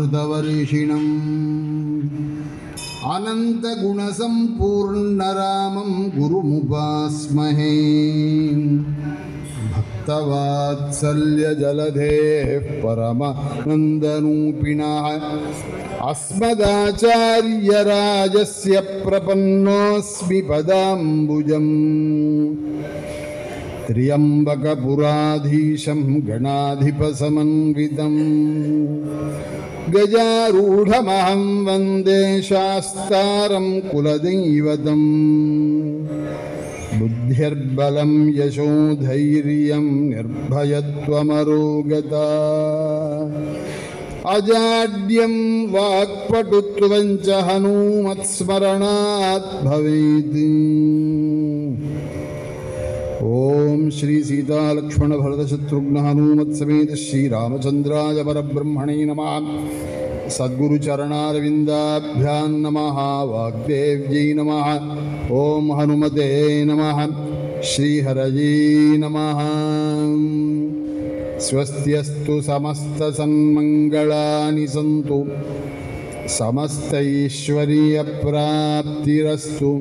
ऋतवरिषिणम् अनन्तगुणसम्पूर्णरामं गुरुमुपास्महे भक्तवात्सल्यजलधेः परमानन्दरूपिणः अस्मदाचार्यराजस्य प्रपन्नोऽस्मि पदाम्बुजम् त्र्यम्बकपुराधीशं गणाधिपसमन्वितम् गजारूढमहं वन्दे शास्तारं कुलदैवतम् बुद्धिर्बलं यशोधैर्यं निर्भयत्वमरोगता अजाड्यं वाक्पटुत्वं च हनूमत्स्मरणात् भवेत्। ओम श्री सीता लक्ष्मण भरत शत्रुघ्न हनुमत समेत श्री रामचंद्राय परब्रह्मणे नमः। सद्गुरु चरणारविंदाभ्यां नमः। वाग्देव्यै नमः। ओम हनुमते नमः। श्री हरये नमः। स्वस्त्यस्तु समस्त सन्मंगलानि सन्तु समस्तैश्वर्य प्राप्तिरस्तु।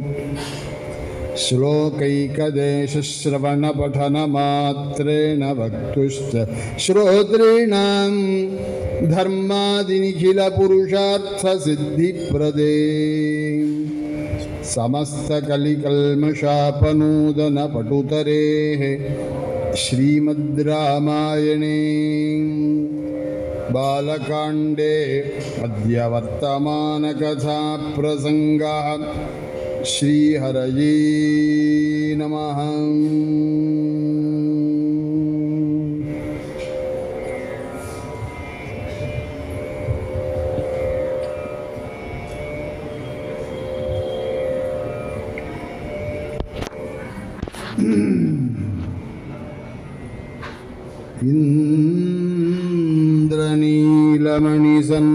श्लोकैकदेशश्रवणपठनमात्रेण वक्तुश्च श्रोत्रीणां धर्मादिनिखिलपुरुषार्थसिद्धिप्रदे समस्तकलिकल्मषापनूदनपटुतरेः श्रीमद् रामायणे बालकाण्डे अद्य वर्तमानकथाप्रसङ्गः। श्री हरये नमः।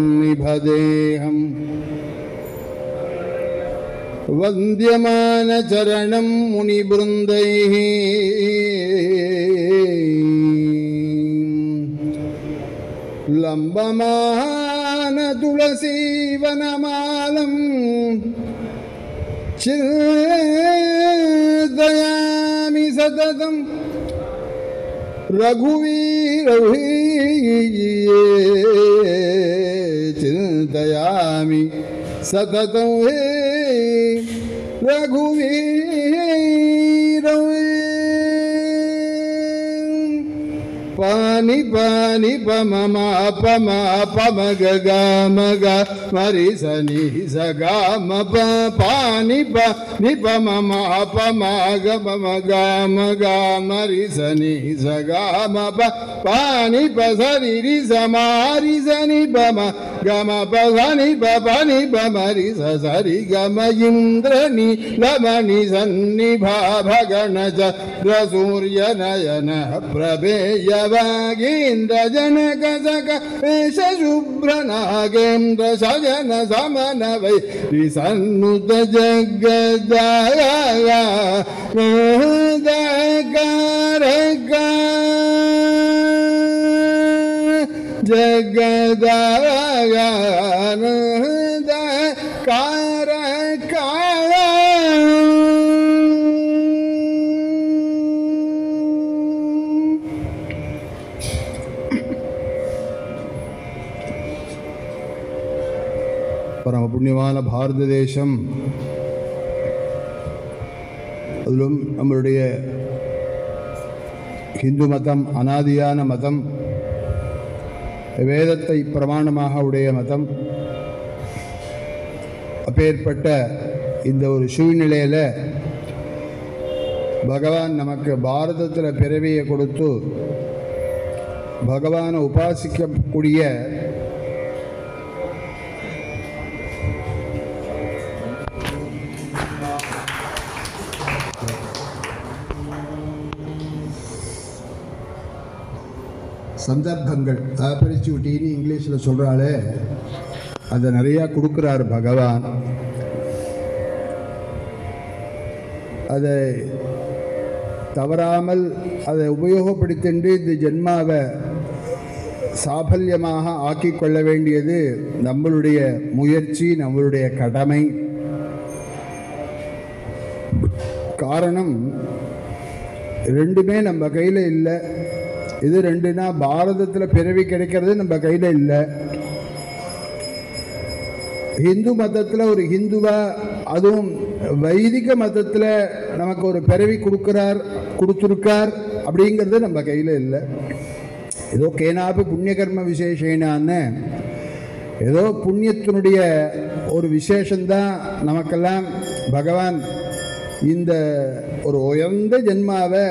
इंद्रनीलमणिसन्निभदेहम् वन्द्यमानचरणं मुनिवृन्दैः लम्बमानतुलसीवनमालं चिन्तयामि सततं चिन्तयामि सततं रघुवीर। पानी पानी पमा पमा पम गा मगा मरि सनि सगा म पानी पानी पमा पमा गा मगा मरि सनि सगा म पानी पसरि रि समारि सनि पम गम पसनि पनि पमरि सरि गम इंद्रनी लमणि सन्निभा भगन च सूर्य नयन प्रभेय वागीन्द्र जनक सक शुभ्र नागेन्द्र सजन समन वै विसन्नुत जगदाया जगदाया பரம புண்ணியமான பாரத தேசம், அதிலும் நம்மளுடைய ஹிந்து மதம் அனாதியான மதம், வேதத்தை பிரமாணமாக உடைய மதம். அப்பேற்பட்ட இந்த ஒரு சூழ்நிலையில் பகவான் நமக்கு பாரதத்தில் பிறவியை கொடுத்து பகவானை உபாசிக்கக்கூடிய சந்தர்ப்பங்கள், ஆப்பர்ச்சுனிட்டின்னு இங்கிலீஷில் சொல்கிறாளே, அதை நிறையா கொடுக்குறார் பகவான். அதை தவறாமல் அதை உபயோகப்படுத்திண்டு இந்த ஜென்மாவை சாபல்யமாக ஆக்கிக்கொள்ள வேண்டியது நம்மளுடைய முயற்சி, நம்மளுடைய கடமை. காரணம், ரெண்டுமே நம்ம கையில் இல்லை. இது ரெண்டுனா பாரதத்தில் பிறவி கிடைக்கிறது நம்ம கையில் இல்லை. ஹிந்து மதத்தில் ஒரு ஹிந்துவா, அதுவும் வைதிக மதத்தில் நமக்கு ஒரு பிறவி கொடுத்துருக்கார் அப்படிங்கிறது நம்ம கையில் இல்லை. ஏதோ கேனாபி புண்ணியகர்ம விசேஷனான்னு ஏதோ புண்ணியத்தினுடைய ஒரு விசேஷந்தான் நமக்கெல்லாம் பகவான் இந்த ஒரு உயர்ந்த ஜென்மாவை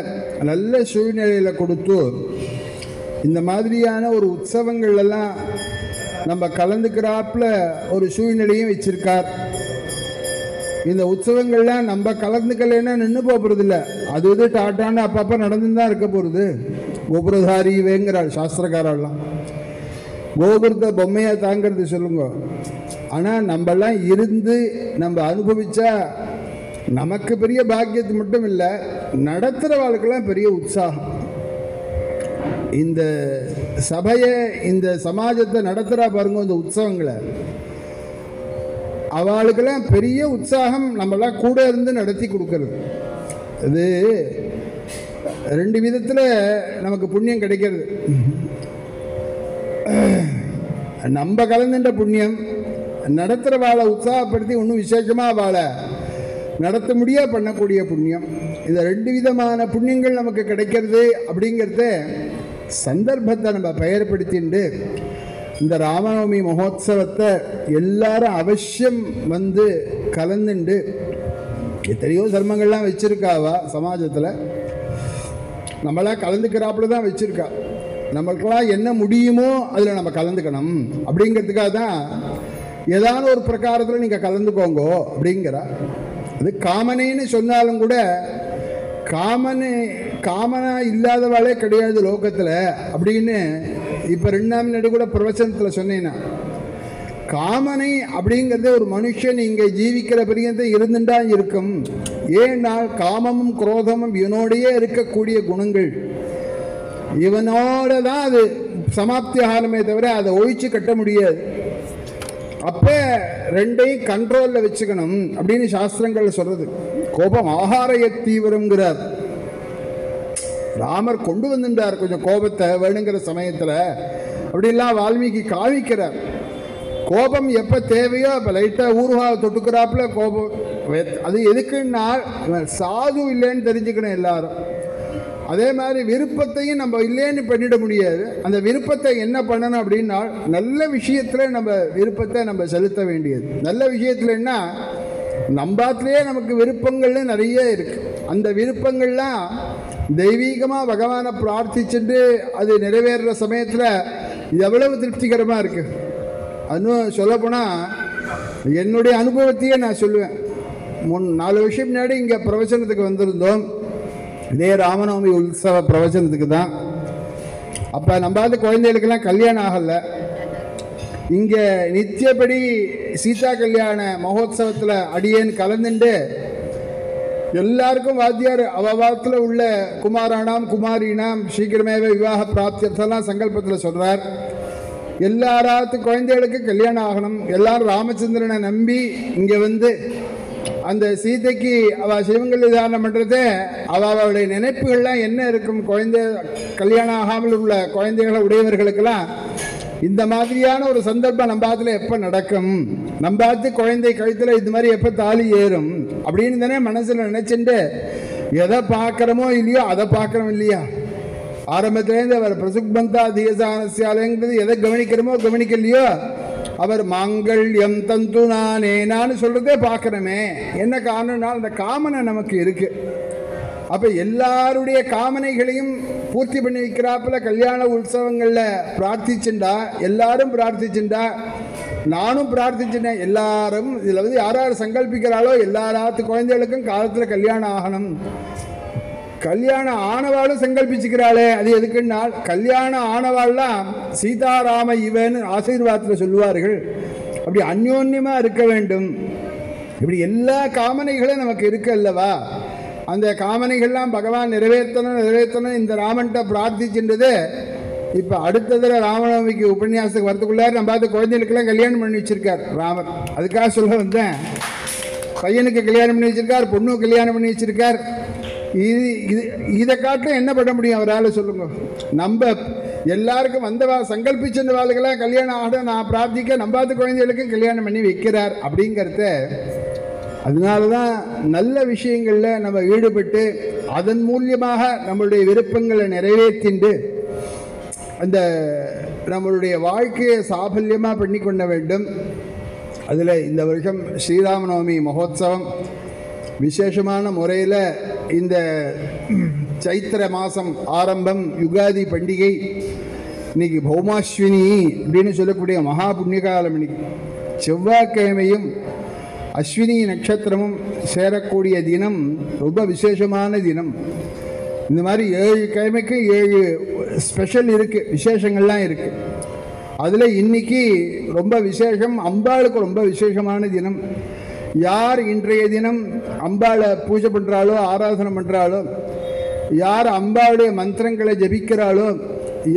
நல்ல சூழ்நிலையில் கொடுத்து இந்த மாதிரியான ஒரு உற்சவங்கள்லாம் நம்ம கலந்துக்கிறாப்புல ஒரு சூழ்நிலையும் வச்சிருக்கார். இந்த உற்சவங்கள்லாம் நம்ம கலந்துக்கலைன்னா நின்று போகிறதில்ல. அது டாட்டான்னு அப்பப்போ நடந்துன்னு தான் இருக்க போகிறது. கோபுரதாரி வேங்கிறாள் சாஸ்திரக்காரெல்லாம். கோபுரத்தை பொம்மையாக தாங்கிறது சொல்லுங்க. ஆனால் நம்மெல்லாம் இருந்து நம்ம அனுபவித்தா நமக்கு பெரிய பாக்கியத்து மட்டும் இல்லை, நடத்துகிற வாழ்க்கெல்லாம் பெரிய உற்சாகம். இந்த சபையை, இந்த சமாஜத்தை நடத்துகிறா பாருங்க, இந்த உற்சவங்களை, அவளுக்கெல்லாம் பெரிய உற்சாகம். நம்மளாம் கூட இருந்து நடத்தி கொடுக்கறது. இது ரெண்டு விதத்தில் நமக்கு புண்ணியம் கிடைக்கிறது. நம்ம கலந்துட்ட புண்ணியம், நடத்துகிற வாழை உற்சாகப்படுத்தி இன்னும் விசேஷமாக வாழை நடத்த முடியா பண்ணக்கூடிய புண்ணியம். இந்த ரெண்டு விதமான புண்ணியங்கள் நமக்கு கிடைக்கிறது. அப்படிங்கிறத சந்தர்ப்பத்தை நம்ம பெயர்படுத்திண்டு இந்த ராமநவமி மகோத்சவத்தை எல்லாரும் அவசியம் வந்து கலந்துண்டு, எத்தனையோ தர்மங்கள்லாம் வச்சுருக்காவா சமாஜத்தில், நம்மளாம் கலந்துக்கிறாப்புல தான் வச்சுருக்கா. நம்மளுக்கெல்லாம் என்ன முடியுமோ அதில் நம்ம கலந்துக்கணும் அப்படிங்கிறதுக்காக தான் ஏதான ஒரு பிரகாரத்தில் நீங்கள் கலந்துக்கோங்கோ அப்படிங்கிறா. அது காமனைன்னு சொன்னாலும் கூட காமனாக இல்லாதவாளே கிடையாது லோகத்தில் அப்படின்னு இப்போ 2ஆம் நடு கூட பிரவச்சனத்தில் சொன்னேன்னா, காமனை அப்படிங்கிறது ஒரு மனுஷன் இங்கே ஜீவிக்கிற பிரியத்தை இருந்துட்டா இருக்கும். ஏனால் காமமும் குரோதமும் இவனோடையே இருக்கக்கூடிய குணங்கள், இவனோட தான் அது சமாப்தி ஆகணுமே தவிர அதை ஒழிச்சு கட்ட முடியாது. அப்போ ரெண்டையும் கண்ட்ரோலில் வச்சுக்கணும் அப்படின்னு சாஸ்திரங்கள் சொல்கிறது. கோபம் ஆகாரய தீவிரங்கிறார். ராமர் கொண்டு வந்துட்டார் கொஞ்சம் கோபத்தை வேணுங்கிற சமயத்தில். அப்படிலாம் வால்மீகி காவிக்கிறார். கோபம் எப்போ தேவையோ அப்போ லைட்டாக ஊர்வா தொட்டுக்கிறாப்புல கோபம். அது எதுக்குன்னா சாது இல்லைன்னு தெரிஞ்சுக்கணும் எல்லாரும். அதே மாதிரி விருப்பத்தையும் நம்ம இல்லைன்னு பண்ணிட முடியாது. அந்த விருப்பத்தை என்ன பண்ணணும் அப்படின்னா, நல்ல விஷயத்தில் நம்ம விருப்பத்தை நம்ம செலுத்த வேண்டியது. நல்ல விஷயத்தில் என்ன, நம்பாத்திலேயே நமக்கு விருப்பங்கள்னு நிறைய இருக்குது. அந்த விருப்பங்கள்லாம் தெய்வீகமாக பகவானை பிரார்த்திச்சுட்டு அது நிறைவேறுற சமயத்தில் இது எவ்வளவு திருப்திகரமாக இருக்குது. அதுவும் சொல்லப்போனால் என்னுடைய அனுபவத்தையே நான் சொல்லுவேன். 4 வருஷம் முன்னாடி இங்கே பிரவச்சனத்துக்கு வந்திருந்தோம். இதே ராமநவமி உற்சவ பிரவச்சனத்துக்கு தான். அப்போ நம்பாத குழந்தைகளுக்கெல்லாம் கல்யாணம் ஆகலை. இங்கே நித்தியப்படி சீதா கல்யாண மகோத்சவத்தில் அடியேன் கலந்துண்டு எல்லாருக்கும் வாத்தியார் அவாத்தில் உள்ள குமாரானாம் குமாரினாம் சீக்கிரமேவே விவாக பிராப்தியெல்லாம் சங்கல்பத்தில் சொல்கிறார். எல்லாராத்து குழந்தைகளுக்கு கல்யாணம் ஆகணும். எல்லாரும் ராமச்சந்திரனை நம்பி இங்கே வந்து அந்த சீதைக்கு அவள் சிவங்கல்யாணம் பண்ணுறதே அவளுடைய நினைப்புகள்லாம் என்ன இருக்கும். குழந்தை கல்யாணம் ஆகாமல் உள்ள குழந்தைகளை உடையவர்களுக்கெல்லாம் இந்த மாதிரியான ஒரு சந்தர்ப்பம் நம்பாத்துல எப்போ நடக்கும், நம்பாத்து குழந்தை கழுத்தில் இது மாதிரி எப்போ தாலி ஏறும் அப்படின்னு தானே மனசில் நினச்சிட்டு எதை பார்க்குறோமோ இல்லையோ அதை பார்க்குறோம் இல்லையா. ஆரம்பத்துலேருந்து அவர் பிரசுக்பந்தா தீயசானசியாலங்கிறது எதை கவனிக்கிறோமோ கவனிக்கலையோ அவர் மாங்கல்யம் தந்து நானேனான்னு சொல்கிறதே பார்க்குறோமே. என்ன காரணம்னா அந்த காமனை நமக்கு இருக்குது. அப்போ எல்லாருடைய காமனைகளையும் பூர்த்தி பண்ணி வைக்கிறாப்புல கல்யாண உற்சவங்களில் பிரார்த்திச்சுண்டா, எல்லாரும் பிரார்த்திச்சுண்டா, நானும் பிரார்த்திச்சுட்டேன். எல்லாரும் இதில் வந்து யார் யார் சங்கல்பிக்கிறாளோ எல்லாராத்து குழந்தைகளுக்கும் காலத்தில் கல்யாணம் ஆகணும். கல்யாணம் ஆனவாளும் சங்கல்பிச்சுக்கிறாளே, அது எதுக்குன்னா கல்யாணம் ஆனவாள்லாம் சீதாராம இவன்னு ஆசீர்வாதத்தில் சொல்லுவார்கள். அப்படி அந்யோன்யமாக இருக்க வேண்டும். இப்படி எல்லா காமனைகளும் நமக்கு இருக்கு அல்லவா. அந்த காமனைகள்லாம் பகவான் நிறைவேற்றணும் இந்த ராமன்ட்ட பிரார்த்திச்சுன்றது இப்போ அடுத்ததில் ராமநவமிக்கு உபன்யாசத்துக்கு வரதுக்குள்ளார் நம்ம பார்த்து குழந்தைகளுக்கெல்லாம் கல்யாணம் பண்ணி வச்சிருக்கார் ராமர். அதுக்காக சொல்ல வந்தேன். பையனுக்கு கல்யாணம் பண்ணி வச்சிருக்கார், பொண்ணுக்கு கல்யாணம் பண்ணி வச்சிருக்கார். இதை காட்டிலும் என்ன பண்ண முடியும் அவரால் சொல்லுங்க? நம்ம எல்லாருக்கும் வந்தவா சங்கல்பிச்ச வாழ்க்கெல்லாம் கல்யாணம் ஆக நான் பிரார்த்திக்க நம்பாத குழந்தைகளுக்கு கல்யாணம் பண்ணி வைக்கிறார் அப்படிங்கிறத. அதனால தான் நல்ல விஷயங்களில் நம்ம ஈடுபட்டு அதன் மூலியமாக நம்மளுடைய விருப்பங்களை நிறைவேற்றிண்டு அந்த நம்மளுடைய வாழ்க்கையை சாபல்யமாக பண்ணி கொள்ள வேண்டும். அதில் இந்த வருஷம் ஸ்ரீராமநவமி மகோத்சவம் விசேஷமான முறையில் இந்த சைத்திர மாதம் ஆரம்பம் யுகாதி பண்டிகை இன்னைக்கு பௌமாஸ்வினி அப்படின்னு சொல்லக்கூடிய மகா புண்ணியகாலம். இன்னைக்கு செவ்வாய்க்கிழமையும் அஸ்வினி நட்சத்திரமும் சேரக்கூடிய தினம் ரொம்ப விசேஷமான தினம். இந்த மாதிரி 7 கிழமைக்கு 7 ஸ்பெஷல் இருக்குது, விசேஷங்கள்லாம் இருக்குது. அதில் இன்னைக்கு ரொம்ப விசேஷம், அம்பாளுக்கு ரொம்ப விசேஷமான தினம். யார் இன்றைய தினம் அம்பாளை பூஜை பண்ணுறாளோ, ஆராதனை பண்ணுறாளோ, யார் அம்பாளுடைய மந்திரங்களை ஜபிக்கிறாளோ,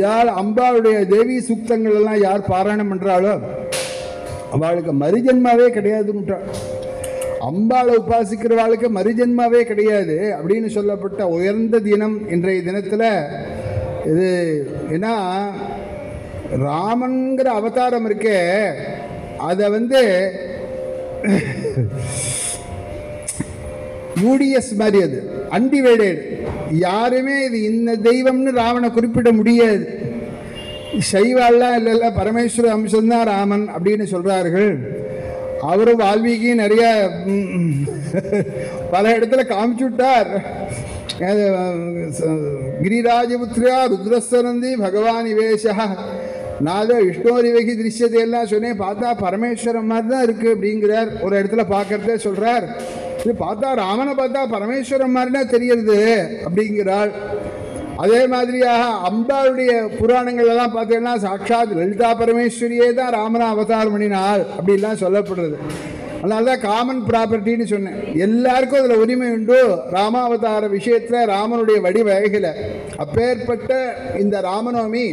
யார் அம்பாளுடைய தேவி சூக்தங்கள் எல்லாம் யார் பாராயணம் பண்ணுறாளோ அவளுக்கு மறுஜென்மாவே கிடையாதுன்றாள். அம்பாளை உபாசிக்கிறவாளுக்கு மறுஜென்மாவே கிடையாது அப்படின்னு சொல்லப்பட்ட உயர்ந்த தினம் இன்றைய தினத்தில். இது ஏன்னா ராமன்கிற அவதாரம் இருக்கே, அதை யூடிஎஸ் மாதிரி, அது அன்டிவைடட். யாருமே இது இந்த தெய்வம்னு ராவனை குறிப்பிட முடியாது. சைவாலாம் இல்லை, பரமேஸ்வர அம்சம்தான் ராமன் அப்படின்னு சொல்கிறார்கள். அவரும் வால்மீகி நிறைய பல இடத்துல காமிச்சு விட்டார். கிரிராஜபுத்திரியா ருத்ரஸ்வரந்தி பகவான் இவேஷா நாத விஷ்ணோரிவகி திருஷ்யத்தையெல்லாம் சொன்னேன். பார்த்தா பரமேஸ்வரம் மாதிரி தான் இருக்குது அப்படிங்கிறார். ஒரு இடத்துல பார்க்கறதே சொல்கிறார், இது பார்த்தா ராமனை பார்த்தா பரமேஸ்வரம் மாதிரி தான் தெரியுது அப்படிங்கிறாள். அதே மாதிரியாக அம்பாளுடைய புராணங்கள்லாம் பார்த்தீங்கன்னா சாட்சாத் லலிதா பரமேஸ்வரியே தான் ராமனை அவதாரம் பண்ணினாள் அப்படின்லாம் சொல்லப்படுறது. அதனால தான் காமன் ப்ராப்பர்ட்டின்னு சொன்னேன். எல்லாருக்கும் அதில் உரிமை உண்டு ராமாவதார விஷயத்தில், ராமனுடைய வடிவகைகளை. அப்பேற்பட்ட இந்த ராமநவமி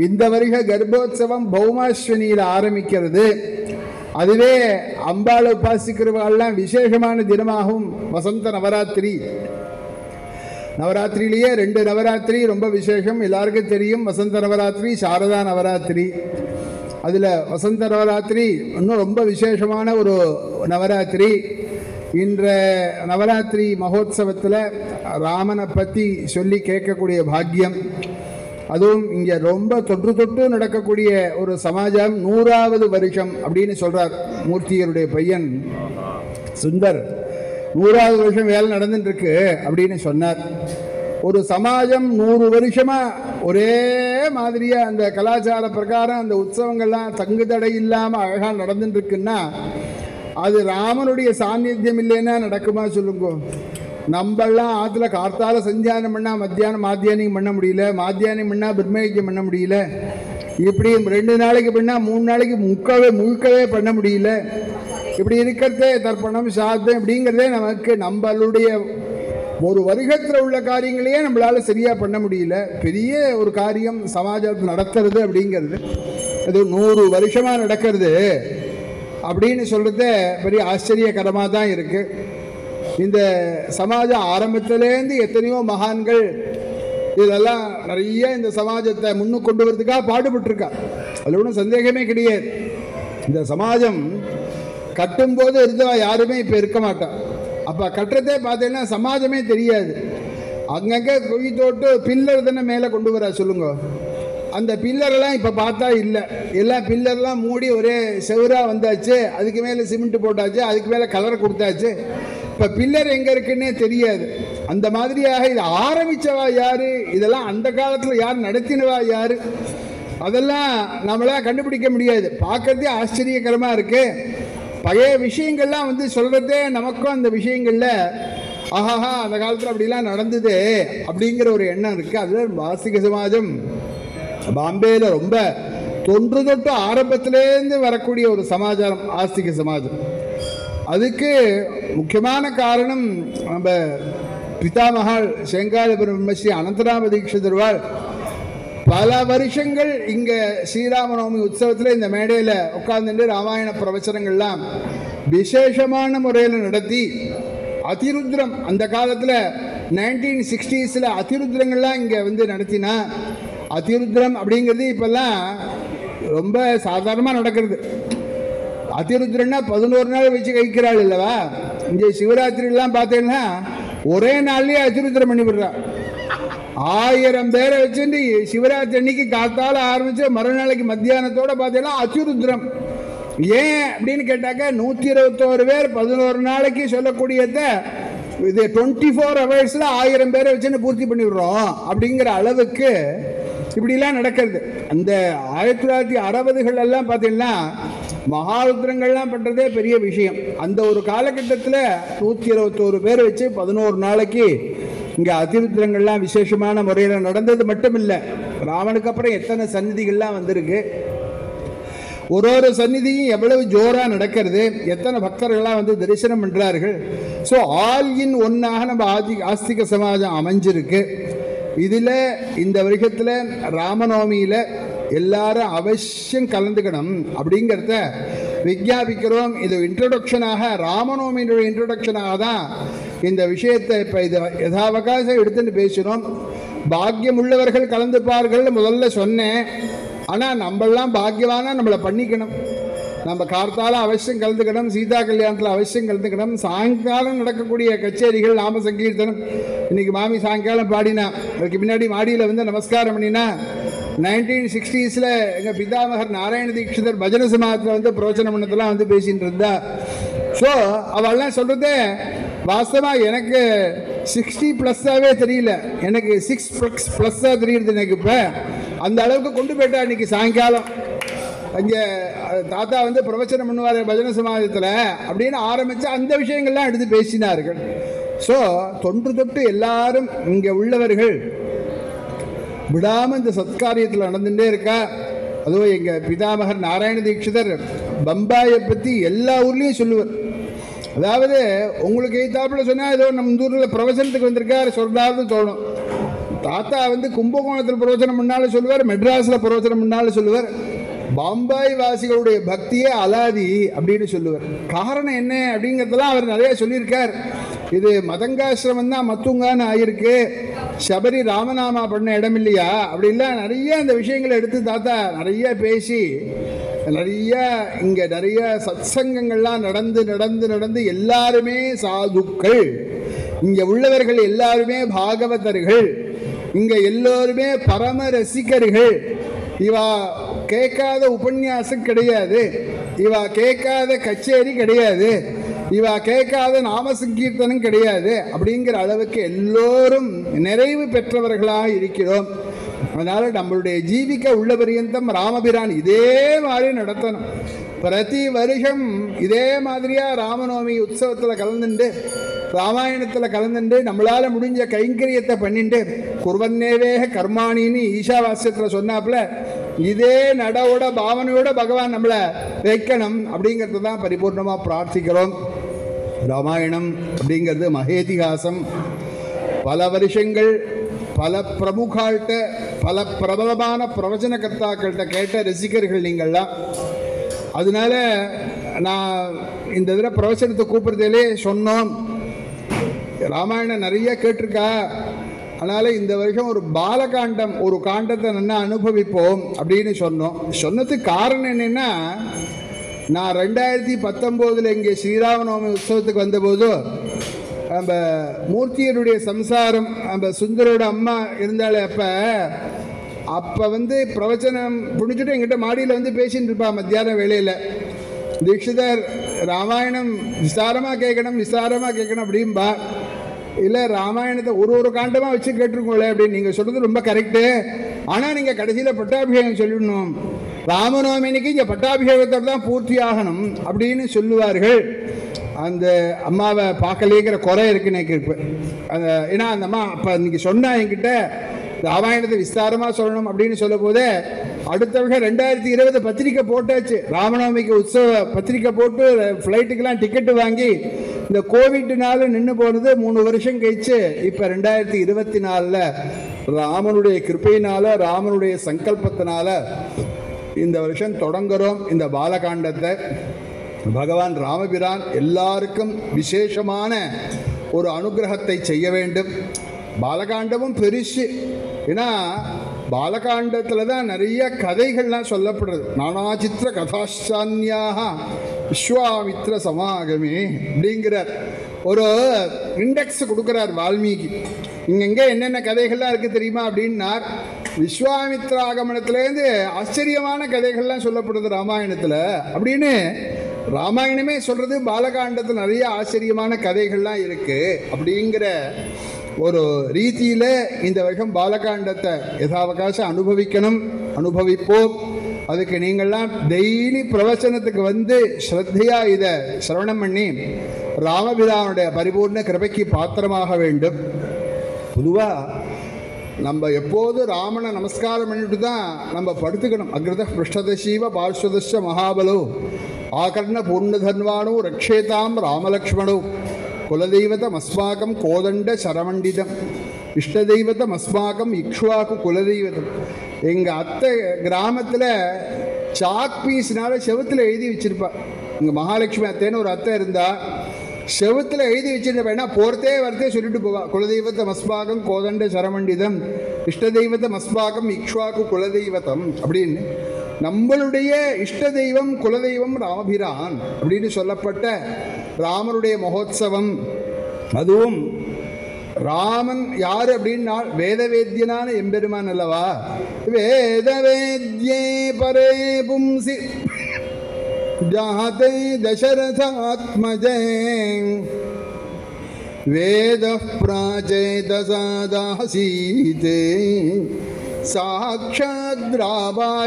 இந்த வருஷ கர்ப்போத்சவம் பௌமாஸ்வனியில் ஆரம்பிக்கிறது. அதுவே அம்பாளை உபாசிக்கிறவர்கள்லாம் விசேஷமான தினமாகும். வசந்த நவராத்திரி, நவராத்திரியிலேயே 2 நவராத்திரி ரொம்ப விசேஷம், எல்லாருக்கும் தெரியும். வசந்த நவராத்திரி, சாரதா நவராத்திரி. அதில் வசந்த நவராத்திரி இன்னும் ரொம்ப விசேஷமான ஒரு நவராத்திரி. இன்ற நவராத்திரி மகோத்சவத்தில் ராமனை பற்றி சொல்லி கேட்கக்கூடிய பாக்கியம். அதுவும் இங்கே ரொம்ப தொற்று நடக்கக்கூடிய ஒரு சமாஜம். 100வது வருஷம் அப்படின்னு சொல்கிறார் மூர்த்தியருடைய பையன் சுந்தர். 100வது வருஷம் வேலை நடந்துட்டுருக்கு அப்படின்னு சொன்னார். ஒரு சமாஜம் 100 வருஷமாக ஒரே மாதிரியாக அந்த கலாச்சார பிரகாரம் அந்த உற்சவங்கள்லாம் தங்கு தடை இல்லாமல் அழகாக நடந்துட்டுருக்குன்னா அது ராமனுடைய சாநித்தியம் இல்லைன்னா நடக்குமா சொல்லுங்க? நம்மெல்லாம் ஆற்றுல கார்த்தால சஞ்சானம் பண்ணால் மாத்தியானியம் பண்ண முடியல, மாத்தியானியம் பண்ணால் பிரம்மயஜம் பண்ண முடியல, இப்படி 2 நாளைக்கு பண்ணால் 3 நாளைக்கு முழுக்கவே பண்ண முடியல. இப்படி இருக்கிறதே தர்ப்பணம் சாத்தம் இப்படிங்கிறதே நமக்கு நம்மளுடைய ஒரு வருகத்தில் உள்ள காரியங்களையே நம்மளால் சரியாக பண்ண முடியல. பெரிய ஒரு காரியம் சமாஜத்தில் நடத்துறது அப்படிங்கிறது, அது 100 வருஷமாக நடக்கிறது அப்படின்னு சொல்கிறது பெரிய ஆச்சரியகரமாக தான் இருக்குது. இந்த சமாஜம் ஆரம்பத்திலேருந்து எத்தனையோ மகான்கள் இதெல்லாம் நிறைய இந்த சமாஜத்தை முன்னுக்கு கொண்டு வரதுக்காக பாடுபட்டிருக்கா. அதில் ஒன்றும் சந்தேகமே கிடையாது. இந்த சமாஜம் கட்டும்போது இருந்தவா யாருமே இப்போ இருக்க மாட்டான். அப்போ கட்டுறதே பார்த்தீங்கன்னா சமாஜமே தெரியாது. அங்கங்கே குழி தோட்டு பில்லர் தானே மேலே கொண்டு வரா சொல்லுங்க. அந்த பில்லரெல்லாம் இப்போ பார்த்தா இல்லை. எல்லாம் பில்லர்லாம் மூடி ஒரே செவராக வந்தாச்சு, அதுக்கு மேலே சிமெண்ட் போட்டாச்சு, அதுக்கு மேலே கலர் கொடுத்தாச்சு. இப்போ பில்லர் எங்கே இருக்குன்னே தெரியாது. அந்த மாதிரியாக இதை ஆரம்பித்தவா யார், இதெல்லாம் அந்த காலத்தில் யார் நடத்தினவா யார், அதெல்லாம் நம்மளால் கண்டுபிடிக்க முடியாது. பார்க்கறதே ஆச்சரியகரமாக இருக்குது. பழைய விஷயங்கள்லாம் சொல்கிறதே நமக்கும் அந்த விஷயங்களில் ஆஹாஹா அந்த காலத்தில் அப்படிலாம் நடந்தது அப்படிங்கிற ஒரு எண்ணம் இருக்குது. அதில் ஆஸ்திக சமாஜம் பாம்பேயில் ரொம்ப தொன்று ஆரம்பத்திலேருந்து வரக்கூடிய ஒரு சமாச்சாரம் ஆஸ்திக சமாஜம். அதுக்கு முக்கியமான காரணம் நம்ம பிதாமகாள் சேங்கால பிரம்மஸ்ரீ அனந்தராம தீட்சிதர்வாள் பல வருஷங்கள் இங்க ஸ்ரீராமநவமி உற்சவத்தில் இந்த மேடையில் உட்கார்ந்துட்டு ராமாயண பிரவச்சனங்கள்லாம் விசேஷமான முறையில் நடத்தி அதிருத்ரம் அந்த காலத்தில் 1960s அதிருத்ரங்கள்லாம் இங்கே வந்து நடத்தினா. அதிருத்ரம் அப்படிங்கிறது இப்பெல்லாம் ரொம்ப சாதாரணமாக நடக்கிறது. அதிருத்ரன்னா 11 நாள் வச்சு கழிக்கிறாள் இல்லவா. இங்கே சிவராத்திரிலாம் பார்த்தீங்கன்னா ஒரே நாள்லேயே அதிருத்ரம் பண்ணி விடுறா. 1000 பேரை வச்சுட்டு சிவராத்திரி அன்னைக்கு காத்தால ஆரம்பிச்சு மறுநாளைக்கு மத்தியானத்தோட பார்த்தீங்கன்னா அதிருத்ரம். ஏன் அப்படின்னு கேட்டாக்க 121 பேர் 11 நாளைக்கு சொல்லக்கூடியத இது 24 hours 1000 பேரை வச்சுன்னு பூர்த்தி பண்ணி விடுறோம் அப்படிங்கிற அளவுக்கு இப்படிலாம் நடக்கிறது. அந்த 1960கள் எல்லாம் பார்த்தீங்கன்னா மகாருத்ரங்கள்லாம் பண்ணுறதே பெரிய விஷயம். அந்த ஒரு காலகட்டத்தில் 121 பேர் வச்சு 11 நாளைக்கு இங்கே அதிருத்ரங்கள்லாம் விசேஷமான முறையில் நடந்தது மட்டும் இல்லை, ராமனுக்கு அப்புறம் எத்தனை சந்நிதிகள்லாம் வந்திருக்கு, ஒரு சந்நிதியும் எவ்வளவு ஜோராக நடக்கிறது, எத்தனை பக்தர்கள்லாம் வந்து தரிசனம் பண்ணுறார்கள். ஸோ ஆல் இன் ஒன்னாக நம்ம ஆஸ்திக சமாஜம் அமைஞ்சிருக்கு. இதில் இந்த வருஷத்தில் ராமநவமியில் எல்லாரும் அவசியம் கலந்துக்கணும் அப்படிங்கிறத விஞ்ஞாபிக்கிறோம். இது இன்ட்ரடக்ஷனாக, ராமநவமியினுடைய இன்ட்ரடக்ஷனாக தான் இந்த விஷயத்தை இப்போ இது யதாவகாசம் எடுத்துன்னு பேசினோம். பாக்கியம் உள்ளவர்கள் கலந்துப்பார்கள் முதல்ல சொன்னேன். ஆனால் நம்மளாம் பாக்கியவானா நம்மளை பண்ணிக்கணும். நம்ம கார்த்தால அவசியம் கலந்துக்கணும், சீதா கல்யாணத்தில் அவசியம் கலந்துக்கணும். சாயங்காலம் நடக்கக்கூடிய கச்சேரிகள், நாம சங்கீர்த்தனம், இன்னைக்கு மாமி சாயங்காலம் பாடினா, அதுக்கு முன்னாடி மாடியில் வந்து நமஸ்காரம் பண்ணினா. 1960s எங்கள் பிதாமகர் நாராயண தீட்சிதர் பஜன சமாதத்தில் வந்து பிரவச்சனம் பண்ணதெல்லாம் வந்து பேசிகிட்டு இருந்தா. ஸோ அவள்லாம் சொல்கிறது வாஸ்தவமாக எனக்கு 60+ தெரியல, எனக்கு 6+ தெரியுது எனக்கு. இப்போ அந்த அளவுக்கு கொண்டு போயிட்டா. இன்னைக்கு சாயங்காலம் அங்கே தாத்தா வந்து பிரவச்சனம் பண்ணுவார் பஜன சமாஜத்தில் அப்படின்னு ஆரம்பித்து அந்த விஷயங்கள்லாம் எடுத்து பேசினார்கள். ஸோ தொன்று தொட்டு எல்லாரும் இங்கே உள்ளவர்கள் விடாமல் இந்த சத்காரியத்தில் நடந்துகிட்டே இருக்கா. அதுவும் எங்கள் பிதாமகர் நாராயண தீட்சிதர் பம்பாயை பற்றி எல்லா ஊர்லேயும் சொல்லுவார். அதாவது உங்களுக்கு எய்த்தாப்பில் சொன்னால் ஏதோ நம்ம ஊரில் பிரவச்சனத்துக்கு வந்திருக்கார் சொல்கிறாரு தோணும். தாத்தா வந்து கும்பகோணத்தில் பிரவச்சனம் பண்ணாலும் சொல்லுவார், மெட்ராஸில் பிரவச்சனம் பண்ணாலும் சொல்லுவார். பாம்பாய் வாசிகளுடைய பக்தியே அலாதி அப்படின்னு சொல்லுவார். காரணம் என்ன அப்படிங்கிறதெல்லாம் அவர் நிறைய சொல்லியிருக்கார். இது மதங்காசிரமம் தான் மத்துங்கான்னு ஆயிருக்கு, சபரி ராமநாமா பண்ண இடம் இல்லையா அப்படின்லாம் நிறைய இந்த விஷயங்களை எடுத்து தாத்தா நிறைய பேசி இங்கே நிறைய சத்சங்கங்கள்லாம் நடந்து எல்லாருமே சாதுக்கள், இங்கே உள்ளவர்கள் எல்லாருமே பாகவதர்கள், இங்கே எல்லோருமே பரம ரசிகர்கள். இவா கேட்காத உபன்யாசம் கிடையாது, இவா கேட்காத கச்சேரி கிடையாது, இவா கேட்காத நாம சங்கீர்த்தனம் கிடையாது. அப்படிங்கிற அளவுக்கு எல்லோரும் நிறைவு பெற்றவர்களாக இருக்கிறோம். அதனால் நம்மளுடைய ஜீவிக்க உள்ள பரியந்தம் ராமபிரான் இதே மாதிரி நடத்தணும். பிரதி வருஷம் இதே மாதிரியாக ராமநவமி உற்சவத்தில் கலந்துண்டு, ராமாயணத்தில் கலந்துண்டு, நம்மளால் முடிஞ்ச கைங்கரியத்தை பண்ணிட்டு குர்வன்னேவேக கர்மாணின்னு ஈஷாவாஸ்யத்தில் சொன்னாப்புல இதே நடவோட பாவனையோட பகவான் நம்மளை வைக்கணும் அப்படிங்கிறது தான் பரிபூர்ணமாக பிரார்த்திக்கிறோம். ராமாயணம் அப்படிங்கிறது மகேதிகாசம். பல வருஷங்கள் பல பிரமுகாள்கிட்ட, பல பிரபலமான பிரவச்சன கர்த்தாக்கள்கிட்ட கேட்ட ரசிகர்கள் நீங்கள்லாம். அதனால நான் இந்த இதில் பிரவச்சனத்தை கூப்பிட்றதுலே சொன்னோம், ராமாயணம் நிறைய கேட்டிருக்கா, அதனால் இந்த வருஷம் ஒரு பாலகாண்டம் ஒரு காண்டத்தை நல்லா அனுபவிப்போம் அப்படின்னு சொன்னோம். சொன்னதுக்கு காரணம் என்னென்னா, நான் 2019 இங்கே ஸ்ரீராமநவமி உற்சவத்துக்கு வந்தபோது நம்ம மூர்த்தியருடைய சம்சாரம், நம்ம சுந்தரோட அம்மா இருந்தாலே அப்போ வந்து பிரவச்சனம் புடிச்சுட்டு எங்கிட்ட மாடியில் வந்து பேசின்னு இருப்பா மத்தியான வேளையில். தீட்சிதர் ராமாயணம் விசாரமாக கேட்கணும் அப்படின்பா. இல்லை ராமாயணத்தை ஒரு காண்டமாக வச்சு கேட்டிருக்கோங்களே அப்படின்னு. நீங்கள் சொல்கிறது ரொம்ப கரெக்டு, ஆனால் நீங்கள் கடைசியில் பட்டாபிஷேகம் சொல்லிடணும், ராமநவமிக்கு இங்கே பட்டாபிஷேகத்தோடு தான் பூர்த்தி ஆகணும் அப்படின்னு சொல்லுவார்கள். அந்த அம்மாவை பார்க்கலேங்கிற குறை இருக்குன்னு கேட்பேன். அந்த ஏன்னா அந்த அம்மா அப்போ இன்றைக்கி சொன்னால் என்கிட்ட ராமாயணத்தை விஸ்தாரமாக சொல்லணும் அப்படின்னு சொல்லும் போதே அடுத்த வருஷம் 2020 பத்திரிக்கை போட்டாச்சு. ராமநவமிக்கு உற்சவ பத்திரிக்கை போட்டு ஃப்ளைட்டுக்கெல்லாம் டிக்கெட்டு வாங்கி இந்த கோவிட்னால நின்று போனது 3 வருஷம் கழிச்சு இப்போ 2024 ராமனுடைய கிருபையினால, ராமனுடைய சங்கல்பத்தினால இந்த வருஷம் தொடங்குறோம் இந்த பாலகாண்டத்தை. பகவான் ராமபிரான் எல்லாருக்கும் விசேஷமான ஒரு அனுகிரகத்தை செய்ய வேண்டும். பாலகாண்டமும் பெருசு. ஏன்னா பாலகாண்டத்தில் தான் நிறைய கதைகள்லாம் சொல்லப்படுறது. நானாச்சித்திர கதாச்சான்யாக விஸ்வாமித்ர சமாகமே அப்படிங்கிறார். ஒரு இண்டெக்ஸ் கொடுக்குறார் வால்மீகி. இங்கெங்கே என்னென்ன கதைகள்லாம் இருக்குது தெரியுமா அப்படின்னார். விஸ்வாமித்ர ஆகமனத்துலேருந்து ஆச்சரியமான கதைகள்லாம் சொல்லப்படுது ராமாயணத்தில் அப்படின்னு ராமாயணமே சொல்கிறது. பாலகாண்டத்தில் நிறைய ஆச்சரியமான கதைகள்லாம் இருக்குது. அப்படிங்கிற ஒரு ரீதியில் இந்த வருஷம் பாலகாண்டத்தை யதாவகாசம் அனுபவிக்கணும், அனுபவிப்போம். அதுக்கு நீங்கள்லாம் டெய்லி பிரவச்சனத்துக்கு வந்து ஸ்ரத்தையாக இதை சிரவணம் பண்ணி ராமபிரானுடைய பரிபூர்ண கிருபைக்கு பாத்திரமாக வேண்டும். பொதுவாக நம்ம எப்போது ராமனை நமஸ்காரம் பண்ணிட்டு தான் நம்ம படுத்துக்கணும். அக்ரத பிருஷ்டதசீவ பார்ஸ்வதஸ்ய மகாபலோ ஆகர்ண பூர்ணதன்வானோ ரக்ஷேதாம் ராமலக்ஷ்மணோ குலதெய்வதம் அஸ்மாக்கம் கோதண்ட சரமண்டிதம் இஷ்டதெய்வதம் அஸ்மாக்கம் இக்ஷ்வாக்கு குலதெய்வதம். எங்கள் அத்தை கிராமத்தில் சாக் பீஸ்னால செவுத்தில் எழுதி வச்சுருப்பா. இங்கே மகாலட்சுமி அத்தைன்னு ஒரு அத்தை இருந்தால் செவுத்தில் எழுதி வச்சுருப்பேன்னா போகிறதே வரத்தே சொல்லிட்டு போவா. குலதெய்வத்தை மஸ்பாகம் கோதண்ட சரமண்டிதம் இஷ்ட தெய்வத்தை மஸ்பாகம் இக்ஷ்வாக்கு குலதெய்வதம் அப்படின்னு. நம்மளுடைய இஷ்ட தெய்வம் குலதெய்வம் ராமபிரான் அப்படின்னு சொல்லப்பட்ட ராமனுடைய மகோத்சவம். அதுவும் ராமன் யார் அப்படின்னா வேதவேத்யனான எம்பெருமான் அல்லவா. வேதவேத்யே பரே பும்சி ஜாதே தசரதாத்மஜே வேத பிராச்சேதசாதாசீதே சாக்ஷாத் ராமாயணாத்மராகம்.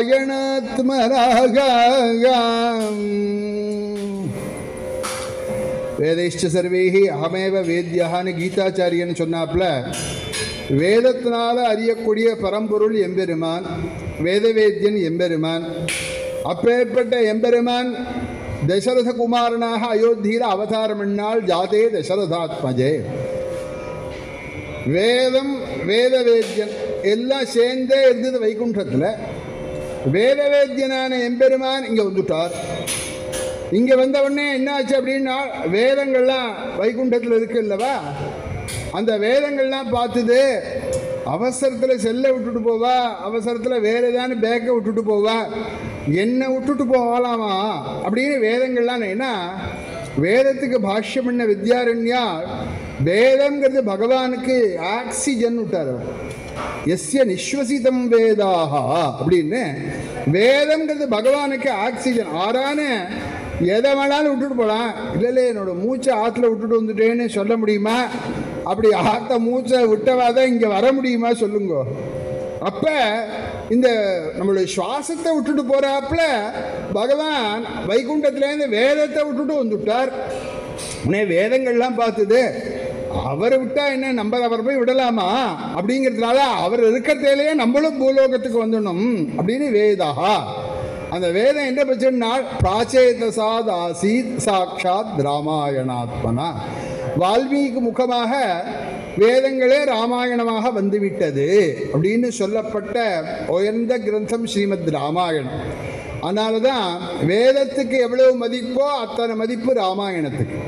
வேதைஷ்ட சர்வேஹி அகமேவ வேத்யான்னு கீதாச்சாரியன்னு சொன்னாப்புல வேதத்தினால அறியக்கூடிய பரம்பொருள் எம்பெருமான், வேதவேத்யன் எம்பெருமான். அப்பேற்பட்ட எம்பெருமான் தசரத குமாரனாக அயோத்தியில் அவதாரம் பண்ணால் ஜாதே தசரதாத்மஜே. வேதம் வேதவேத்யன் எல்லாம் சேர்ந்தே இருந்தது வைகுண்டத்தில். வேதவேத்யனான எம்பெருமான் இங்கே வந்துட்டார். இங்கே வந்தவுடனே என்னாச்சு அப்படின்னா வேதங்கள்லாம் வைகுண்டத்தில் இருக்கு இல்லவா. அந்த வேதங்கள்லாம் பார்த்துது. அவசரத்தில் செல்லை விட்டுட்டு போவா, அவசரத்தில் வேறு ஏதாவது பேக்கை விட்டுட்டு போவா, என்னை விட்டுட்டு போகலாமா அப்படின்னு வேதங்கள்லாம். ஏன்னா வேதத்துக்கு பாஷ்யம் பண்ண வித்யாரண்யா வேதங்கிறது பகவானுக்கு ஆக்சிஜன் விட்டார். எஸ்ய நிஸ்வசிதம் வேதாக அப்படின்னு வேதங்கிறது பகவானுக்கு ஆக்சிஜன். ஆறான எதை வேணாலும் விட்டுட்டு போகலாம். இல்லை என்னோட மூச்சை ஆற்றுல விட்டுட்டு வந்துட்டேன்னு சொல்ல முடியுமா? அப்படி ஆற்ற மூச்சை விட்டவா தான் இங்கே வர முடியுமா சொல்லுங்க. அப்போ இந்த நம்மளுடைய சுவாசத்தை விட்டுட்டு போகிறாப்புல பகவான் வைகுண்டத்துலேருந்து வேதத்தை விட்டுட்டு வந்துவிட்டார். உடனே வேதங்கள்லாம் பார்த்துது. அவரை விட்டா என்ன, நம்ம அவர் போய் விடலாமா அப்படிங்கிறதுனால அவர் இருக்கிறதுலேயே நம்மளும் பூலோகத்துக்கு வந்துடணும் அப்படின்னு வேதா. அந்த வேதம் என்ன பட்சம்னால் பிராச்சேதசாத் ஆசீத் சாக்ஷாத் ராமாயணாத்மனா. வால்மீகி முகமாக வேதங்களே ராமாயணமாக வந்துவிட்டது அப்படின்னு சொல்லப்பட்ட உயர்ந்த கிரந்தம் ஸ்ரீமத் ராமாயணம். அதனால தான் வேதத்துக்கு எவ்வளவு மதிப்போ அத்தனை மதிப்பு ராமாயணத்துக்கு.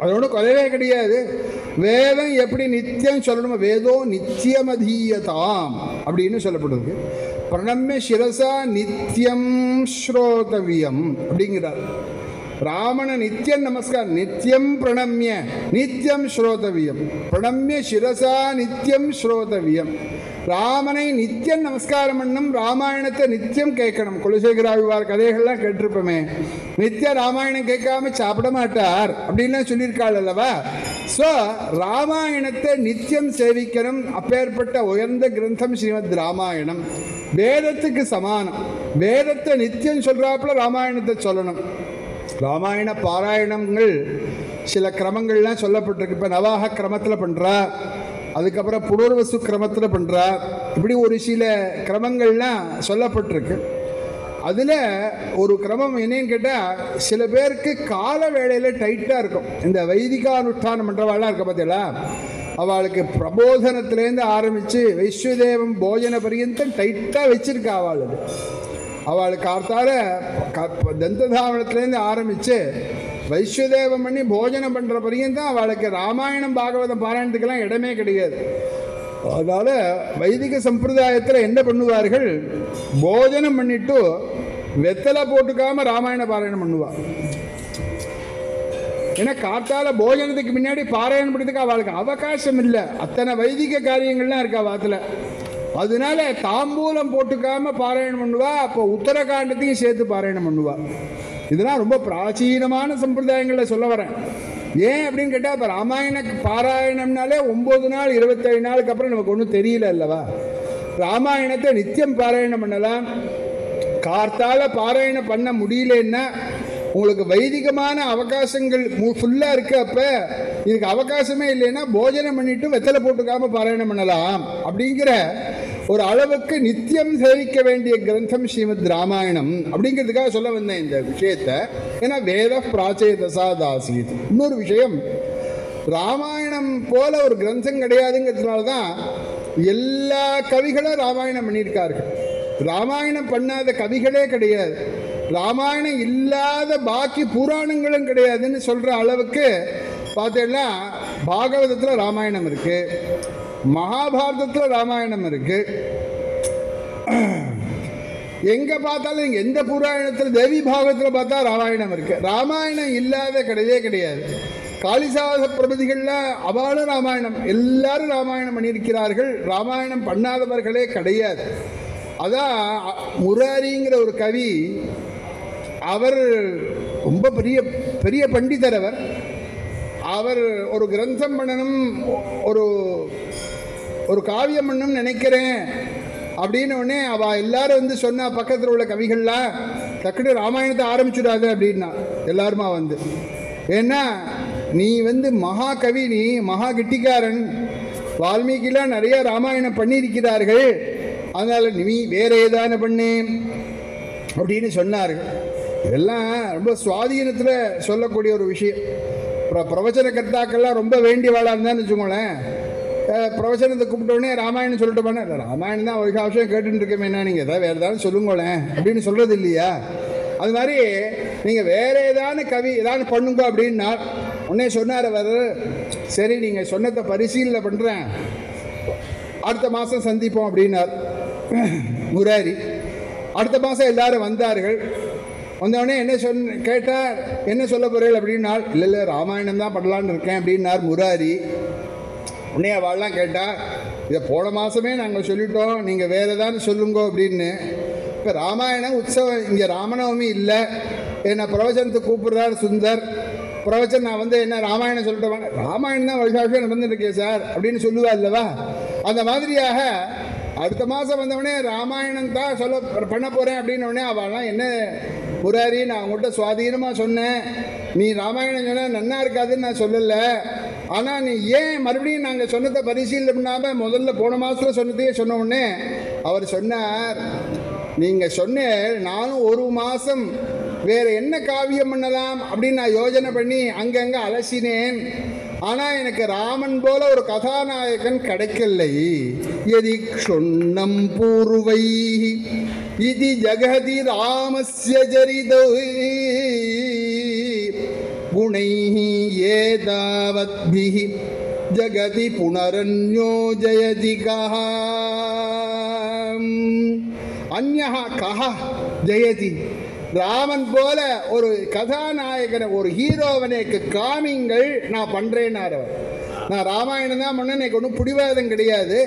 அதோட குறைவே கிடையாது. வேதம் எப்படி நித்தியம் சொல்லணுமோ, வேதோ நித்தியமதீயதாம் அப்படின்னு சொல்லப்படுது. பிரணம்ய சிரசா நித்தியம் ஸ்ரோதவியம் அப்படிங்கிறார். ராமன நித்தியம் நமஸ்காரம், நித்தியம் பிரணம்ய நித்தியம் ஸ்ரோதவியம், பிரணம்ய சிரசா நித்தியம் ஸ்ரோதவியம். ராமனை நித்தியம் நமஸ்காரம் பண்ணும், ராமாயணத்தை நித்தியம் கேட்கணும். குலசேகராழ்வார் கதைகள்லாம் கேட்டிருப்போமே, நித்திய ராமாயணம் கேட்காம சாப்பிட மாட்டார் அப்படின்லாம் சொல்லியிருக்காள் அல்லவா. ஸோ ராமாயணத்தை நித்தியம் சேவிக்கணும். அப்பேற்பட்ட உயர்ந்த கிரந்தம் ஸ்ரீமத் ராமாயணம். வேதத்துக்கு சமானம். வேதத்தை நித்தியம் சொல்கிறாப்புல ராமாயணத்தை சொல்லணும். ராமாயண பாராயணங்கள் சில கிரமங்கள்லாம் சொல்லப்பட்டிருக்கு. இப்போ நவாக கிரமத்தில் பண்ணுறா, அதுக்கப்புறம் புனர்வசு கிரமத்தில் பண்ணுறா, இப்படி ஒரு சில கிரமங்கள்லாம் சொல்லப்பட்டிருக்கு. அதில் ஒரு கிரமம் என்னன்னு கேட்டால், சில பேருக்கு கால வேளையில் டைட்டாக இருக்கும். இந்த வைதிகானுஷ்டானம் பண்ணுறவாள்லாம் இருக்க பார்த்தீங்களா, அவளுக்கு பிரபோதனத்திலேருந்து ஆரம்பித்து வைஸ்வதேவம் போஜன பரியந்தம் டைட்டாக வச்சிருக்கா. அவளுக்கு கார்த்தால தந்ததாவனத்துலேருந்து ஆரம்பித்து வைஸ்வதேவம் பண்ணி போஜனம் பண்ணுற பரியந்தம் அவளுக்கு ராமாயணம் பாகவதம் பாராயணத்துக்கெல்லாம் இடமே கிடையாது. அதனால் வைதிக சம்பிரதாயத்தில் என்ன பண்ணுவார்கள், போஜனம் பண்ணிட்டு வெத்தலை போட்டுக்காமல் ராமாயண பாராயணம் பண்ணுவாள். ஏன்னா காத்தால போஜனத்துக்கு முன்னாடி பாராயணம் பண்ணுறதுக்கு அவளுக்கு அவகாசம் இல்லை. அத்தனை வைதிக காரியங்கள்லாம் இருக்கா வாத்தில். அதனால தாம்பூலம் போட்டுக்காம பாராயணம் பண்ணுவா. அப்போ உத்தரகாண்டத்தையும் சேர்த்து பாராயணம் பண்ணுவா. இதெல்லாம் ரொம்ப பிராச்சீனமான சம்பிரதாயங்களில் சொல்ல வரேன். ஏன் அப்படின்னு கேட்டால், இப்போ ராமாயண பாராயணம்னாலே 9 நாள் 27 நாளுக்கு அப்புறம் நமக்கு ஒன்றும் தெரியல அல்லவா. ராமாயணத்தை நித்தியம் பாராயணம் பண்ணலாம். கார்த்தால பாராயணம் பண்ண முடியலன்னா உங்களுக்கு வைதிகமான அவகாசங்கள் ஃபுல்லாக இருக்கு. அப்போ இதுக்கு அவகாசமே இல்லைன்னா போஜனம் பண்ணிட்டு வெத்தலை போட்டுக்காம பாராயணம் பண்ணலாம். அப்படிங்கிற ஒரு அளவுக்கு நித்தியம் சேவிக்க வேண்டிய கிரந்தம் ஸ்ரீமத் ராமாயணம். அப்படிங்கிறதுக்காக சொல்ல வந்தேன் இந்த விஷயத்தை. ஏன்னா வேத பிராச்சேதசாதாசீத். இன்னொரு விஷயம், ராமாயணம் போல ஒரு கிரந்தம் கிடையாதுங்கிறதுனால தான் எல்லா கவிகளும் ராமாயணம் பண்ணியிருக்கார்கள். ராமாயணம் பண்ணாத கவிகளே கிடையாது. ராமாயணம் இல்லாத பாக்கி புராணங்களும் கிடையாதுன்னு சொல்கிற அளவுக்கு பார்த்தீங்கன்னா பாகவதத்தில் ராமாயணம் இருக்குது, மகாபாரதத்தில் ராமாயணம் இருக்குது. எங்கே பார்த்தாலும் நீங்கள் எந்த புராணத்தில் தேவி பாகவத்தில் பார்த்தா ராமாயணம் இருக்குது. ராமாயணம் இல்லாத கிடையவே கிடையாது. காளிதாச பிரபதிகளில் அவளும் ராமாயணம், எல்லாரும் ராமாயணம் பண்ணியிருக்கிறார்கள். ராமாயணம் பண்ணாதவர்களே கிடையாது. அதான் முராரிங்கிற ஒரு கவி, அவர் ரொம்ப பெரிய பெரிய பண்டிதர். அவர் ஒரு கிரந்தம் பண்ணணும், ஒரு காவியம் பண்ணணும்னு நினைக்கிறேன் அப்படின்னு உடனே அவள் எல்லாரும் வந்து சொன்னா, பக்கத்தில் உள்ள கவிகள்லாம் டக்குனு ராமாயணத்தை ஆரம்பிச்சுடாது அப்படின்னா எல்லாருமா வந்து. ஏன்னா நீ வந்து மகாகவி, நீ மகா கிட்டிக்காரன், வால்மீகிலாம் நிறைய ராமாயணம் பண்ணியிருக்கிறார்கள், அதனால் நீ வேற ஏதான பண்ணு அப்படின்னு சொன்னார்கள். இதெல்லாம் ரொம்ப சுவாதீனத்தில் சொல்லக்கூடிய ஒரு விஷயம். பிரவச்சன கர்த்தாக்கள்லாம் ரொம்ப வேண்டியவாளாக இருந்தான்னு வச்சுக்கோங்களேன், பிரவச்சனத்தை கூப்பிட்டோடனே ராமாயணம் சொல்லிட்டு போனேன், ராமாயணம் தான் ஒரு விஷயம் கேட்டுட்டு இருக்கமே, என்ன நீங்கள் எதாவது வேறு ஏதாவது சொல்லுங்களேன் அப்படின்னு சொல்கிறது இல்லையா. அது மாதிரி நீங்கள் வேறு ஏதான கவி ஏதாவது பண்ணுங்க அப்படின்னா உடனே சொன்னார் அவர், சரி நீங்கள் சொன்னதை பரிசீலனை பண்ணுறேன், அடுத்த மாதம் சந்திப்போம் அப்படின்னார் முராரி. அடுத்த மாதம் எல்லாரும் வந்தார்கள். வந்தவுடனே என்ன கேட்டார், என்ன சொல்ல போகிறீர்கள் அப்படின்னார். இல்லை ராமாயணம் தான் பண்ணலான்னு இருக்கேன் அப்படின்னார் முராரி. உடனே அவள்லாம் கேட்டால், இதை போன மாதமே நாங்கள் சொல்லிட்டோம், நீங்கள் வேறு ஏதாவது சொல்லுங்க அப்படின்னு. இப்போ ராமாயணம் உற்சவம், இங்கே ராமநவமி இல்லை, என்னை பிரவச்சனத்துக்கு கூப்பிடுறார் சுந்தர். பிரவச்சன் நான் வந்து என்ன ராமாயணம் சொல்லிட்டு, ராமாயணம் தான் வருஷம் நடந்துருக்கேன் சார் அப்படின்னு சொல்லுவா இல்லவா. அந்த மாதிரியாக அடுத்த மாதம் வந்தவொடனே ராமாயணம் தான் பண்ண போகிறேன் அப்படின்னோடனே அவள்லாம், என்ன முராரி நான் உங்கள்கிட்ட சுவாதீனமாக சொன்னேன், நீ ராமாயணம் சொன்னால் நன்னா இருக்காதுன்னு நான் சொல்லலை, ஆனால் நீ ஏன் மறுபடியும் நாங்கள் சொன்னதை பரிசீலனை பண்ணாமல் முதல்ல போன மாதத்தில் சொன்னதையே சொன்ன உடனே அவர் சொன்னார், நீங்கள் சொன்ன நானும் ஒரு மாதம் வேறு என்ன காவியம் பண்ணலாம் அப்படின்னு நான் யோஜனை பண்ணி அங்கங்கே அலசினேன். ஆனால் எனக்கு ராமன் போல ஒரு கதாநாயகன் கிடைக்கலை. எதி க்ஷுண்ணம் பூர்வை இது ஜகதி ராமஸ்ய சரிதோ குணைஹி ஏதாவத்பிஹி ஜகதி புனரன்யோஜயதி கஹ அன்யஹ கஹ ஜெயதி. ராமன் போல ஒரு கதாநாயகனை, ஒரு ஹீரோவனைக்கு காமிங்கள், நான் பண்ணுறேன்னார் அவர். நான் ராமாயணம் தான் பண்ண, எனக்கு ஒன்றும் பிடிவாதம் கிடையாது,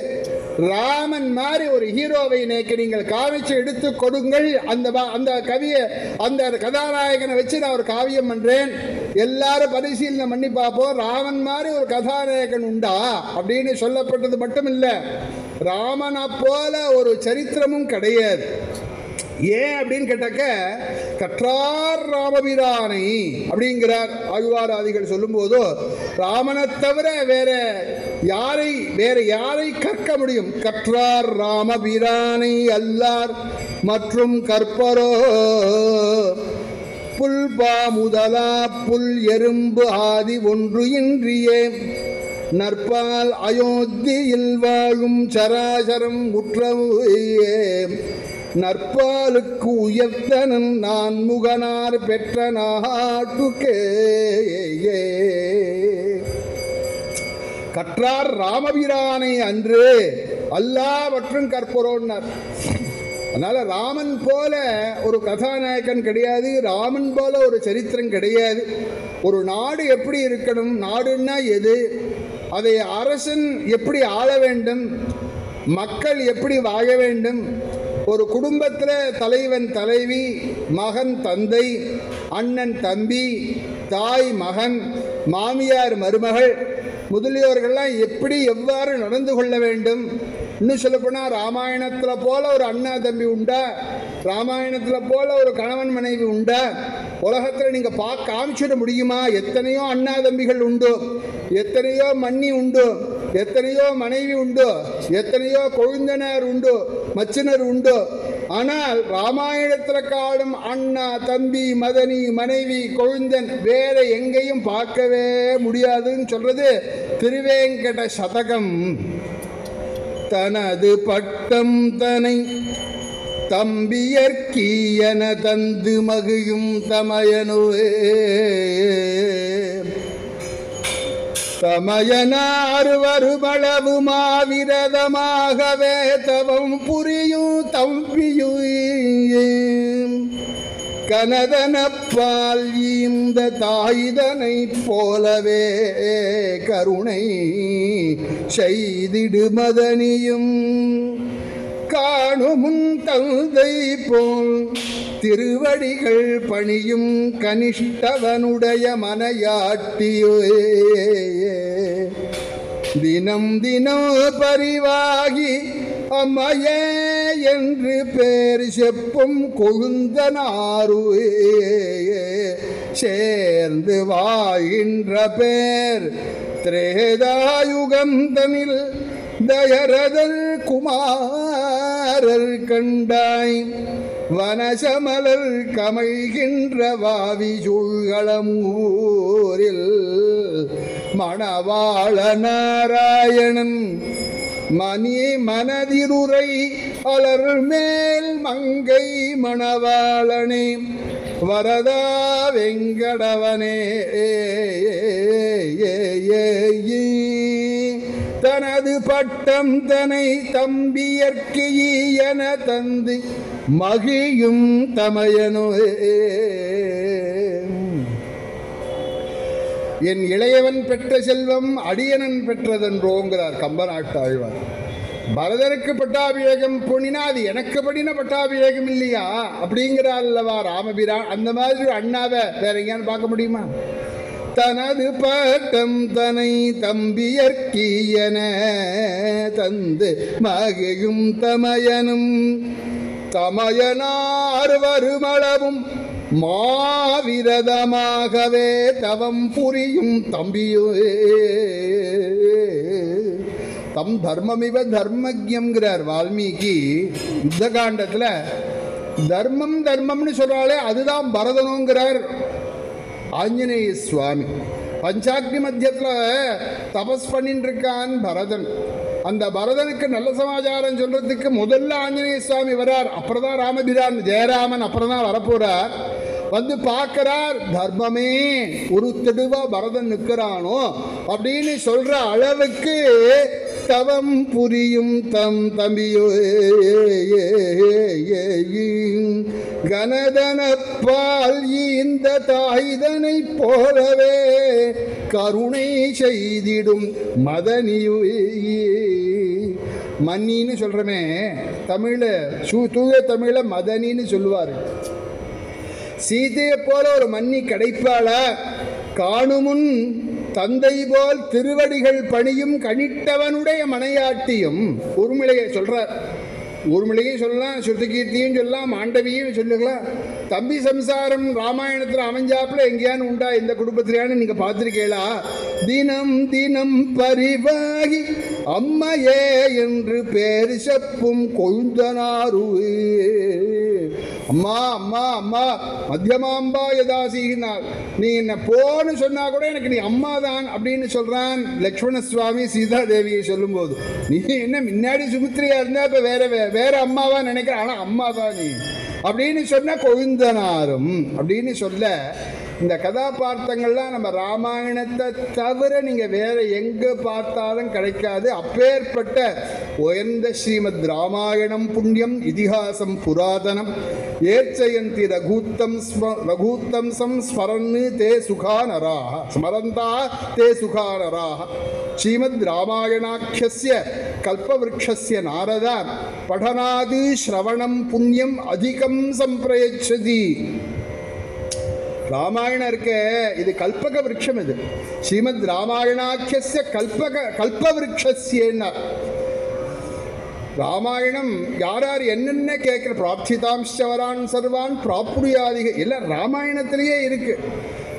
ராமன் மாதிரி ஒரு ஹீரோவை நேக்கு நீங்கள் காமிச்சு எடுத்து கொடுங்கள், அந்த கவியை அந்த கதாநாயகனை வச்சு நான் ஒரு காவியம் பண்ணுறேன், எல்லாரும் பரிசீலனை பண்ணி பார்ப்போம், ராமன் மாதிரி ஒரு கதாநாயகன் உண்டா அப்படின்னு சொல்லப்பட்டது மட்டும் இல்லை, ராமனை போல ஒரு சரித்திரமும் கிடையாது. ஏன் அப்படின்னு கேட்டாக்க, கற்றார் ராமபிரானை அப்படிங்கிறார் ஆழ்வாராதிகள் சொல்லும்போது, ராமனை தவிர வேற யாரை கற்க முடியும்? கற்றார் ராமபிரானை அல்லார் மற்றும் கற்பரோ புல் பா முதலா புல் எறும்பு ஆதி ஒன்று இன்றியே நற்பால் அயோத்தியில் வாழும் சராசரம் உற்றவுயே நற்பாலுக்கு உயர்த்தனன் நான் முகனார் பெற்ற நாட்டுக்கே கற்றார் ராமபிரானை அன்று எல்லாவற்றும் கற்பரோன்னார். அதனால ராமன் போல ஒரு கதாநாயகன் கிடையாது, ராமன் போல ஒரு சரித்திரம் கிடையாது. ஒரு நாடு எப்படி இருக்கணும், நாடுன்னா எது, அதை அரசன் எப்படி ஆள வேண்டும், மக்கள் எப்படி வாழ வேண்டும், ஒரு குடும்பத்தில் தலைவன் தலைவி, மகன் தந்தை, அண்ணன் தம்பி, தாய் மகன், மாமியார் மருமகள் முதலியோர்கள்லாம் எப்படி எவ்வாறு நடந்து கொள்ள வேண்டும். இன்னும் சொல்லப்போனால் ராமாயணத்தில் போல ஒரு அண்ணா தம்பி உண்டா, ராமாயணத்தில் போல ஒரு கணவன் மனைவி உண்டா, உலகத்தில் நீங்கள் காமிச்சிட முடியுமா? எத்தனையோ அண்ணா தம்பிகள் உண்டு, எத்தனையோ மன்னி உண்டு, எத்தனையோ மனைவி உண்டு, எத்தனையோ கொழுந்தனர் உண்டு, மச்சினர் உண்டு. ஆனால் ராமாயணத்தில் காடும் அண்ணா தம்பி மதனி மனைவி கொழுந்தன் வேற எங்கேயும் பார்க்கவே முடியாதுன்னு சொல்றது திருவேங்கட சதகம். தனது பட்டம் தனை தம்பியற்கீயன தந்து மகிழும் தமையனுவே தமையனார் வருமளவு மாவிரதமாகவே தவம் புரியும் தம்பியும் கனதனப்பால் இந்த தாய்தனை போலவே கருணை செய்திடு மதனியும் காணுமுன் தந்தை போல் திருவடிகள் பணியும் கனிஷ்டவனுடைய மனையாட்டியே தினம் தினம் பரிவாகி அம்மையே என்று பேர் செப்பும் கொழுந்தனாருவே சேர்ந்து வாழ்கின்ற பேர் திரேதாயுகம் தனில் தயரதர் குமாரர் கண்டாய் வனசமலர் கமைகின்ற வாவி சூழ்களமூரில் மணவாள நாராயணன் மணி மனதிருரை அலர் மேல் மங்கை மணவாளனே வரதா வெங்கடவனே தனது பட்டம் தனை தம்பியற்கு என தந்து மகிழும் தமையனோ என் இளையவன் பெற்ற செல்வம் அடியனன் பெற்றதென்றோங்கிறார் கம்பநாட்டாழ்வார். பரதருக்கு பட்டாபிஷேகம் பண்ணினா அது எனக்கு பண்ணின பட்டாபிஷேகம் இல்லையா அப்படிங்கிறார் அல்லவா ராமபிரான். அந்த மாதிரி அண்ணாவை வேற எங்கேயான்னு பார்க்க முடியுமா? தனது பட்டம் தனை தம்பியற்கீயன தந்து மகிழும் தமையனும் தமையனார் வருமளவும் மாவிரதமாகவே தவம் புரியும் தம்பியே தம் தர்மமிவ தர்மஜ்யம்ங்கிறார் வால்மீகி யுத்த காண்டத்தில். தர்மம் தர்மம்னு சொல்றாலே அதுதான் பரதனுங்கிறார் ஆஞ்சநேய சுவாமி. பஞ்சாக்னி மத்தியத்தில் தபஸ் பண்ணிட்டு இருக்கான் பரதன். அந்த பரதனுக்கு நல்ல சமாச்சாரம் சொல்றதுக்கு முதல்ல ஆஞ்சநேய சுவாமி வரார், அப்புறம் தான் ராமபிரான் ஜெயராமன் அப்புறம் தான் வரப்போறார். வந்து பார்க்கிறார், தர்மமே உருத்திடுவா பரதன் நிற்கிறானோ அப்படின்னு சொல்ற அளவுக்கு தவம் புரியும் தம் தம்பியோ கனதனப்பால் இந்த தாய்தனை போலவே கருணை செய்திடும் மதனியோ. மன்னின்னு சொல்றமே தமிழ தூய தமிழ மதனின்னு சொல்லுவார். சீதையை போல ஒரு மன்னி கிடைப்பாளா? காணுமுன் தந்தை போல் திருவடிகள் பணியும் கணிட்டவனுடைய மனையாட்டியும். ஊர்மிளையை சொல்றார். ஊர்மிளையும் சொல்லலாம், சுருதிகீர்த்தியும் சொல்லலாம், மாண்டவியும் சொல்லலாம். தம்பி சம்சாரம் ராமாயணத்தில் அமைஞ்சாப்புல எங்கேயானு உண்டா இந்த குடும்பத்திலேயானு நீங்கள் பார்த்துருக்கீங்களா? தினம் தினம் பரிவாகி அம்மையே என்று பேர் செப்பும் கொழுந்தனாருவே. அம்மா அம்மா அம்மா மத்தியமாம்பா யதாசினார். நீ என்ன போன்னு சொன்னா கூட எனக்கு நீ அம்மா தான் அப்படின்னு சொல்றான் லக்ஷ்மண சுவாமி சீதா தேவியை சொல்லும்போது. நீ என்ன முன்னாடி சுமித்ரியா இருந்தா இப்ப வேற அம்மாவா நினைக்கிற, ஆனா அம்மா தான் நீ அப்படின்னு சொன்ன கொழுந்தனாரும் அப்படின்னு சொல்ல இந்த கதாபார்த்தங்கள்லாம் நம்ம ராமாயணத்தை தவிர நீங்கள் வேற எங்கே பார்த்தாலும் கிடைக்காது. அப்பேற்பட்ட உயர்ந்த ஸ்ரீமத் ராமாயணம் புண்ணியம் இதிகாசம் புராதனம் ஏச்சயந்தி ரகூத்தம் ஸ்மரன்னு தே சுகானராக ஸ்மரந்தா தே சுகானராக. ஸ்ரீமத் ராமாயணாக்கிய கல்பவ்ருக்ஷஸ்ய நாரத படனாது ஸ்ரவணம் புண்ணியம் அதிகம் சம்பிரயச்சதி. ராமாயணம் இருக்க இது கல்பக விருட்சம். இது ஸ்ரீமத் ராமாயணாக்கிய கல்பவ்ருக்ஷஸ்யன்னா ராமாயணம் யார் யார் என்னென்ன கேட்குற பிராப்திதாம்சவரான் சர்வான் பிராப்புரியாதிக எல்லாம் ராமாயணத்திலேயே இருக்கு.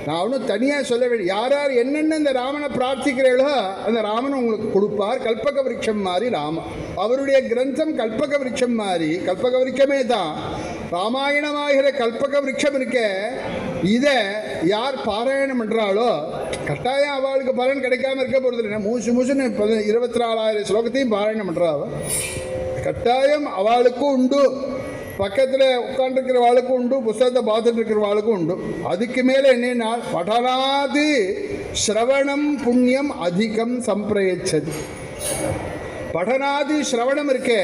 நான் ஒன்றும் தனியாக சொல்ல வேண்டிய, யார் யார் என்னென்ன இந்த ராமனை பிரார்த்திக்கிறீர்களோ அந்த ராமன் உங்களுக்கு கொடுப்பார். கல்பக விருட்சம் மாதிரி ராம அவருடைய கிரந்தம் கல்பக விருட்சம் மாதிரி. கல்பக விருட்சமே தான் ராமாயணமாகிற கல்பக விருட்சம் இருக்க. இதை யார் பாராயணம் பண்ணுறாளோ கட்டாயம் அவளுக்கு பலன் கிடைக்காம இருக்க போகிறது இல்லை. மூசுன்னு 24,000 ஸ்லோகத்தையும் பாராயணம் பண்ணுறாள். கட்டாயம் அவளுக்கும் உண்டு, பக்கத்தில் உட்காந்துருக்கிறவாளுக்கும் உண்டு, புஸ்தகத்தை பார்த்துட்டு இருக்கிறவாளுக்கும் உண்டு. அதுக்கு மேலே என்னன்னா படனாது ஸ்ரவணம் புண்ணியம் அதிகம் சம்பிரயச்சது. படனாது ஸ்ரவணம் இருக்கே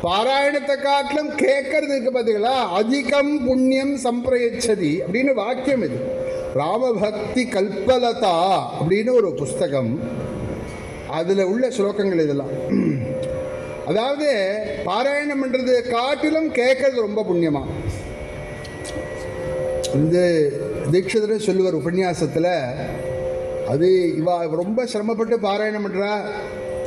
பாராயணத்தை காட்டிலும் கேட்கறது இருக்கு பார்த்தீங்களா, அதிகம் புண்ணியம் சம்பிரயச்சதி அப்படின்னு வாக்கியம். இது ராமபக்தி கல்பலதா அப்படின்னு ஒரு புஸ்தகம். அதில் உள்ள ஸ்லோகங்கள் இதெல்லாம். அதாவது பாராயணம் பண்ணுறது காட்டிலும் கேட்கறது ரொம்ப புண்ணியமா. இந்த தீட்சிதர் சொல்லுவார் உபன்யாசத்தில், அது இவா ரொம்ப சிரமப்பட்டு பாராயணம் பண்ணுறா.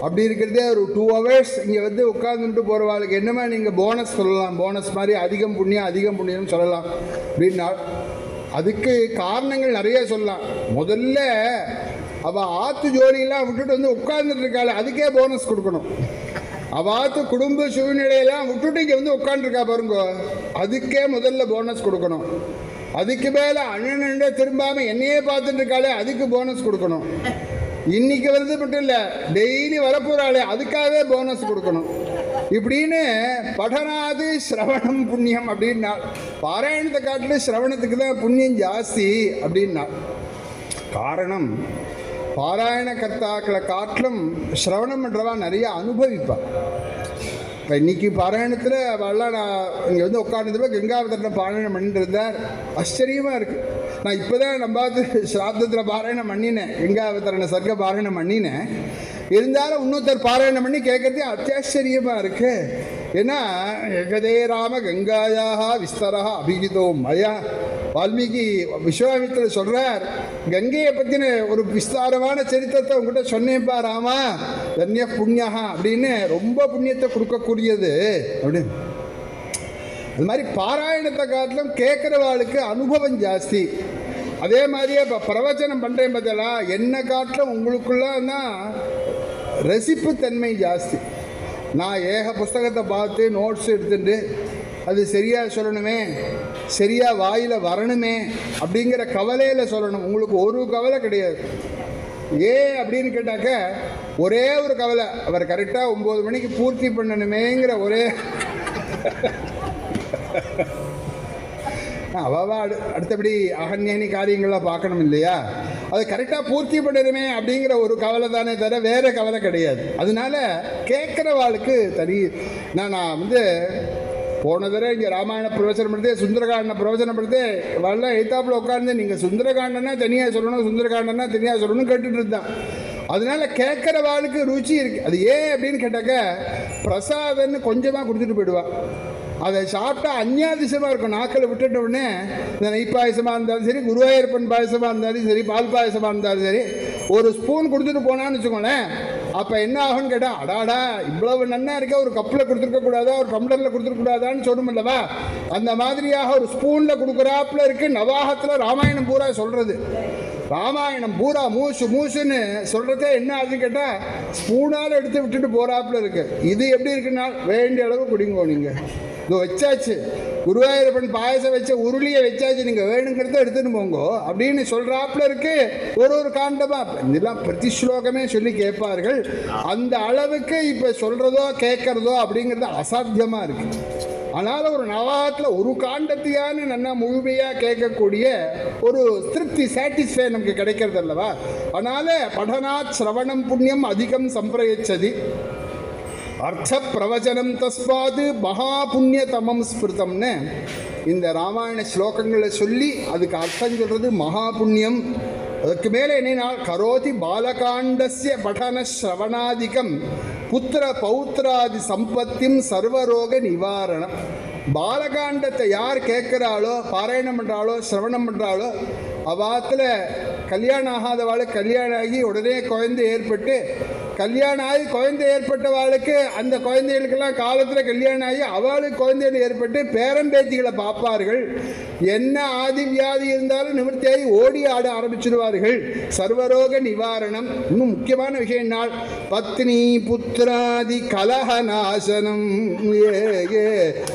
அப்படி இருக்கிறதே ஒரு 2 hours இங்கே வந்து உட்காந்துட்டு போகிறவாளுக்கு என்னமா நீங்கள் போனஸ் சொல்லலாம், போனஸ் மாதிரி அதிகம் புண்ணியம்னு சொல்லலாம் அப்படின்னா அதுக்கு காரணங்கள் நிறைய சொல்லலாம். முதல்ல அவள் ஆற்று ஜோடியெல்லாம் விட்டுட்டு வந்து உட்கார்ந்துட்டு இருக்காள், அதுக்கே போனஸ் கொடுக்கணும். அவாத்து குடும்ப சூழ்நிலையெல்லாம் விட்டுட்டு இங்கே வந்து உட்காந்துருக்கா பாருங்க, அதுக்கே முதல்ல போனஸ் கொடுக்கணும். அதுக்கு மேலே அண்ணன் திரும்பாமல் என்னையே பார்த்துட்டு இருக்காளே அதுக்கு போனஸ் கொடுக்கணும். இன்னைக்கு வருது மட்டும் இல்லை, டெய்லி வரப்போறாளே அதுக்காகவே போனஸ் கொடுக்கணும். இப்படின்னு படனாது ஸ்ரவணம் புண்ணியம் அப்படின்னா பாராயணத்தை காட்டிலும் ஸ்ரவணத்துக்கு தான் புண்ணியம் ஜாஸ்தி அப்படின்னா. காரணம் பாராயண கர்த்தாக்களை காட்டிலும் ஸ்ரவணம் பண்ணுறவா நிறைய அனுபவிப்பாள். இப்போ இன்றைக்கி பாராயணத்தில் அவெல்லாம் நான் இங்கே வந்து உட்காந்துருப்ப கங்காவதரில் பாராயணம் பண்ணிட்டு இருந்தார். ஆச்சரியமாக இருக்குது. நான் இப்போ தான் நம்பாது ஸ்ராத்தத்தில் பாராயணம் பண்ணினேன், கங்காவதரனை சர்க்க பாராயணம் பண்ணினேன். இருந்தாலும் இன்னொருத்தர் பாராயணம் பண்ணி கேட்கறதே அத்தியாச்சரியமாக இருக்குது. ஏன்னா ஏகதே ராம கங்காயாக விஸ்தரா அபிகிதோ மயா. வால்மீகி விஸ்வாமித்திரர் சொல்கிறார், கங்கையை பற்றின ஒரு விஸ்தாரமான சரித்திரத்தை உங்ககிட்ட சொன்னேன்ப்பா ராமா, தன்ய புண்ணியா அப்படின்னு ரொம்ப புண்ணியத்தை கொடுக்கக்கூடியது அப்படின்னு. அது மாதிரி பாராயணத்தை காட்டிலும் கேட்குறவாளுக்கு அனுபவம் ஜாஸ்தி. அதே மாதிரியே இப்போ பிரவச்சனம் பண்ணுறேன் பார்த்தா என்ன காட்டிலும் உங்களுக்குள்ளனா ரசிப்புத்தன்மை ஜாஸ்தி. நான் ஏக புஸ்தகத்தை பார்த்து நோட்ஸ் எடுத்துட்டு அது சரியாக சொல்லணுமே, சரியாக வாயில் வரணுமே அப்படிங்கிற கவலையில் சொல்லணும். உங்களுக்கு ஒரு கவலை கிடையாது. ஏன் அப்படின்னு கேட்டாக்க ஒரே ஒரு கவலை, அவர் கரெக்டாக 9 மணிக்கு பூர்த்தி பண்ணணுமேங்கிற ஒரே அவாவா அடுத்தபடி அகன்யானி காரியங்கள்லாம் பார்க்கணும் இல்லையா, அது கரெக்டாக பூர்த்தி பண்ணணுமே அப்படிங்கிற ஒரு கவலை தானே தவிர வேறு கவலை கிடையாது. அதனால கேட்குறவாளுக்கு தனி. நான் வந்து போன தடவை இங்கே ராமாயண பிரவச்சனம் பண்ணுறது, சுந்தரகாண்டனை பிரவச்சனம் பண்ணுறது, வரலாம் எழுத்தாப்பில் உட்காந்து நீங்கள் சுந்தரகாண்டனா தனியாக சொல்லணும், சுந்தரகாண்டனா தனியாக சொல்லணும்னு கேட்டுட்டு இருந்தான். அதனால கேட்குறவாளுக்கு ருச்சி இருக்குது. அது ஏன் அப்படின்னு கேட்டாக்க பிரசாதன்னு கொஞ்சமாக கொடுத்துட்டு போயிடுவாள். அதை சாப்பிட்டா அந்நியாதிசமாக இருக்கும். நாக்கில் விட்டுட்ட உடனே இந்த நெய் பாயசமாக இருந்தாலும் சரி, குருவாயூரப்பன் பாயசமாக இருந்தாலும் சரி, பால் பாயசமாக இருந்தாலும் சரி, ஒரு ஸ்பூன் கொடுத்துட்டு போனான்னு வச்சுக்கோங்களேன், அப்போ என்ன ஆகும்னு கேட்டால், அடாடா இவ்வளவு நன்னா இருக்க, ஒரு கப்பில் கொடுத்துருக்க கூடாதா, ஒரு டம்ளரில் கொடுத்துருக்க கூடாதான்னு சொல்லணும்லவா? அந்த மாதிரியாக ஒரு ஸ்பூனில் கொடுக்குறாப்புல இருக்கு நவாகத்தில் ராமாயணம் பூரா சொல்கிறது. ராமாயணம் பூரா மூசு மூசுன்னு சொல்கிறதே என்ன ஆகுதுன்னு கேட்டால், ஸ்பூனால் எடுத்து விட்டுட்டு போகிறாப்புல இருக்கு. இது எப்படி இருக்குன்னா, வேண்டிய அளவு குடிங்கோ. நீங்கள் இதோ வச்சாச்சு, குருவாயூரப்பன் பாயசம் வச்ச உருளியை வச்சாச்சு, நீங்கள் வேணுங்கிறத எடுத்துன்னு போங்கோ அப்படின்னு சொல்கிறாப்புல இருக்கு. ஒரு காண்டமாக இதெல்லாம் பிரதி ஸ்லோகமே சொல்லி கேட்பார்கள். அந்த அளவுக்கு இப்போ சொல்கிறதோ கேட்குறதோ அப்படிங்கிறது அசாத்தியமாக இருக்குது. அதனால் ஒரு நவாத்தில் ஒரு காண்டத்தையான நல்லா முழுமையாக கேட்கக்கூடிய ஒரு திருப்தி, சாட்டிஸ்ஃபை நமக்கு கிடைக்கிறது அல்லவா? அதனால் படனாத் சிரவணம் புண்ணியம் அதிகம் சம்பிரயச்சதி அர்த்த பிரவச்சனம் தஸ்மாது மகா புண்ணியதமம் ஸ்மிருதம்னு இந்த ராமாயண ஸ்லோகங்களை சொல்லி அதுக்கு அர்த்தம் சொல்கிறது மகா புண்ணியம். அதுக்கு மேலே என்னன்னா, கரோதி பாலகாண்டஸ்ய படன ஸ்ரவணாதிகம் புத்திர பௌத்திராதி சம்பத்தியும் சர்வரோக நிவாரணம். பாலகாண்டத்தை யார் கேட்குறாளோ, பாராயணம் பண்ணுறாளோ, சிரவணம் பண்ணுறாளோ, அவாத்தில் கல்யாணம் ஆகாதவாளுக்கு கல்யாணம் ஆகி உடனே குழந்தை ஏற்பட்டு, கல்யாணம் ஆகி குழந்தை ஏற்பட்டவாளுக்கு அந்த குழந்தைகளுக்கெல்லாம் காலத்தில் கல்யாணம் ஆகி அவளுக்கு குழந்தைகள் ஏற்பட்டு பேரம்பேத்திகளை பார்ப்பார்கள். என்ன ஆதி வியாதி இருந்தாலும் நிவர்த்தியாகி ஓடி ஆட ஆரம்பிச்சிடுவார்கள். சர்வரோக நிவாரணம். இன்னும் முக்கியமான விஷயம் நாள் பத்னி புத்திராதி கலஹநாசனம்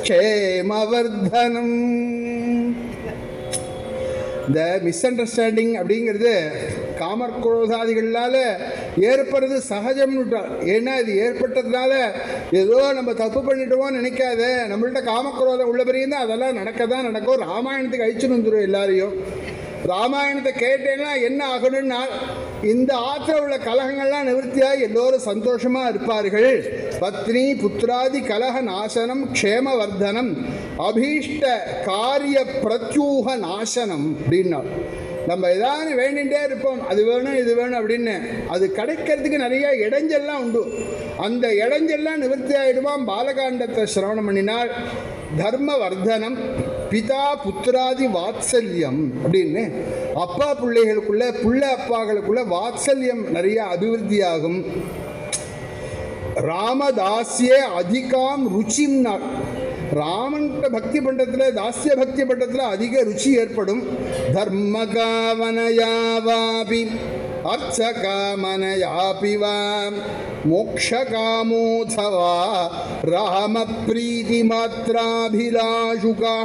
க்ஷேமவர்தனம். இந்த மிஸ் அண்டர்ஸ்டாண்டிங் அப்படிங்கிறது காமக்ரோதாதிகளால் ஏற்படுறது சகஜம்னுட்டார். ஏன்னா இது ஏற்பட்டதுனால ஏதோ நம்ம தப்பு பண்ணிட்டோமோன்னு நினைக்காத. நம்மள்கிட்ட காமக்ரோதம் உள்ள பிறகு தான் அதெல்லாம் நடக்க தான் நடக்கும். ராமாயணத்துக்கு அழிச்சுன்னு வந்துடும் எல்லாரையும். ராமாயணத்தை கேட்டேன்னா என்ன ஆகணும்னா, இந்த ஆற்றில் உள்ள கலகங்கள்லாம் நிவர்த்தியாக எல்லோரும் சந்தோஷமாக இருப்பார்கள். பத்னி புத்திராதி கலக நாசனம் க்ஷேமவர்தனம் அபீஷ்ட காரிய பிரத்யூக நாசனம் அப்படின்னா, நம்ம ஏதாவது வேண்டிகிட்டே இருப்போம், அது வேணும் இது வேணும் அப்படின்னு. அது கிடைக்கிறதுக்கு நிறைய இடைஞ்செல்லாம் உண்டு. அந்த இடைஞ்செல்லாம் நிவர்த்தி ஆகிடுவான் பாலகாண்டத்தை சிரவணம் பண்ணினால். தர்ம வர்தனம் பிதா புத்திராதி வாத்சல்யம் அப்படின்னு, அப்பா பிள்ளைகளுக்குள்ள புள்ள அப்பாக்களுக்குள்ள வாத்சல்யம் நிறைய அபிவிருத்தியாகும். ராமதாசியே அதிகாம் ருச்சிம் நாள். ராமன்கிட்ட பக்தி பண்டத்தில், தாசிய பக்தி பண்டத்தில் அதிக ருச்சி ஏற்படும். தர்ம காமனயாவாபி அர்ச்ச காமனயாபி வா மோக்ஷ காமோதவா ராம பிரீதி மாத்ராபிலாஷுகா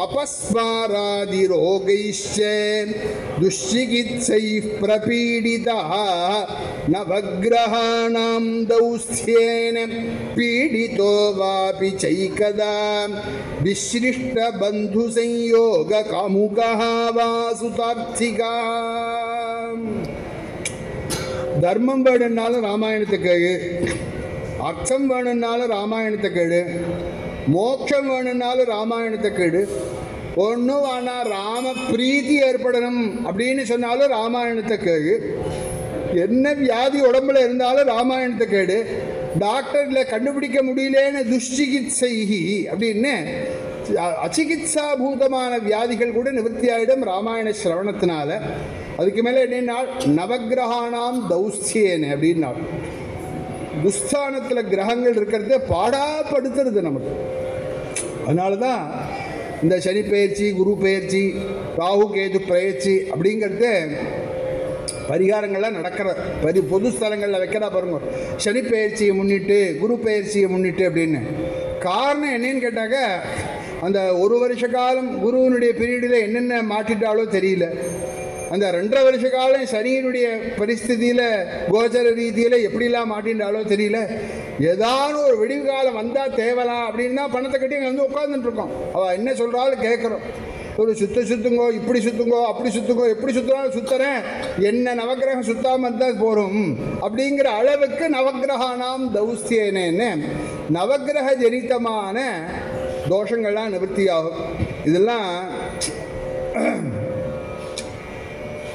அபஸ்மாராதி ரோகைஷ்ச துஷ்சிகித்சைः பிரபீடிதः நவக்ரஹாணாம் தௌஸ்த்யேன பீடிதோ வாபி சைகதா விஸ்ரிஷ்ட பந்து சம்யோக காமுகः வா சுதார்த்திகா. தர்மம் வேணும்னாலும் ராமாயணத்தை கேளு, அர்த்தம் வேணும்னாலும் ராமாயணத்தை கேளு, மோட்சம் வேணும்னாலும் ராமாயணத்தை கேடு. ஒன்றும் ஆனால் ராம பிரீத்தி ஏற்படணும் அப்படின்னு சொன்னாலும் ராமாயணத்தை கேடு. என்ன வியாதி உடம்புல இருந்தாலும் ராமாயணத்தை கேடு. டாக்டரில் கண்டுபிடிக்க முடியலேன்னு துஷ்சிகித்சைஹி அப்படின்னு அச்சிகித்சா பூதமான வியாதிகள் கூட நிவர்த்தி ஆகிடும் ராமாயண சிரவணத்தினால. அதுக்கு மேலே என்னன்னா, நவகிரகாணாம் தௌஸ்தியேன்னு அப்படின்னா, துஸ்தானத்தில் கிரகங்கள் இருக்கிறத பாடாப்படுத்துறது நமக்கு. அதனால தான் இந்த சனி பயிற்சி, குரு பயிற்சி, ராகு கேது பயிற்சி அப்படிங்கிறது பரிகாரங்கள்லாம் நடக்கிற பொது ஸ்தலங்களில் வைக்கிறா பாருங்க. சனி பயிற்சியை முன்னிட்டு, குரு பயிற்சியை முன்னிட்டு அப்படின்னு. காரணம் என்னன்னு கேட்டாக்க, அந்த ஒரு வருஷ காலம் குருவனுடைய பீரியடில் என்னென்ன மாற்றிட்டாலோ தெரியல. அந்த 2.5 வருஷ காலம் சனியினுடைய பரிஸ்திதியில் கோச்சர ரீதியில் எப்படிலாம் மாட்டின்றாலோ தெரியல. ஏதாவது ஒரு விடிவு காலம் வந்தால் தேவலாம் அப்படின்னு தான் பணத்தை கட்டி அங்கே வந்து உட்காந்துட்டுருக்கோம். அவள் என்ன சொல்கிறாலும் கேட்குறோம். ஒரு சுற்றுங்கோ, இப்படி சுற்றுங்கோ, அப்படி சுற்றுங்கோ, எப்படி சுற்றுனாலும் சுற்றுறேன், என்ன நவகிரகம் சுத்தாமல் இருந்தால் போகிறோம் அப்படிங்கிற அளவுக்கு நவகிரகானாம் தௌஸ்தியேனேன்னு நவகிரக ஜனிதமான தோஷங்கள்லாம் நிவர்த்தியாகும். இதெல்லாம்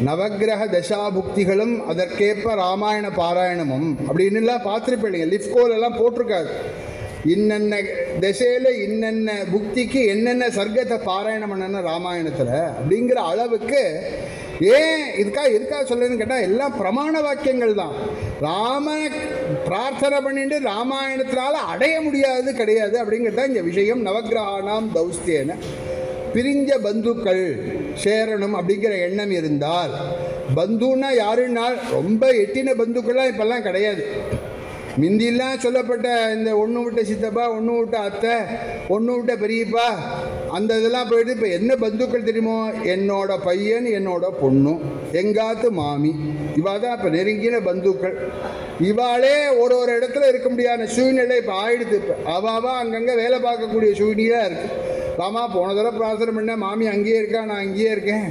நவகிரக தசாபுக்திகளும் அதற்கேற்ப ராமாயண பாராயணமும் அப்படின்னுலாம் பார்த்துருப்பீங்க. லிஃப்கோலெல்லாம் போட்டிருக்காது. இன்னென்ன திசையில் இன்னென்ன புக்திக்கு என்னென்ன சர்க்கத்தை பாராயணம் பண்ணணும் ராமாயணத்தில் அப்படிங்கிற அளவுக்கு ஏன் இருக்கா சொல்லுன்னு கேட்டால் எல்லாம் பிரமாண வாக்கியங்கள் தான். ராமனை பிரார்த்தனை பண்ணிட்டு ராமாயணத்தினால அடைய முடியாது கிடையாது அப்படிங்கிறத இங்கே விஷயம். நவகிரகானாம் தௌஸ்தியன பிரிஞ்ச பந்துக்கள் சேரணும் அப்படிங்கிற எண்ணம் இருந்தால், பந்துன்னா யாருன்னா ரொம்ப எட்டின பந்துக்கள்லாம் இப்பெல்லாம் கிடையாது. மிந்திலாம் சொல்லப்பட்ட இந்த ஒன்று விட்ட சித்தப்பா, ஒன்று விட்ட அத்தை, ஒன்று விட்ட பெரியப்பா, அந்த இதெல்லாம் போயிட்டு இப்போ என்ன பந்துக்கள் தெரியுமோ, என்னோட பையன், என்னோட பொண்ணு, எங்காத்து மாமி, இவா தான் இப்போ நெருங்கின பந்துக்கள். இவாளே ஒரு இடத்துல இருக்க முடியாத சூழ்நிலை இப்போ ஆயிடுது. இப்போ அவாவா அங்கங்கே வேலை பார்க்கக்கூடிய சூழ்நிலையாக இருக்குது. ராமா போன தடவை பிரார்த்தனை பண்ண மாமி அங்கேயே இருக்கா, நான் அங்கேயே இருக்கேன்.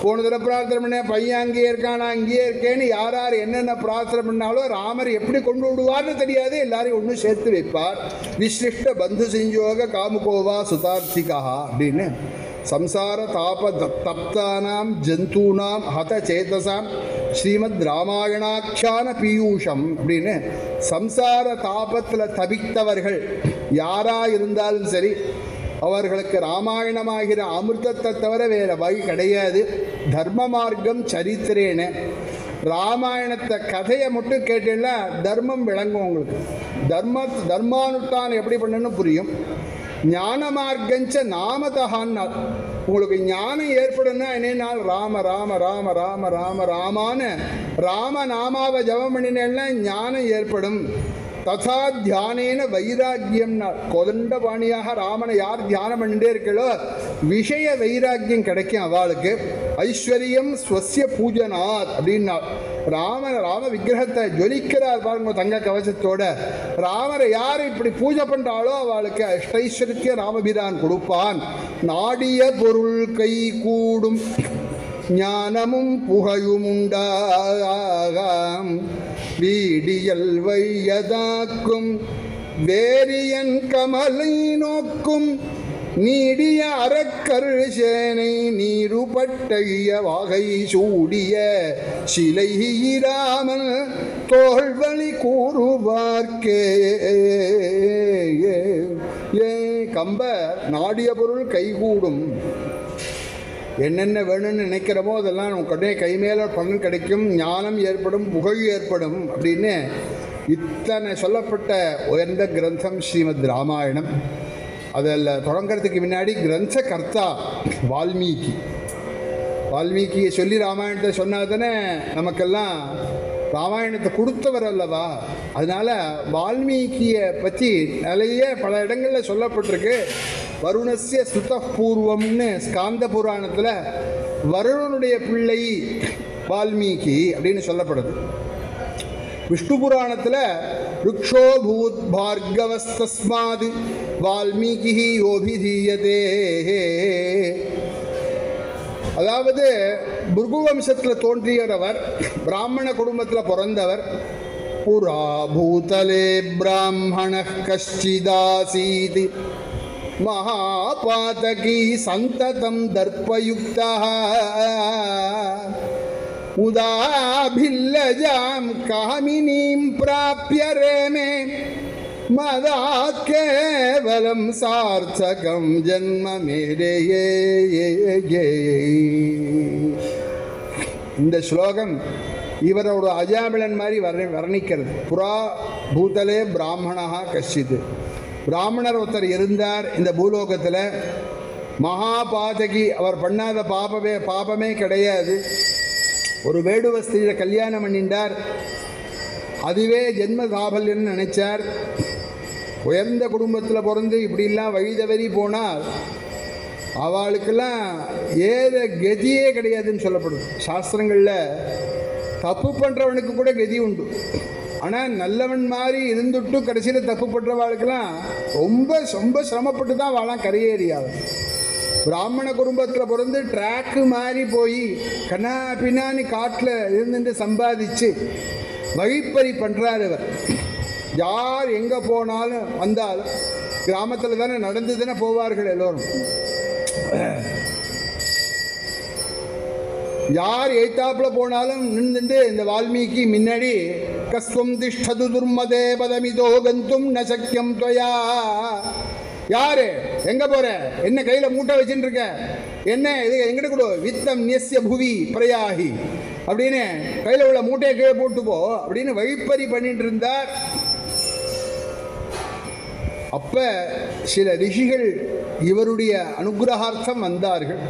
போன தடவை பிரார்த்தனை பண்ண பையன் அங்கேயே இருக்கான், நான் அங்கேயே இருக்கேன்னு யார் யார் என்னென்ன பிரார்த்தனை பண்ணாலும் ராமர் எப்படி கொண்டு விடுவார்னு தெரியாது. எல்லாரையும் ஒன்றும் சேர்த்து வைப்பார். விசிஷ்ட பந்து செஞ்சோக காமுகோவா சுதார்த்திகா அப்படின்னு சம்சார தாப தப்தானாம் ஜந்தூனாம் ஹத சேதசாம் ஸ்ரீமத் ராமாயணாட்சான பீயூஷம் அப்படின்னு சம்சார தாபத்தில் தபித்தவர்கள் யாராக இருந்தாலும் சரி, அவர்களுக்கு ராமாயணமாகிற அமிர்தத்தை தவிர வேறு வழி கிடையாது. தர்ம மார்க்கம் சரித்திரேன ராமாயணத்தை கதையை மட்டும் கேட்டீங்கன்னா தர்மம் விளங்கும் உங்களுக்கு. தர்மானுஷ்டானம் எப்படி பண்ணணும்னு புரியும். ஞான மார்க்கஞ்ச நாமதகான்னா உங்களுக்கு ஞானம் ஏற்படும்னா என்னென்னால் ராம ராம ராம ராம ராம ராமான்னு ராம நாமாவை ஜபம் பண்ணினேன்னா ஞானம் ஏற்படும். ததா தியானேன வைராக்கியம்னா கோதண்ட பாணியாக ராமனை யார் தியானம் பண்ணிட்டே இருக்களோ விஷய வைராக்கியம் கிடைக்கும் அவளுக்கு. ஐஸ்வர்யம் ஸ்வசிய பூஜனாத் அப்படின்னா ராம விக்கிரகத்தை ஜொலிக்கிறார் பாருங்க தங்க கவசத்தோட. ராமரை யார் இப்படி பூஜை பண்ணுறாளோ அவளுக்கு அஷ்டைஸ்வரியத்தை ராமபிரான் கொடுப்பான். நாடிய பொருள் கை கூடும் ஞானமும் புகையும் உண்டாகாம் வீடியல் வையதாக்கும் வேரியன் கமலை நோக்கும் நீடிய அறக்கரு சேனை நீருபட்டைய வாகை சூடிய சிலை ராமன் தோல்வழி கூறுவார்க்கே. கம்ப நாடிய பொருள் கைகூடும். என்னென்ன வேணும்னு நினைக்கிறோமோ அதெல்லாம் நமக்கு உடனே கை மேலே பலன் கிடைக்கும், ஞானம் ஏற்படும், புகழ் ஏற்படும் அப்படின்னு இத்தனை சொல்லப்பட்ட உயர்ந்த கிரந்தம் ஸ்ரீமத் ராமாயணம். அதில் தொடங்கிறதுக்கு முன்னாடி கிரந்த கர்த்தா வால்மீகியை சொல்லி ராமாயணத்தை சொன்னாதானே நமக்கெல்லாம் ராமாயணத்தை கொடுத்தவர் அல்லவா. அதனால் வால்மீகியை பற்றி நிறைய பல இடங்களில் சொல்லப்பட்டிருக்கு. வருணஸ்ய சுதபூர்வம்னு ஸ்காந்த புராணத்தில் வருணனுடைய பிள்ளை வால்மீகி அப்படின்னு சொல்லப்படுது. விஷ்ணு புராணத்தில் ருக்ஷோ பூத் பார்கவஸ்தஸ்மாத் வால்மீகி யோபிதீயதே. அதாவது புருகு வம்சத்தில் தோன்றியவர், பிராமண குடும்பத்தில் பிறந்தவர். புரா பூதலே பிராமண கஷ்டிதாசீத் மகாபாதகி சந்ததம் தர்ப்பயுக்தா உதாபில்லஜாம் காமினீம் பிராப்ய ரேமே மதாத் கேவலம் சார்த்தகம் ஜன்ம மேரே. இந்த ஸ்லோகம் இவரோட அஜாமிளன் மாதிரி வர்ணிக்கிறது. புரா பூதலே பிராமணா கஷ்டித், பிராமணர் ஒருத்தர் இருந்தார் இந்த பூலோகத்தில். மகாபாதகி, அவர் பண்ணாத பாபமே கிடையாது. ஒரு வேடுவ ஸ்திரீயை கல்யாணம் பண்ணிட்டார். அதுவே ஜென்ம சாபல்யன்னு நினைச்சார். உயர்ந்த குடும்பத்தில் பிறந்து இப்படிலாம் வழி தவறி போனால் அவளுக்கெல்லாம் ஏத கதியே கிடையாதுன்னு சொல்லப்படுது. சாஸ்திரங்களில் தப்பு பண்ணுறவனுக்கு கூட கதி உண்டு. ஆனால் நல்லவன் மாதிரி இருந்துட்டு கடைசியில் தப்பு பண்ணுறவாளுக்கெல்லாம் ரொம்ப சிரமப்பட்டு தான் வாழலாம் கரையேறியாகும். பிராமண குடும்பத்தில் பிறந்து ட்ராக்கு மாதிரி போய் கண்ணா பின்னான்னு காட்டில் இருந்துட்டு சம்பாதிச்சு வழிப்பறி பண்ணுறார் இவர். யார் எங்கே போனாலும் வந்தாலும் கிராமத்தில் தானே நடந்து தானே போவார்கள் எல்லோரும். யார் எய்த்தாப்பில் போனாலும் நின்றுட்டு இந்த வால்மீகி முன்னாடி கஸ்வம் திஷ்டது துர்மதே பதமிதோ கந்தும் நசக்கியம் தொயா. யாரு எங்கே போகிற, என்ன கையில் மூட்டை வச்சுட்டு இருக்க, என்ன இது எங்கிட்ட கொடு, வித்தம் நியஸ்ய புவி பிரயாகி அப்படின்னு கையில் உள்ள மூட்டையை கீழே போட்டு போ அப்படின்னு வழிப்பறி பண்ணிட்டு இருந்தார். அப்ப சில ரிஷிகள் இவருடைய அனுகிரகார்த்தம் வந்தார்கள்.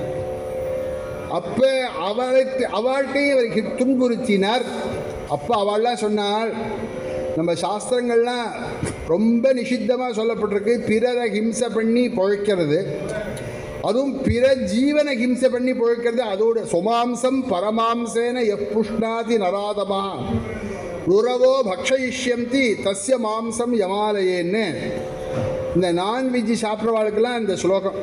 அப்ப அவள்கிட்டையும் இவருக்கு துன்புறுத்தினார். அப்ப அவள்லாம் சொன்னால், நம்ம சாஸ்திரங்கள்லாம் ரொம்ப நிஷித்தமாக சொல்லப்பட்டிருக்கு, பிறரை ஹிம்சை பண்ணி பொழைக்கிறது, அதுவும் பிற ஜீவனை ஹிம்சை பண்ணி பொழைக்கிறது. அதோட சுமாம்சம் பரமாம்சேன எப்புஷ்ணாதி நராதமா உறவோ பக்ஷயிஷ்யந்தி தஸ்ய மாம்சம் யமாலயேன்னு இந்த நான்வெஜ் சாப்பிட்றவாளுக்கெல்லாம் இந்த ஸ்லோகம்.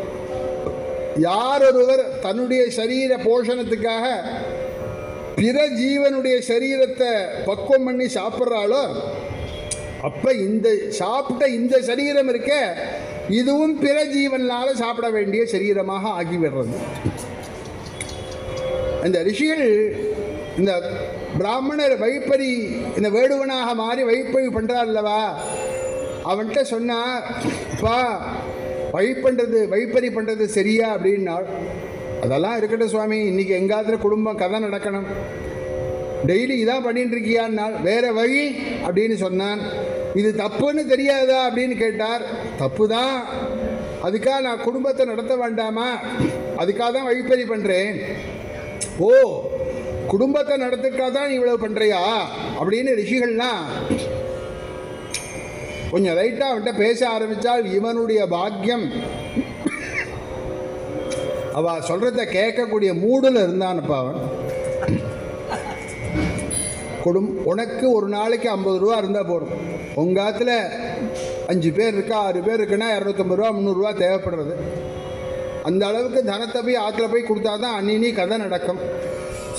யார் ஒருவர் தன்னுடைய சரீர போஷணத்துக்காக பிற ஜீவனுடைய சரீரத்தை பக்குவம் பண்ணி சாப்பிட்றாளோ, அப்ப இந்த சாப்பிட்ட இந்த சரீரம் இருக்க இதுவும் பிற ஜீவனால சாப்பிட வேண்டிய சரீரமாக ஆகிவிடுறது. இந்த ரிஷிகள் இந்த பிராமணர் வைப்பறி இந்த வேடுவனாக மாறி வைப்பறி பண்றார் அல்லவா, அவன்கிட்ட சொன்னா, அப்பா வைப்பறி பண்றது சரியா அப்படின்னா, அதெல்லாம் இருக்கட்டும் சுவாமி, இன்னைக்கு எங்காத்துல குடும்பம் கதை நடக்கணும், டெய்லி இதான் பண்ணிட்டு இருக்கியான்னாள். வேற வழி அப்படின்னு சொன்னான். இது தப்புன்னு தெரியாதா அப்படின்னு கேட்டார். தப்பு தான், அதுக்காக நான் குடும்பத்தை நடத்த வேண்டாமா, அதுக்காக தான் வழிப்பறி பண்றேன். ஓ, குடும்பத்தை நடத்துக்காக தான் நீ இவ்வளவு பண்றியா அப்படின்னு ரிஷிகள்லாம் கொஞ்சம் ரைட்டா அவன்கிட்ட பேச ஆரம்பிச்சால், இவனுடைய பாக்கியம் அவ சொல்றத கேட்கக்கூடிய மூடுல இருந்தான்ப்பா அவன். உனக்கு ஒரு நாளைக்கு 50 ரூபா இருந்தால் போதும். உங்காத்துல 5 பேர் இருக்கா, 6 பேர் இருக்குன்னா 250 ரூபா 300 ரூபா தேவைப்படுறது. அந்த அளவுக்கு தனத்தை போய் ஆற்றுல போய் கொடுத்தா தான் அன்னி கதை நடக்கும்.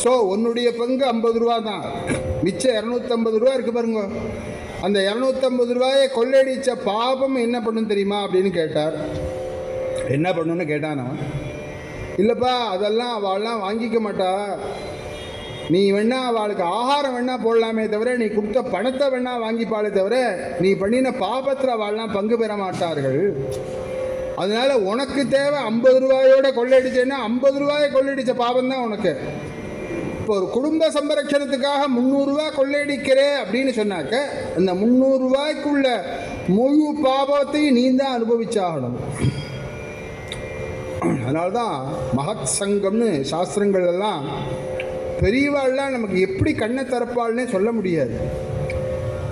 ஸோ உன்னுடைய பங்கு 50 ரூபா தான், மிச்சம் 250 ரூபா இருக்கு பாருங்க. அந்த 250 ரூபாயை கொள்ளையடிச்ச பாபம் என்ன பண்ணும் தெரியுமா அப்படின்னு கேட்டார். என்ன பண்ணுன்னு கேட்டான் அவன். இல்லைப்பா, அதெல்லாம் அவள்லாம் வாங்கிக்க மாட்டா, நீ வேணா அவளுக்கு ஆகாரம் வேணா போடலாமே தவிர, நீ கொடுத்த பணத்தை வேணா வாங்கிப்பாளே தவிர, நீ பண்ணின பாபத்தில் அவள்லாம் பங்கு பெற மாட்டார்கள். அதனால உனக்கு தேவை 50 ரூபாயோட கொள்ளையடிச்சேன்னா 50 ரூபாயை கொள்ளையடிச்ச பாபம் தான் உனக்கு. இப்போ ஒரு குடும்ப சம்பரட்சணத்துக்காக 300 ரூபா கொள்ளையடிக்கிறே அப்படின்னு சொன்னாக்க, அந்த 300 ரூபாய்க்குள்ள முழு பாபத்தையும் நீ தான் அனுபவிச்சாகணும். அதனால்தான் மகத் சங்கம்னு சாஸ்திரங்கள் எல்லாம் பெரியவாள்லாம் நமக்கு எப்படி கண்ணை திறப்பாள்னே சொல்ல முடியாது.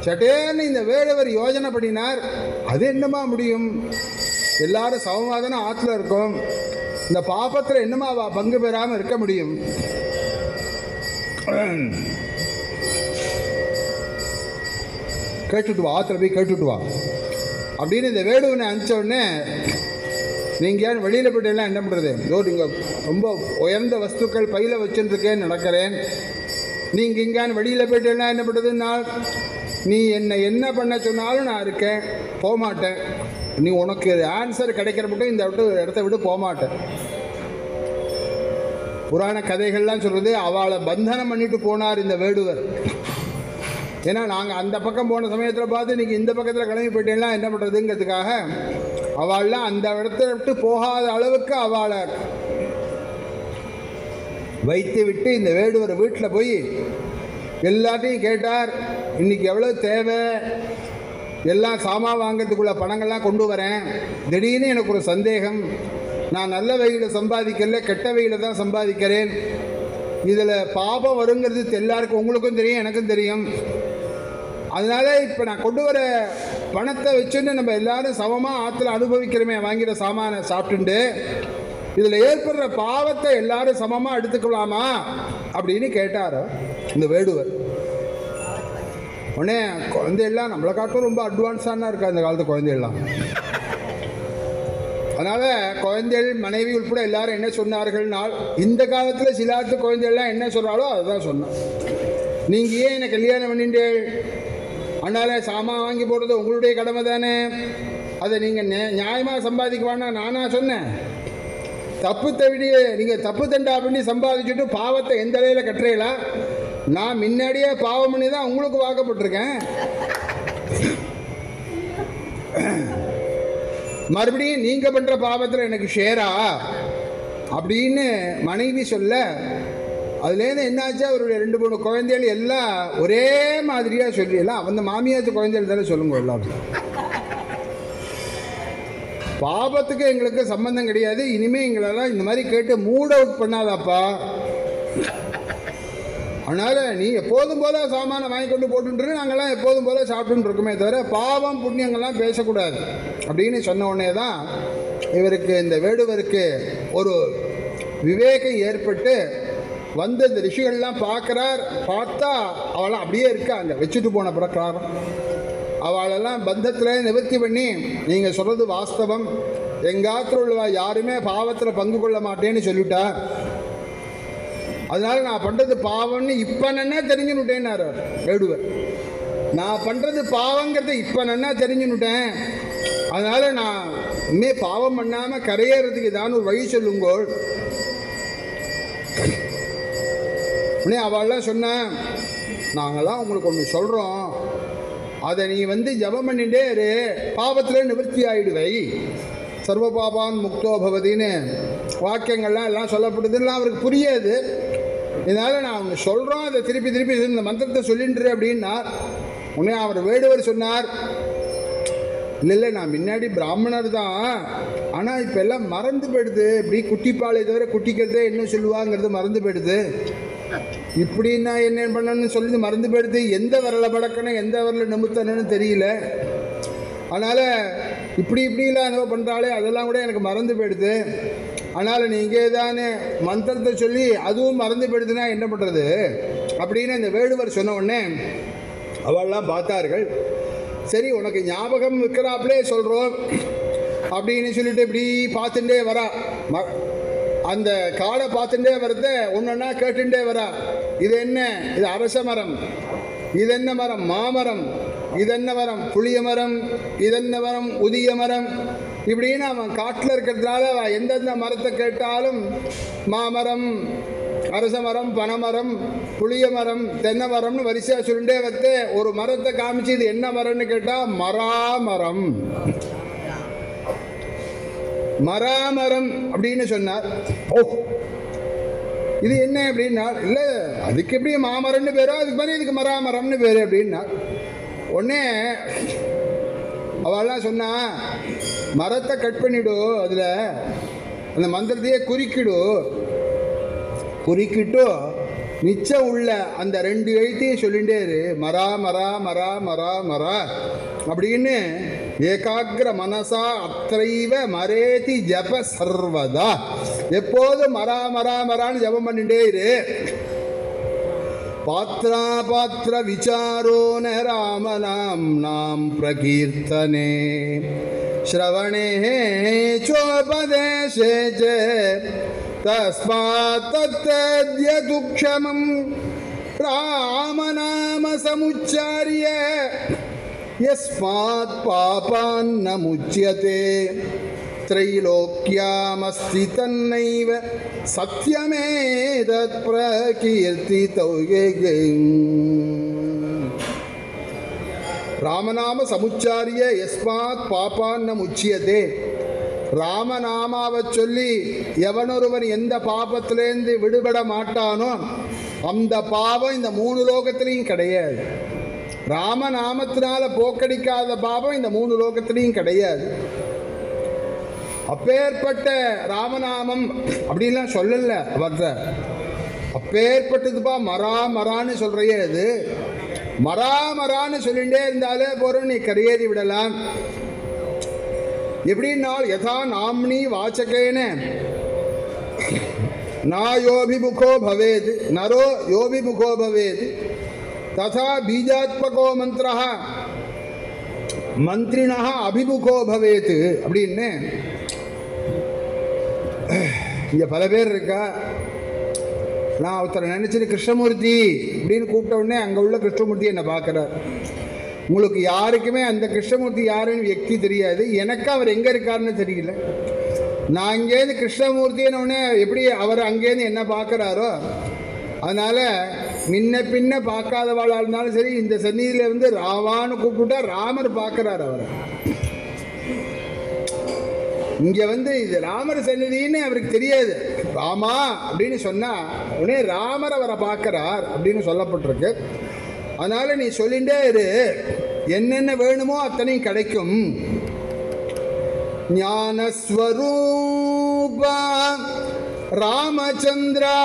சட்டேன்னு இந்த வேடுவர் யோஜனை பண்ணினார். அது என்னமா முடியும், எல்லாரும் சமமாதான ஆற்றுல இருக்கும், இந்த பாப்பத்தில் என்னமா பங்கு பெறாமல் இருக்க முடியும். கேட்டுட்டு வா, ஆற்றுல போய் கேட்டுட்டு வா அப்படின்னு இந்த வேடுவனை அனுப்பிச்ச உடனே, நீங்கள் வெளியில் போய்ட்டுலாம் என்ன பண்ணுறது, நீங்கள் ரொம்ப உயர்ந்த வஸ்துக்கள் பையில் வச்சுருக்கேன்னு நடக்கிறேன், நீங்கள் இங்கான வெளியில் போய்ட்டுலாம் என்ன பண்ணுறதுன்னா, நீ என்னை என்ன பண்ண சொன்னாலும் நான் இருக்கேன், போகமாட்டேன், நீ உனக்கு ஆன்சர் கிடைக்கிற மட்டும் இந்த இடத்த விட்டு போகமாட்டேன். புராண கதைகள்லாம் சொல்கிறது, அவளை பந்தனம் பண்ணிட்டு போனார் இந்த வேடுவர். ஏன்னா நாங்கள் அந்த பக்கம் போன சமயத்தில் பார்த்து நீங்கள் இந்த பக்கத்தில் கிளம்பி போயிட்டேன்னா என்ன பண்ணுறதுங்கிறதுக்காக அவள்லாம் அந்த இடத்த விட்டு போகாத அளவுக்கு அவளை வைத்து விட்டு இந்த வேடுவர் வீட்டில் போய் எல்லாத்தையும் கேட்டார். இன்னைக்கு எவ்வளோ தேவை, எல்லாம் சாமான் வாங்கிறதுக்குள்ள பணங்கள்லாம் கொண்டு வரேன், திடீர்னு எனக்கு ஒரு சந்தேகம், நான் நல்ல வகையில் சம்பாதிக்கல, கெட்ட வகையில் தான் சம்பாதிக்கிறேன், இதில் பாபம் வருங்கிறது எல்லாருக்கும் உங்களுக்கும் தெரியும் எனக்கும் தெரியும், அதனால இப்போ நான் கொண்டு வர பணத்தை வச்சுன்னு நம்ம எல்லாரும் சமமாக ஆற்றுல அனுபவிக்கிறோமே, வாங்கிற சாமானை சாப்பிட்டுண்டு இதில் ஏற்படுற பாவத்தை எல்லாரும் சமமாக எடுத்துக்கலாமா அப்படின்னு கேட்டார் இந்த வேடுவர். உடனே குழந்தையெல்லாம் நம்மளை காட்டும் ரொம்ப அட்வான்ஸான இருக்கா இந்த காலத்து குழந்தையெல்லாம். அதனால் குழந்தைகள் மனைவி உட்பட எல்லாரும் என்ன சொன்னார்கள்னால், இந்த காலத்தில் சிலாத்து குழந்தைகள்லாம் என்ன சொல்கிறாலோ அதை தான் சொன்னான். நீங்கள் ஏன் என்னை கல்யாணம் பண்ணிட்டு, அதனால் சாமான் வாங்கி போடுறது உங்களுடைய கடமை தானே, அதை நீங்கள் நியாயமாக சம்பாதிக்குவானா நானா சொன்னேன், தப்பு தவிடி நீங்கள் தப்பு தண்டா பண்ணி சம்பாதிச்சுட்டு பாவத்தை எந்த அளவில் கட்டுறீங்களா, நான் முன்னாடியே பாவம் பண்ணி தான் உங்களுக்கு வாக்கப்பட்டிருக்கேன், மறுபடியும் நீங்கள் பண்ணுற பாவத்தில் எனக்கு ஷேரா அப்படின்னு மனைவி சொல்ல, அதுலேருந்து என்னாச்சு, அவருடைய 2-3 குழந்தைகள் எல்லாம் ஒரே மாதிரியாக சொல்லி, எல்லாம் அந்த மாமியாத்து குழந்தைகள் தானே சொல்லுங்க எல்லாரும். பாபத்துக்கு எங்களுக்கு சம்பந்தம் கிடையாது, இனிமேல் எங்களெல்லாம் இந்த மாதிரி கேட்டு மூட் அவுட் பண்ணாதாப்பா, அதனால் நீ எப்போதும் போல சாமானை வாங்கி கொண்டு போட்டுரு, நாங்கள்லாம் எப்போதும் போல சாப்பிட்டுன்னு இருக்கோமே தவிர பாவம் புண்ணியங்கள்லாம் பேசக்கூடாது அப்படின்னு சொன்ன உடனே தான் இவருக்கு, இந்த வேடுவருக்கு ஒரு விவேகம் ஏற்பட்டு வந்து இந்த ரிஷிகள்லாம் பார்க்குறார். பார்த்தா அவளாம் அப்படியே இருக்காங்க, வச்சுட்டு போன பிரகாரம். அவளெல்லாம் பந்தத்தில் நிவர்த்தி பண்ணி, நீங்கள் சொல்கிறது வாஸ்தவம், எங்காத்தில் உள்ளவா யாருமே பாவத்தில் பங்கு கொள்ள மாட்டேன்னு சொல்லிட்டா, அதனால் நான் பண்ணுறது பாவம்னு இப்போ நன்னா தெரிஞ்சுன்னுட்டேன்னார் வேடுவர். நான் பண்ணுறது பாவங்கிறத இப்போ நன்னா தெரிஞ்சுன்னுட்டேன், அதனால் நான் இனிமே பாவம் பண்ணாமல் கரையேறதுக்கு ஏதாவது ஒரு வழி சொல்லுங்கோள். உடனே அவள்லாம் சொன்னேன், நாங்கள்லாம் உங்களுக்கு ஒன்று சொல்கிறோம், அதை நீ வந்து ஜபம் பண்ணிட்டே இரு, பாவத்தில் நிவர்த்தி ஆகிடுவை. சர்வ பாபான் முக்தோ பவதின்னு வாக்கியங்கள்லாம் எல்லாம் சொல்லப்படுதுன்னா அவருக்கு புரியாது. இதனால் நான் அவங்க சொல்கிறோம், அதை திருப்பி திருப்பி இந்த மந்திரத்தை சொல்லின்று அப்படின்னா. உடனே அவர் வேடுவர் சொன்னார், இல்லை நான் முன்னாடி பிராமணர் தான், ஆனால் இப்போ எல்லாம் மறந்து போயிடுது, இப்படி குட்டிப்பாலை தவிர குட்டிக்கிறதே என்ன சொல்லுவாங்கிறது மறந்து போயிடுது, இப்படி நான் என்ன பண்ணணும்னு சொல்லி மறந்து போயிடுது, எந்த விரலை படக்கணும் எந்த விரலை நிமித்தணும்னு தெரியல, அதனால் இப்படிலாம் என்னவோ பண்ணுறாலே அதெல்லாம் கூட எனக்கு மறந்து போயிடுது, அதனால் நீங்கள் தானே மந்திரத்தை சொல்லி அதுவும் மறந்து போயிடுதுன்னா என்ன பண்ணுறது அப்படின்னு இந்த வேடுவர் சொன்ன உடனே அவள்லாம் பார்த்தார்கள். சரி உனக்கு ஞாபகம் இருக்கிறாப்புலே சொல்கிறோம் அப்படின்னு சொல்லிட்டு இப்படி பார்த்துட்டே வரா, அந்த காடை பார்த்துட்டே வரத ஒன்றொன்னா கேட்டுட்டே வரா. இது என்ன, இது அரச மரம், இது என்ன மரம், மாமரம், இதென்ன மரம், புளிய மரம், இதென்ன மரம், உதிய மரம், இப்படின்னு அவன் காட்டில் இருக்கிறதுனால எந்தெந்த மரத்தை கேட்டாலும் மாமரம், அரச மரம், பனைமரம், புளிய மரம், தென்னை மரம்னு வரிசையாக சொல்லிட்டே வந்து ஒரு மரத்தை காமிச்சு இது என்ன மரம்னு கேட்டால் மராமரம், மராமரம் அப்படின்னு சொன்னார். ஓ இது என்ன அப்படின்னா, இல்லை அதுக்கு எப்படி மாமரம்னு பேரோ அதுக்கு மாதிரி இதுக்கு மராமரம்னு பேர் அப்படின்னா. உடனே அவெல்லாம் சொன்னா, மரத்தை கட் பண்ணிடு, அதில் அந்த மந்திரத்தையே குறிக்கிட்டு மிச்சம் உள்ள அந்த 2 எழுத்தையும் சொல்லிகிட்டே இரு, மரா மரா மரா மரா மரா அப்படின்னு ஏகாகிர மனசா அத்தைவ மரேதி ஜப சர்வதா, எப்போதும் மரா மரா மரான்னு ஜபம் பண்ணிட்டே இரு. பாத்ரா பாத்திர விசாரோ ந ராமநாம் நாம் பிரகீர்த்தனே ஸ்ரவணே சோபதேசே ச தஸ்மாத் தத்யது க்ஷமம் ராமநாம சமுச்சார்ய யஸ்மாத் பாபான் ந முச்யதே த்ரைலோக்யாமஸ்தி தன்னைவ சத்யமேதத் பிரகீர்த்திதௌயே. ராமநாம சமுச்சாரிய யஸ்மாத் பாபான் ந முச்சியதே. ராமநாமாவை சொல்லி எவனொருவன் எந்த பாபத்திலேருந்து விடுபட மாட்டானோ அந்த பாவம் இந்த 3 லோகத்திலையும் கிடையாது. ராமநாமத்தினால போக்கடிக்காத பாவம் இந்த 3 லோகத்திலையும் கிடையாது. அப்பேற்பட்ட ராமநாமம் அப்படின்லாம் சொல்லல அவர்கிட்ட, அப்பேற்பட்டதுப்பா மரா மரான்னு சொல்றையே, அது மரா மரான்னு சொல்லிகிட்டே இருந்தாலே போகிறோம், நீ கரையேறி விடலாம். எப்படின்னால் யதா நாம்னி வாச்சகேன நாயோபிமுகோ பவேத் நரோ யோபிமுகோ பவேத் ததா பீஜாத்மகோ மந்திரः மந்திரிணः அபிமுகோ பவேத் அப்படின்னு. இங்கே பல பேர் இருக்கா, நான் ஒருத்தரை நினச்சிட்டு கிருஷ்ணமூர்த்தி அப்படின்னு கூப்பிட்ட உடனே அங்கே உள்ள கிருஷ்ணமூர்த்தி என்னை பார்க்குறார். உங்களுக்கு யாருக்குமே அந்த கிருஷ்ணமூர்த்தி யாருன்னு வியக்தி தெரியாது, எனக்கு அவர் எங்கே இருக்காருன்னு தெரியல. நான் அங்கேருந்து கிருஷ்ணமூர்த்தின்னு உடனே எப்படி அவர் அங்கேருந்து என்ன பார்க்குறாரோ, அதனால் முன்ன பின்ன பார்க்காதவாளாக இருந்தாலும் சரி இந்த சந்நிதியில் வந்து ராவான்னு கூப்பிட்டுட்டா ராமர் பார்க்குறார் அவரை. இங்கே வந்து இது ராமர் சந்நிதின்னு அவருக்கு தெரியாது, ராமா அப்படின்னு சொன்னால் உடனே ராமர் அவரை பார்க்குறார் அப்படின்னு சொல்லப்பட்டிருக்கு. அதனால் நீ சொல்லிகிட்டே இரு, என்னென்ன வேணுமோ அத்தனையும் கிடைக்கும். ஞானஸ்வரூபா ராமச்சந்திரா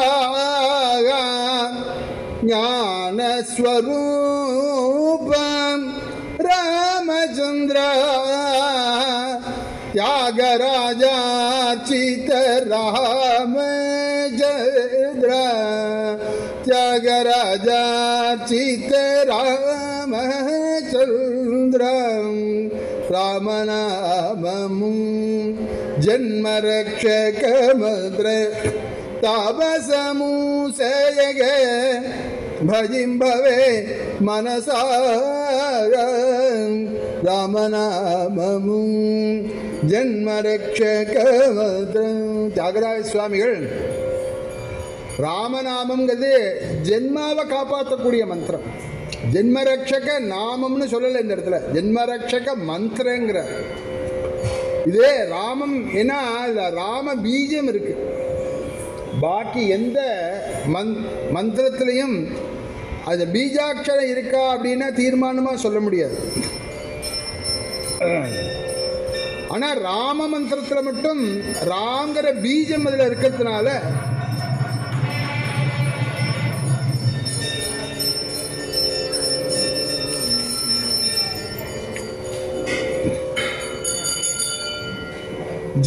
ஞானஸ்வரூபா ராமச்சந்திரா त्यागराजार्चित रामचंद्र त्यागराजार्चित रामचंद्र रामनाममु जन्मरक्षकमद्र तापसमुसयगे भजिं भवे मनसा रामनाममु ஜன்மரக்ஷகமத்ரம். தியாகராஜ சுவாமிகள் ராமநாமங்கிறது ஜென்மாவை காப்பாற்றக்கூடிய மந்திரம். ஜென்மரக்ஷக நாமம்னு சொல்லலை இந்த இடத்துல, ஜென்மரக்ஷக மந்திரங்கிற. இதே ராமம் ஏன்னா ராம பீஜம் இருக்கு. பாக்கி எந்த மந்திரத்திலையும் அது பீஜாட்சரம் இருக்கா அப்படின்னா தீர்மானமாக சொல்ல முடியாது. ஆனால் ராம மந்திரத்தில் மட்டும் ராங்கிற பீஜம் அதில் இருக்கிறதுனால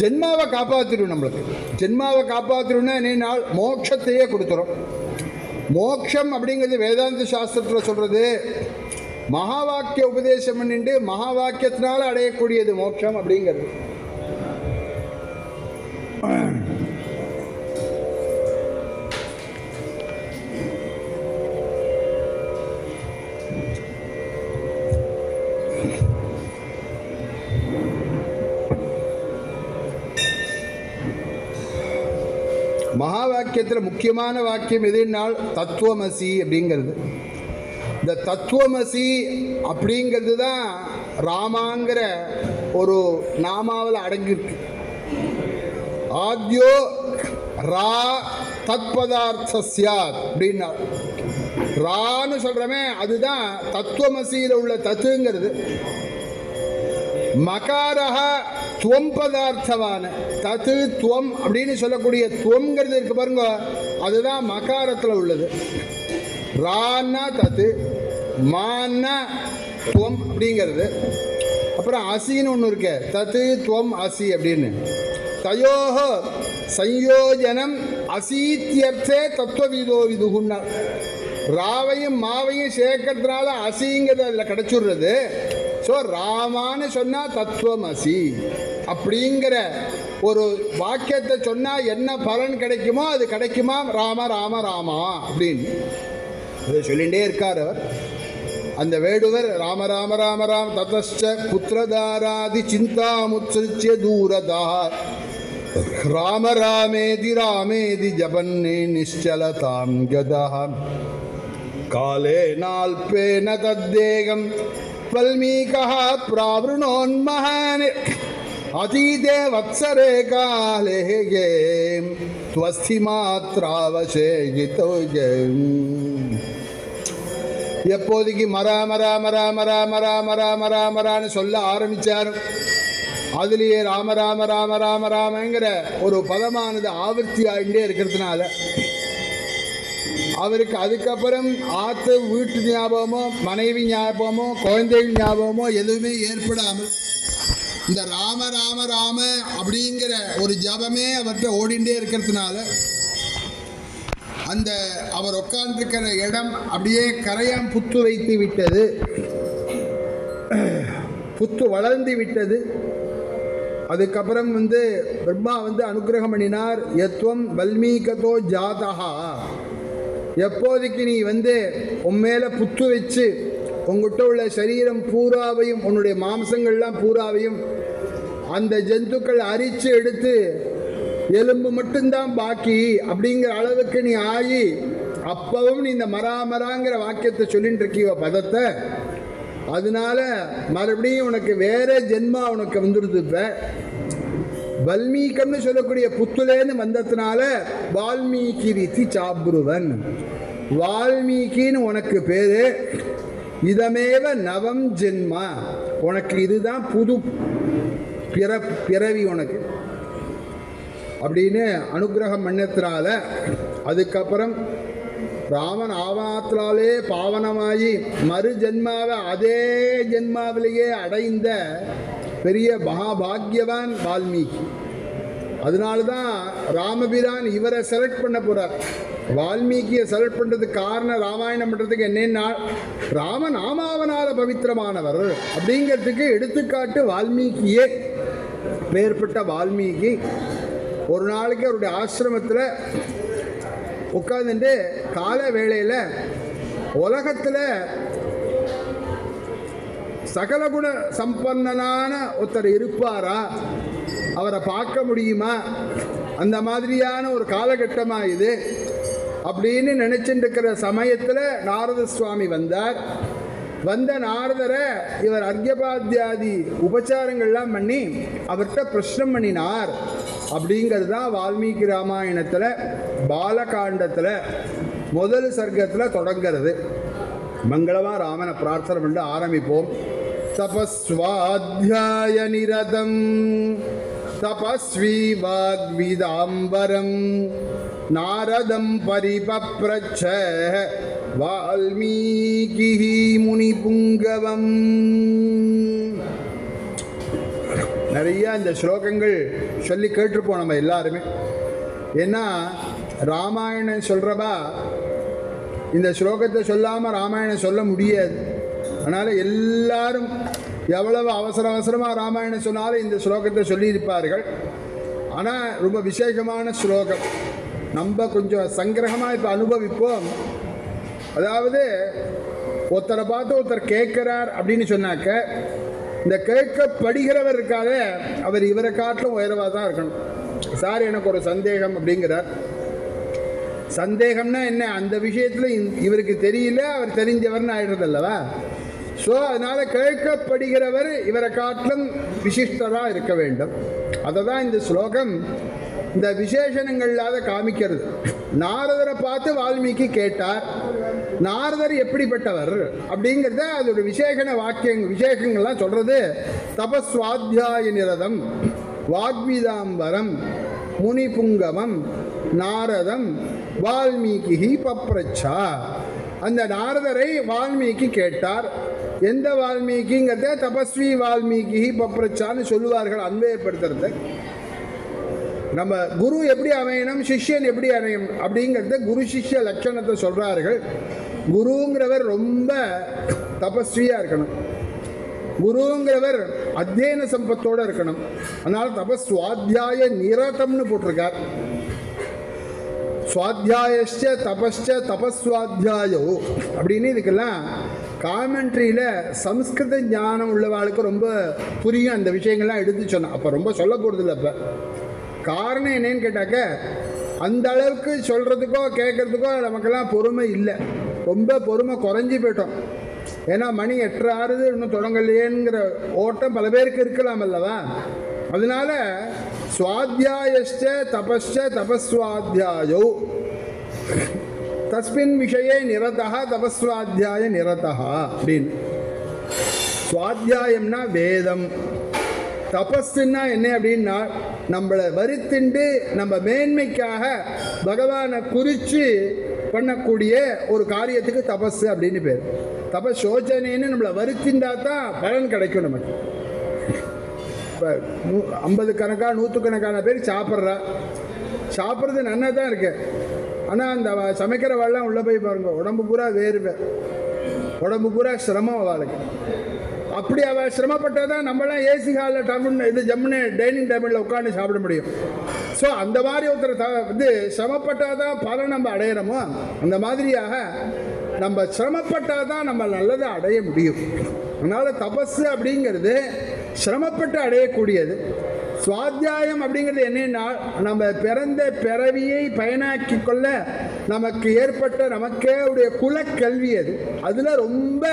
ஜென்மாவை காப்பாற்றிடும். நம்மளுக்கு ஜென்மாவை காப்பாற்றிடும்னா என்ன நாள் மோட்சத்தையே கொடுத்துரும். மோட்சம் அப்படிங்கிறது வேதாந்த சாஸ்திரத்தில் சொல்கிறது மகா வாக்கிய உபதேசம் பண்ணிட்டு மகா வாக்கியத்தினால அடையக்கூடியது மோட்சம் அப்படிங்கிறது. மகா வாக்கியத்தில் முக்கியமான வாக்கியம் எதுனால் தத்துவமசி அப்படிங்கிறது. இந்த தத்துவமசி அப்படிங்கிறது தான் ராமாங்கிற ஒரு நாமாவில் அடங்கியிருக்கு. ஆத்யோ ரா தத்பதார்த்த சியாத் அப்படின்னா ரான்னு சொல்கிறமே அதுதான் தத்துவமசியில் உள்ள தத்துங்கிறது. மகாரஹ துவம் பதார்த்தவான தத்து துவம் அப்படின்னு சொல்லக்கூடிய துவங்கிறது இருக்கு பாருங்க, அதுதான் மகாரத்தில் உள்ளது. ரான்னா தத்து, மான்னா துவம் அப்படிங்கிறது. அப்புறம் அசின்னு ஒன்று இருக்கு, தத்து துவம் அசி அப்படின்னு. தயோஹ சயோஜனம் அசீத்தியர்த்தே தத்துவவிதோ விதுகுன்னா. ராவையும் மாவையும் சேர்க்கறதுனால அசிங்கிறது அதில் கிடச்சிடுறது. ஸோ ராமான்னு சொன்னால் தத்துவம் அசி அப்படிங்கிற ஒரு வாக்கியத்தை சொன்னால் என்ன பலன் கிடைக்குமோ அது கிடைக்குமா, ராம ராம ராமா அப்படின்னு அதை சொல்லிகிட்டே இருக்கார் அவர். அந்த வேடுவர் ராம ராம ராம ராம ததச்ச புத்திரதாராதி சிந்தாமுத்ஸ்ய தூரதா ராம ராமேதி ராமேதி ஜபன்னே நிಶ್ಚலதாம் கதா காலே நால்பேன தத்தேகம் வல்மீகः பிராவృணோன்மஹான் அதீதே வத்சரே காலே துவஸ்தி மாத்ராவசேகிதோ. எப்போதைக்கு மரா மரா மரா மரா மரா மரா மரா மரான்னு சொல்ல ஆரம்பித்தார், அதுலேயே ராம ராம ராம ராம ராமங்கிற ஒரு பதமானது ஆவர்த்தி ஆகிட்டே இருக்கிறதுனால அவருக்கு அதுக்கப்புறம் ஆற்று வீட்டு ஞாபகமோ மனைவி ஞாபகமோ குழந்தைகள் ஞாபகமோ எதுவுமே ஏற்படாமல் இந்த ராம ராம ராம அப்படிங்கிற ஒரு ஜபமே அவர்கிட்ட ஓடிண்டே இருக்கிறதுனால அந்த அவர் உட்கார்ந்துருக்கிற இடம் அப்படியே கரையாம் புத்து வைத்து விட்டது, புத்து வளர்ந்து விட்டது. அதுக்கப்புறம் பிரம்மா அனுகிரகம் பண்ணினார். யத்வம் வல்மீகதோ ஜாதகா, எப்போதைக்கு நீ உன்மேல புத்து வச்சு உங்ககிட்ட உள்ள சரீரம் பூராவையும் உன்னுடைய மாம்சங்கள்லாம் பூராவையும் அந்த ஜந்துக்கள் அரிச்சு எடுத்து எலும்பு மட்டும்தான் பாக்கி அப்படிங்கிற அளவுக்கு நீ ஆகி அப்பவும் நீ இந்த மராமராங்கிற வாக்கியத்தை சொல்லிட்டு இருக்கிய பதத்தை, அதனால மறுபடியும் உனக்கு வேற ஜென்மா உனக்கு வந்துடுது. இப்போ வல்மீகம்னு சொல்லக்கூடிய புத்துலேன்னு வந்ததுனால வால்மீகி ரீதி சாப்ருவன், வால்மீகின்னு உனக்கு பேரு, இதமேவ நவம் ஜென்மா, உனக்கு இதுதான் புது பிறவி உனக்கு அப்படின்னு அனுகிரகம் பண்ணத்தினால அதுக்கப்புறம் ராமன் ஆவணத்தினாலே பாவனமாகி மறு ஜென்மாவை அதே ஜென்மாவிலேயே அடைந்த பெரிய மகாபாகியவான் வால்மீகி. அதனால்தான் ராமபிரான் இவரை செலக்ட் பண்ண போறார். வால்மீகியை செலக்ட் பண்ணுறதுக்கு காரணம் ராமாயணம் பண்ணுறதுக்கு என்னன்னா ராமன் ஆமாவனால பவித்திரமானவர் அப்படிங்கிறதுக்கு எடுத்துக்காட்டு வால்மீகியே. வேறுபட்ட வால்மீகி ஒரு நாளைக்கு அவருடைய ஆசிரமத்தில் உட்கார்ந்துட்டு கால வேளையில் உலகத்தில் சகலகுண சம்பன்னனான ஒருத்தர் இருப்பாரா, அவரை பார்க்க முடியுமா, அந்த மாதிரியான ஒரு காலகட்டமாக இது அப்படின்னு நினச்சிட்டு இருக்கிற சமயத்தில் நாரத சுவாமி வந்தார். வந்த நாரதரை இவர் அர்க்யபாத்தியாதி உபச்சாரங்கள்லாம் பண்ணி அவர்கிட்ட பிரஷ்னம் பண்ணினார். அப்படிங்கிறது தான் வால்மீகி ராமாயணத்தில் பாலகாண்டத்தில் முதல் சர்க்கத்தில் தொடங்கிறது. மங்களமாக ராமனை பிரார்த்தனை பண்ணி ஆரம்பிப்போம். தபஸ்வாத்யாய நிரதம் தபஸ்வி வாக்விதாம்பரம் நாரதம் பரிபப்ரச்ச வால்மீகி முனிபுங்கவம். நிறைய இந்த ஸ்லோகங்கள் சொல்லி கேட்டிருப்போம் நம்ம எல்லாருமே. ஏன்னா ராமாயணம் சொல்கிறப்பா இந்த ஸ்லோகத்தை சொல்லாமல் ராமாயணம் சொல்ல முடியாது. அதனால் எல்லாரும் எவ்வளவு அவசரமாக ராமாயணம் சொன்னாலும் இந்த ஸ்லோகத்தை சொல்லியிருப்பார்கள். ஆனால் ரொம்ப விசேஷமான ஸ்லோகம், நம்ம கொஞ்சம் சங்கிரகமாக இப்போ அனுபவிப்போம். அதாவது ஒருத்தரை பார்த்து ஒருத்தர் கேட்குறார் அப்படின்னு சொன்னாக்க இந்த கேட்கப்படுகிறவர் இருக்காத அவர் இவரை காட்டிலும் உயர்வாக தான் இருக்கணும். சார் எனக்கு ஒரு சந்தேகம் அப்படிங்கிறார். சந்தேகம்னா என்ன, அந்த விஷயத்தில் இவருக்கு தெரியல, அவர் தெரிஞ்சவர்னு ஆயிடுறது அல்லவா. ஸோ அதனால் கேட்கப்படுகிறவர் இவரை காட்டிலும் விசிஷ்டராக இருக்க வேண்டும். அதை தான் இந்த ஸ்லோகம் இந்த விசேஷணங்களாக காமிக்கிறது. நாரதரை பார்த்து வால்மீகி கேட்டார். நாரதர் எப்படிப்பட்டவர் அப்படிங்கிறத அதோட விசேஷங்கள்லாம் சொல்கிறது. தபஸ்வாத்யாய நிரதம் வாக்விதாம்பரம் முனிபுங்கமம் நாரதம் வால்மீகி பப்ரச்சா. அந்த நாரதரை வால்மீகி கேட்டார். எந்த வால்மீகிங்கிறத தபஸ்வி வால்மீகி பப்ரச்சான்னு சொல்லுவார்கள் அன்வயப்படுத்துறது. நம்ம குரு எப்படி அமையணும், சிஷ்யன் எப்படி அமையணும் அப்படிங்கிறத குரு சிஷ்ய லட்சணத்தை சொல்கிறார்கள். குருங்கிறவர் ரொம்ப தபஸ்வியாக இருக்கணும், குருங்கிறவர் அத்தியன சம்பத்தோடு இருக்கணும். அதனால் தபஸ்வாத்தியாய நிரதம்னு போட்டிருக்கார். சுவாத்தியாயச்ச தபஸ்ச தபஸ்வாத்தியாயோ அப்படின்னு இதுக்கெல்லாம் காமெண்ட்ரியில் சம்ஸ்கிருத ஞானம் உள்ளவாளுக்கு ரொம்ப புரியும். அந்த விஷயங்கள்லாம் எடுத்து சொன்னேன். அப்போ ரொம்ப சொல்ல போகிறதில்ல. இப்போ காரணம் என்னன்னு கேட்டாக்க அந்த அளவுக்கு சொல்கிறதுக்கோ கேட்குறதுக்கோ நமக்கெல்லாம் பொறுமை இல்லை. ரொம்ப பொறுமை குறைஞ்சி போயிட்டோம். ஏன்னா மணி 8 ஆறுது இன்னும் தொடங்கலையேங்கிற ஓட்டம் பல பேருக்கு இருக்கலாம் அல்லவா. அதனால சுவாத்தியாயச்ச தபஸ்ச தபஸ்வாத்தியாயோ தஸ்மின் விஷயே நிரதா தபஸ்வாத்தியாய நிரதா அப்படின்னு. சுவாத்தியாயம்னா வேதம், தபஸ்ன்னா என்ன அப்படின்னா நம்மளை வருத்திண்டு நம்ம மேன்மைக்காக பகவானை குறித்து பண்ணக்கூடிய ஒரு காரியத்துக்கு தபஸ் அப்படின்னு பேர். தபஸ் சோச்சனைன்னு நம்மளை வருத்தின்றா தான் பலன் கிடைக்கும் நமக்கு. இப்போ 50 கணக்காக 100 கணக்கான பேர் சாப்பிட்றது நன்னா தான் இருக்கு. ஆனால் அந்த சமைக்கிற வாழலாம் உள்ளே போய் பாருங்க, உடம்பு பூரா வேர்வை, உடம்பு பூரா சிரமம் அவளுக்கு. அப்படி அவள் சிரமப்பட்டால் தான் நம்மளாம் ஏசி ஹாலில் டபுள் இது ஜம்முன்னு டைனிங் டேபிளில் உட்காந்து சாப்பிட முடியும். ஸோ அந்த மாதிரி ஒருத்தர் சிரமப்பட்டால் தான் பலன் நம்ம அடையிறோமோ, அந்த மாதிரியாக நம்ம சிரமப்பட்டால் தான் நம்ம நல்லதை அடைய முடியும். அதனால் தபஸ் அப்படிங்கிறது சிரமப்பட்டு அடையக்கூடியது. சுவாத்தியாயம் அப்படிங்கிறது என்னன்னா நம்ம பிறந்த பிறவியை பயனாக்கி கொள்ள நமக்கு ஏற்பட்ட நமக்கே உடைய குலக்கல்வி அது. அதில் ரொம்ப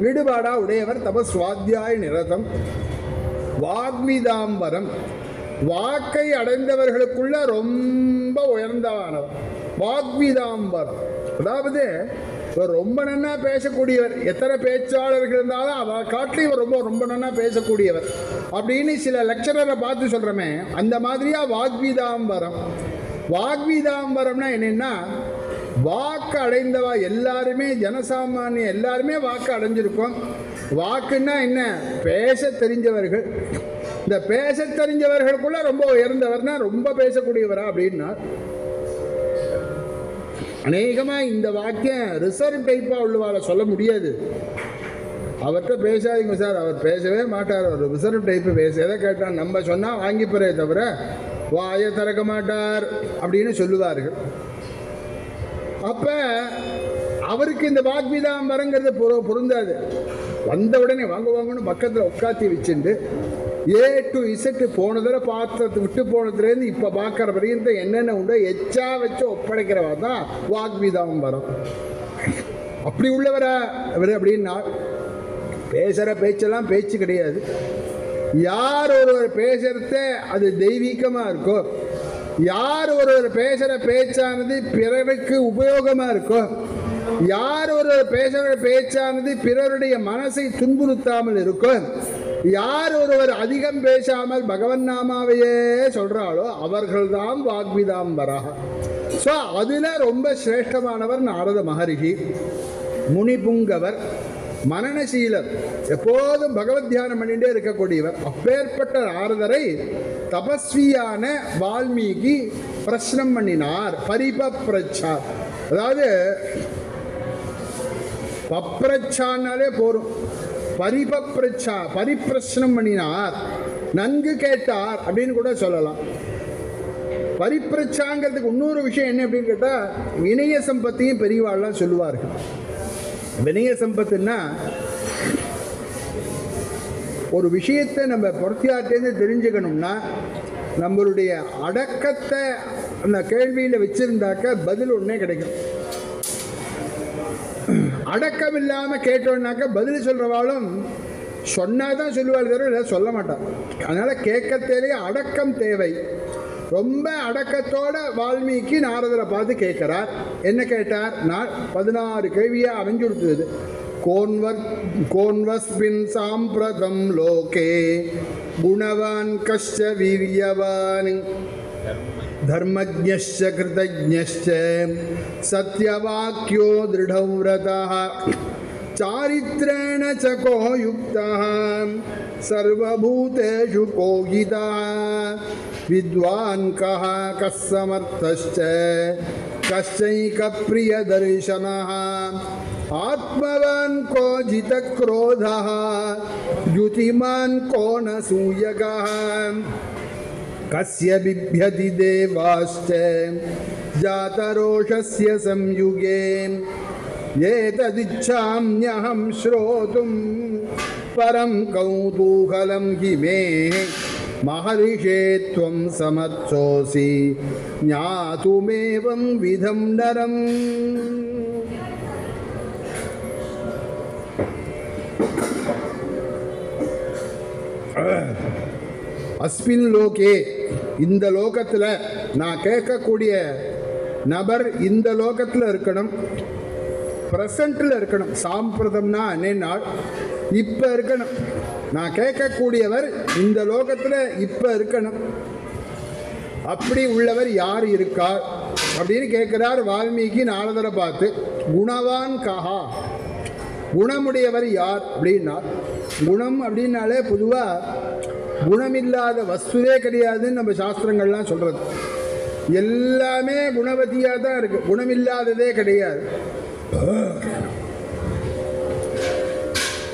ஈடுபாடாக உடையவர் தபஸ்வாத்தியாய நிரதம். வாக்விதாம்பரம் வாக்கை அடைந்தவர்களுக்குள்ள ரொம்ப உயர்ந்தவானவர் வாக்வீதாம்பரம். அதாவது இவர் ரொம்ப நன்னா பேசக்கூடியவர். எத்தனை பேச்சாளர்கள் இருந்தாலும் அவ காட்டில் இவர் ரொம்ப ரொம்ப நன்னா பேசக்கூடியவர் அப்படின்னு சில லெக்சரரை பார்த்து சொல்கிறோமே, அந்த மாதிரியா வாக்வீதாம்பரம். வாக்வீதாம்பரம்னா என்னென்னா, வாக்கு அடைந்தவா எல்லாருமே, ஜனசாமானிய எல்லாருமே வாக்கு அடைஞ்சிருக்கோம். வாக்குன்னா என்ன? பேச தெரிஞ்சவர்கள். இந்த பேச தெரிஞ்சவர்களுக்குள்ள ரொம்ப உயர்ந்தவர்னா ரொம்ப பேசக்கூடியவரா அப்படின்னா, அநேகமாக இந்த வாக்கியம் ரிசர்வ் டைப்பாக உள்ளவாளை சொல்ல முடியாது. அவர்கிட்ட பேசாதீங்க சார், அவர் பேசவே மாட்டார், அவர் ரிசர்வ் டைப்பு பேச எதை கேட்டால் நம்ம சொன்னால் வாங்கிப்பறே தவிர வாயை திறக்க மாட்டார் அப்படின்னு சொல்லுவார்கள். அப்போ அவருக்கு இந்த வாக்வீதாம்பரங்கிறது பொருந்தாது. வந்த உடனே வாங்க வாங்கன்னு பக்கத்தில் உட்காத்தி வச்சுட்டு ஏ டு இசட்டு போன தடவை பாத்திரத்தை விட்டு போனதுலேருந்து இப்போ பார்க்குற வரையும் என்னென்ன உண்டோ எச்சா வச்சு ஒப்படைக்கிறவா தான் வாக்வீதாம்பரம். அப்படி உள்ளவரா இவர் அப்படின்னா, பேசுகிற பேச்செல்லாம் பேச்சு கிடையாது. யார் ஒருவர் பேசுகிறத அது தெய்வீகமாக இருக்கோ, யார் ஒருவர் பேசுகிற பேச்சானது பிறருக்கு உபயோகமாக இருக்கோ, யார் ஒருவர் பேசுகிற பேச்சானது பிறருடைய மனசை துன்புறுத்தாமல் இருக்கோ, யார் ஒருவர் அதிகம் பேசாமல் பகவன் நாமாவையே சொல்கிறாளோ அவர்கள்தான் வாக்வீதாம்பரா. ஸோ அதில் ரொம்ப சிரேஷ்டமானவர் நாரத மகரிஷி. முனிபுங்கவர், மனநசீலர், எப்போதும் பகவத் தியானம் பண்ணிகிட்டே இருக்கக்கூடியவர். அப்பேற்பட்ட நாரதரை தபஸ்வியான வால்மீகி பிரஷ்னம் பண்ணினார். பரிபப்ரச்சார், அதாவது பப்ரச்சானாலே போரும், பரிபப்ரச்சா பரிப்பிரஷ்னம் பண்ணினார், நன்கு கேட்டார் அப்படின்னு கூட சொல்லலாம். பரிப்பிரச்சாங்கிறதுக்கு இன்னொரு விஷயம் என்ன அப்படின்னு கேட்டால், வினய சம்பத்தையும் பெரியவாள்லாம் சொல்லுவார்கள். வினய சம்பத்துன்னா, ஒரு விஷயத்தை நம்ம பொறுத்தியாட்டேருந்து தெரிஞ்சுக்கணும்னா நம்மளுடைய அடக்கத்தை அந்த கேள்வியில் வச்சுருந்தாக்க பதில் ஒன்றே கிடைக்கும். அடக்கம் இல்லாமல் கேட்டோன்னாக்க பதில் சொல்கிறவாளும் சொன்னால் தான் சொல்லுவாள் தவிர இல்லை சொல்ல மாட்டான். அதனால் கேட்கத்தேலேயே அடக்கம் தேவை. ரொம்ப அடக்கத்தோட வால்மீகி நாரதரை பார்த்து கேட்குறார். என்ன கேட்டார்? 16 கேள்வியாக அமைஞ்சுடுத்தது. கோன்வஸ்மின் சாம்பிரதம் லோகே குணவான் கஷ்ட வீரியவான் தர்மஜ்ஞஸ்ச கிருதஜ்ஞஸ்ச சத்யவாக்யோ திருடவ்ரதः சாரித்ரேண ச கோ யுக்தः சர்வபூதேஷு கோஹிதः வித்வான் கः கஸ் சமர்த்தஸ்ச கஸ்சைக பிரியதர்சனः ஆத்மவான் கோ ஜிதக்ரோதः யுதிமான் கோ ந சூயகः கஸ்ய பிப்யதி தேவாஸ்ச ஜாதரோஷஸ்ய சம்யுகே ஏததிச்சாம்யஹம் ஸ்ரோதும் பரம் கௌதூகலம் ஹி மே மஹர்ஷே த்வம் சமர்த்தோசி ஞாதுமேவம் விதம் நரம். அஸ்மின் லோகே, இந்த லோகத்தில் நான் கேட்கக்கூடிய நபர் இந்த லோகத்தில் இருக்கணும், ப்ரெசண்ட்டில் இருக்கணும். சாம்பிரதம்னா என்னென்னா இப்போ இருக்கணும். நான் கேட்கக்கூடியவர் இந்த லோகத்தில் இப்போ இருக்கணும். அப்படி உள்ளவர் யார் இருக்கார் அப்படின்னு கேட்குறார் வால்மீகி நாரதரை பார்த்து. குணவான் கஹா, குணமுடையவர் யார் அப்படின்னா, குணம் அப்படின்னாலே பொதுவாக குணமில்லாத வஸ்துவே கிடையாதுன்னு நம்ம சாஸ்திரங்கள்லாம் சொல்கிறது. எல்லாமே குணவதியாக தான் இருக்குது, குணமில்லாததே கிடையாது.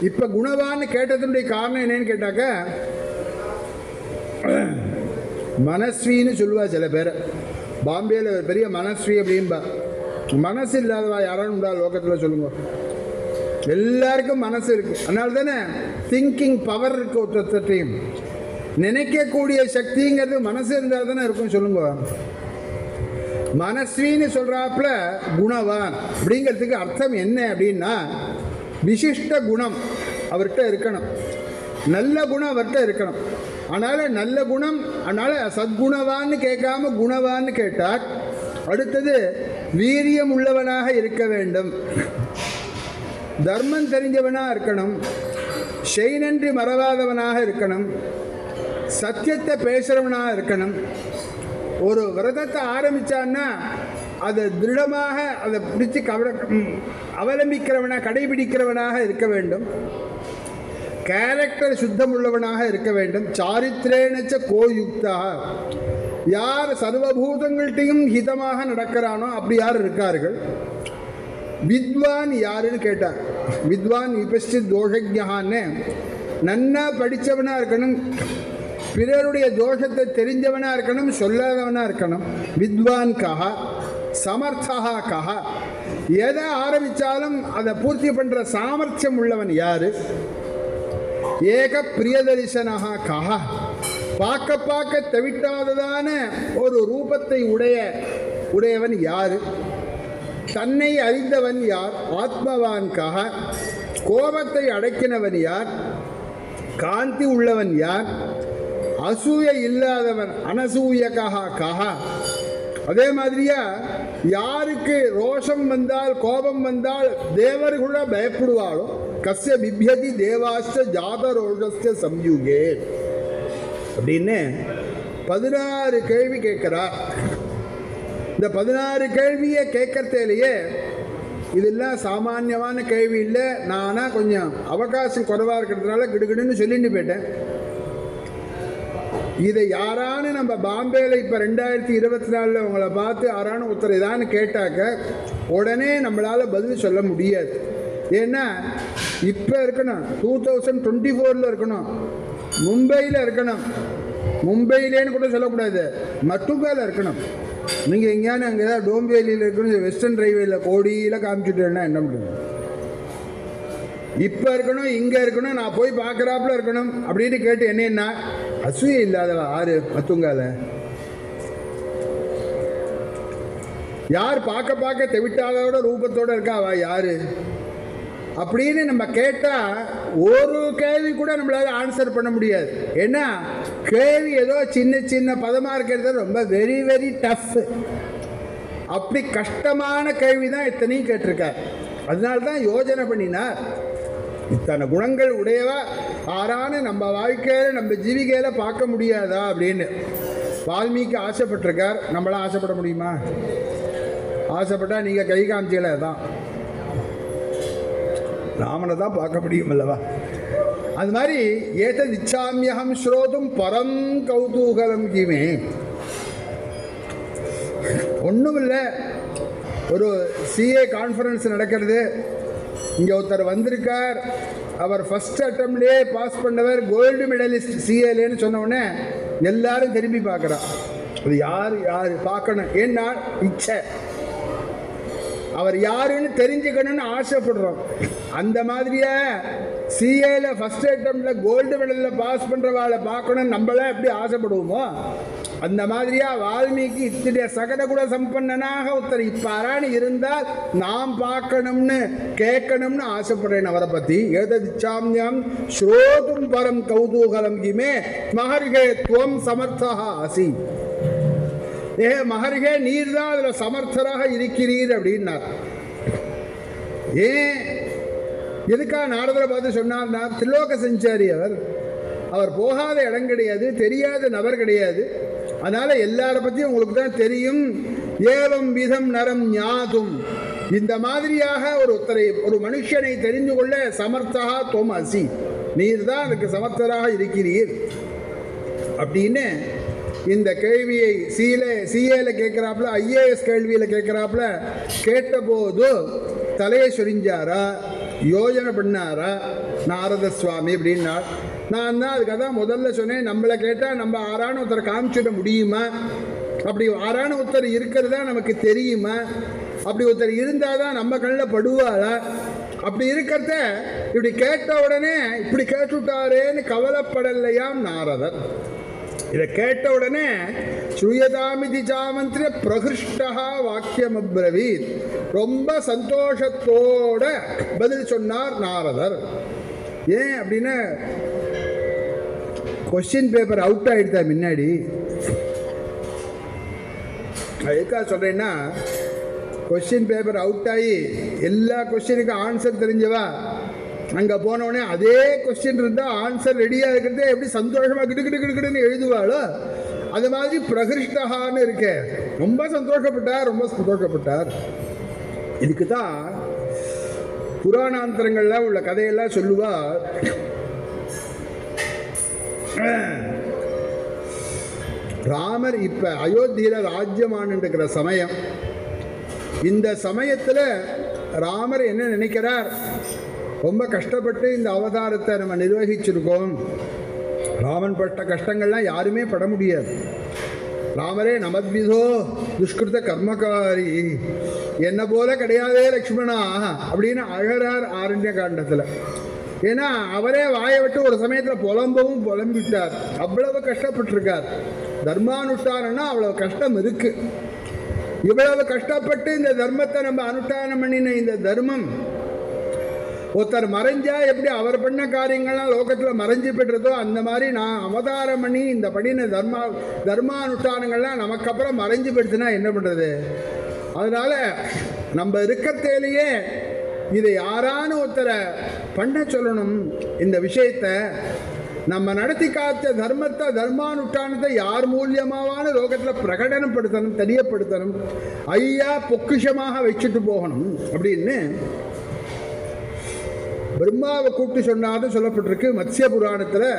இப்போ குணவான்னு கேட்டதுடைய காரணம் என்னன்னு கேட்டாக்க, மனஸ்வின்னு சொல்லுவா சில பேர். பாம்பேயில் ஒரு பெரிய மனஸ்வி அப்படின்பா. மனசு இல்லாதவா யாராலும் உண்டா லோகத்தில் சொல்லுங்க? எல்லாருக்கும் மனசு இருக்குது. அதனால தானே திங்கிங் பவர் இருக்கு. ஒருத்தரையும் நினைக்கக்கூடிய சக்திங்கிறது மனசு இருந்தால் தானே இருக்கும் சொல்லுங்க. மனஸ்வின்னு சொல்கிறாப்புல குணவான் அப்படிங்கிறதுக்கு அர்த்தம் என்ன அப்படின்னா, விசிஷ்ட குணம் அவர்கிட்ட இருக்கணும், நல்ல குணம் அவர்கிட்ட இருக்கணும். அதனால் நல்ல குணம், அதனால் சத்குணவான்னு கேட்காம குணவான்னு கேட்டார். அடுத்தது வீரியம் உள்ளவனாக இருக்க வேண்டும், தர்மம் தெரிஞ்சவனாக இருக்கணும், செய்நன்றி மறவாதவனாக இருக்கணும், சத்தியத்தை பேசுகிறவனாக இருக்கணும். ஒரு விரதத்தை ஆரம்பித்தான்னா அதை திருடமாக அதை பிடிச்சி அவலம்பிக்கிறவனாக கடைபிடிக்கிறவனாக இருக்க வேண்டும். கேரக்டர் சுத்தம் உள்ளவனாக இருக்க வேண்டும். சாரித்ரேனச்ச கோயுக்தா, யார் சர்வபூதங்கள்கிட்டையும் ஹிதமாக நடக்கிறானோ அப்படி யார் இருக்கார்கள். வித்வான் யாருன்னு கேட்டார். வித்வான் விபஸ்டித் தோஷஜான்னு நன்னா படித்தவனாக இருக்கணும், பிறருடைய தோஷத்தை தெரிஞ்சவனாக இருக்கணும், சொல்லாதவனாக இருக்கணும். வித்வான் கஹா, சமர்த்தா கஹா, எதை ஆரம்பித்தாலும் அதை பூர்த்தி பண்ணுற சாமர்த்தியம் உள்ளவன் யார். ஏக பிரியதரிசனஹா கஹா, பார்க்க பார்க்க தவிட்டாததான ஒரு ரூபத்தை உடையவன் யார். தன்னை அறிந்தவன் யார். ஆத்மவான் கஹா, கோபத்தை அடக்கினவன் யார். காந்தி உள்ளவன் யார். அசூய இல்லாதவன் அனசூயகா கஹா. அதே மாதிரியா யாருக்கு ரோஷம் வந்தால் கோபம் வந்தால் தேவர்கள பயப்படுவாளோ, கஸ்ய பிப்யதி தேவாஸ்த ஜாத ரோஷஸ்ய சம்யுகே அப்படின்னு 16 கேள்வி கேட்கிறார். இந்த 16 கேள்வியை கேட்கறதுலேயே இதெல்லாம் சாமானியமான கேள்வி இல்லை. நானா கொஞ்சம் அவகாசம் குறைவாக இருக்கிறதுனால கிடுகிடுன்னு சொல்லிட்டு போயிட்டேன். இதை யாரானு நம்ம பாம்பேயில் இப்போ 2024 உங்களை பார்த்து யாரானு ஒருத்தர் இதான்னு கேட்டாக்க உடனே நம்மளால் பதில் சொல்ல முடியாது. ஏன்னா இப்போ இருக்கணும், 2024 இருக்கணும், மும்பையில் இருக்கணும். மும்பையிலேன்னு கூட சொல்லக்கூடாது, மட்டுங்கால இருக்கணும். நீங்கள் எங்கேயானு அங்கே ஏதாவது டோம்பேலியில் இருக்கணும், வெஸ்டர்ன் ரயில்வேயில் கோடியில் காமிச்சுட்டேன்னா என்ன பண்ணுறது. இப்போ இருக்கணும், இங்கே இருக்கணும், நான் போய் பார்க்குறாப்புல இருக்கணும் அப்படின்னு கேட்டு என்னன்னா அசூய இல்லாதவா ஆறு மத்துங்கால யார் பார்க்க பார்க்க தெவிட்டாதோட ரூபத்தோட இருக்காவா யாரு அப்படின்னு நம்ம கேட்டால் ஒரு கேள்வி கூட நம்மளால ஆன்சர் பண்ண முடியாது. ஏன்னா கேள்வி ஏதோ சின்ன சின்ன பதமாக இருக்கிறது ரொம்ப வெரி வெரி டஃப். அப்படி கஷ்டமான கேள்வி தான் இத்தனையும் கேட்டிருக்கார். அதனால்தான் யோஜனை பண்ணினார், இத்தனை குணங்கள் உடையவா ஆறான நம்ம வாழ்க்கையில் நம்ம ஜீவிகையில் பார்க்க முடியாதா அப்படின்னு. வால்மீகி ஆசைப்பட்டிருக்கார், நம்மளாம் ஆசைப்பட முடியுமா? ஆசைப்பட்டால் நீங்கள் கை காமிச்சிக்கல தான் ராமனை தான் பார்க்க முடியும் அல்லவா. அது மாதிரி ஏதத் இச்சாமியகம் ஸ்ரோதும் பரம் கௌதூகலம் கிமே. ஒன்றும் இல்லை, ஒரு சிஏ கான்ஃபரன்ஸ் நடக்கிறது. இங்கே ஒருத்தர் வந்திருக்கார், அவர் ஃபஸ்ட் அட்டம்ப்ட்லேயே பாஸ் பண்ணவர், கோல்டு மெடலிஸ்ட் சிஏலேன்னு சொன்னோடனே எல்லாரும் திரும்பி பார்க்குறான். அது யார் யார் பார்க்கணும், ஏன்னா இச்சை, அவர் யாருன்னு தெரிஞ்சுக்கணும்னு ஆசைப்படுறோம். அந்த மாதிரியே சிஏல ஃபஸ்ட் அட்டம்ப்டில் கோல்டு மெடலில் பாஸ் பண்ணுறவாளை பார்க்கணும்னு நம்மளே எப்படி ஆசைப்படுவோமோ அந்த மாதிரியா வால்மீகி இத்தகைய சகட கூட சம்பன்னனாக ஒருத்தர் இப்பாரான்னு இருந்தால் நாம் பார்க்கணும்னு கேட்கணும்னு ஆசைப்படுறேன் அவரை பற்றி. ஏததிச்சாமியம் ஸ்ரோதும் பரம் கௌதூகலம் கிமே மகர்கே துவம் சமர்த்தா அசி. ஏ மகர்கே, நீர் தான் அதில் சமர்த்தராக இருக்கிறீர் அப்படின்னார். ஏன் எதுக்காக நாரதரை பார்த்து சொன்னார்னா, திரிலோக சஞ்சாரி அவர் போகாத இடம் கிடையாது, தெரியாத நபர் கிடையாது. அதனால் எல்லாரை பற்றியும் உங்களுக்கு தான் தெரியும். ஏவம் விதம் நரம் ஞாதும், இந்த மாதிரியாக ஒரு மனுஷனை தெரிந்து கொள்ள சமர்த்தா தோம் அசி, நீர் தான் அதுக்கு சமர்த்தராக இருக்கிறீர் அப்படின்னு இந்த கேள்வியை சிஏல கேட்குறாப்புல, ஐஏஎஸ் கேள்வியில் கேட்குறாப்புல கேட்டபோது தலையை சொரிஞ்சாரா, யோஜனை பண்ணாரா நாரத சுவாமி அப்படின்னார். நான் தான் அதுக்காக தான் முதல்ல சொன்னேன், நம்மளை கேட்டால் நம்ம ஆறான ஒருத்தரை காமிச்சிட முடியுமா, அப்படி ஆறான ஒருத்தர் இருக்கிறதா நமக்கு தெரியுமா, அப்படி ஒருத்தர் இருந்தால் தான் நம்ம கண்ணில் படுவாளா, அப்படி இருக்கிறத இப்படி கேட்ட உடனே இப்படி கேட்டுவிட்டாரேன்னு கவலைப்படலையாம் நாரதர். இதை கேட்ட உடனே ஸ்ரூயதாமிதி சாமந்திர பிரகிருஷ்டா வாக்கியம் அப்ரவீத், ரொம்ப சந்தோஷத்தோட பதில் சொன்னார் நாரதர். ஏன் அப்படின்னா கொஸ்டின் பேப்பர் அவுட் ஆகிடுதா முன்னாடி. எதுக்காக சொல்கிறேன்னா, கொஸ்டின் பேப்பர் அவுட் ஆகி எல்லா கொஸ்டினுக்கும் ஆன்சர் தெரிஞ்சவா அங்கே போனவுடனே அதே கொஸ்டின் இருந்தால் ஆன்சர் ரெடியாக இருக்கிறதே எப்படி சந்தோஷமாக கிடுக்கிடுன்னு எழுதுவாளோ அது மாதிரி பிரகிருஷ்டகான்னு இருக்கே. ரொம்ப சந்தோஷப்பட்டார். இதுக்கு தான் புராணாந்தரங்கள்லாம் உள்ள கதையெல்லாம் சொல்லுவார். ராமர் இப்ப அயோத்தியில ராஜ்யமான் இருக்கிற சமயம், இந்த சமயத்தில் ராமர் என்ன நினைக்கிறார், ரொம்ப கஷ்டப்பட்டு இந்த அவதாரத்தை நம்ம நிர்வகிச்சிருக்கோம். ராமன் பட்ட கஷ்டங்கள்லாம் யாருமே பட முடியாது. ராமரே நமத்விதோ துஷ்கிருத கர்மகாரி, என்ன போல கிடையாதே லக்ஷ்மணா அப்படின்னு அழறார் ஆரண்ய காண்டத்தில். ஏன்னா அவரே வாயை விட்டு ஒரு சமயத்தில் புலம்பிட்டார். அவ்வளவு கஷ்டப்பட்டிருக்கார். தர்மானுஷ்டானம்னா அவ்வளவு கஷ்டம் இருக்கு. இவ்வளவு கஷ்டப்பட்டு இந்த தர்மத்தை நம்ம அனுஷ்டானம் பண்ணின இந்த தர்மம் ஒருத்தர் மறைஞ்சா எப்படி அவர் பண்ண காரியங்கள்லாம் லோகத்தில் மறைஞ்சு பெற்றதோ அந்த மாதிரி நான் அவதாரம் பண்ணி இந்த பண்ணின தர்மானுஷ்டானங்கள்லாம் நமக்கு அப்புறம் மறைஞ்சு பெடுத்துனா என்ன பண்ணுறது? அதனால் நம்ம இருக்கத்தேலேயே இதை யாரான ஒருத்தரை பண்ண சொல்லணும். இந்த விஷயத்தை நம்ம நடத்தி காத்த தர்மத்தை தர்மானுஷ்டானத்தை யார் மூலியமாவான லோகத்தில் பிரகடனப்படுத்தணும், தெரியப்படுத்தணும், ஐயா பொக்கிஷமாக வச்சுட்டு போகணும் அப்படின்னு பிரம்மாவை கூப்பிட்டு சொன்னாலும் சொல்லப்பட்டிருக்கு மத்ஸ்ய புராணத்தில்.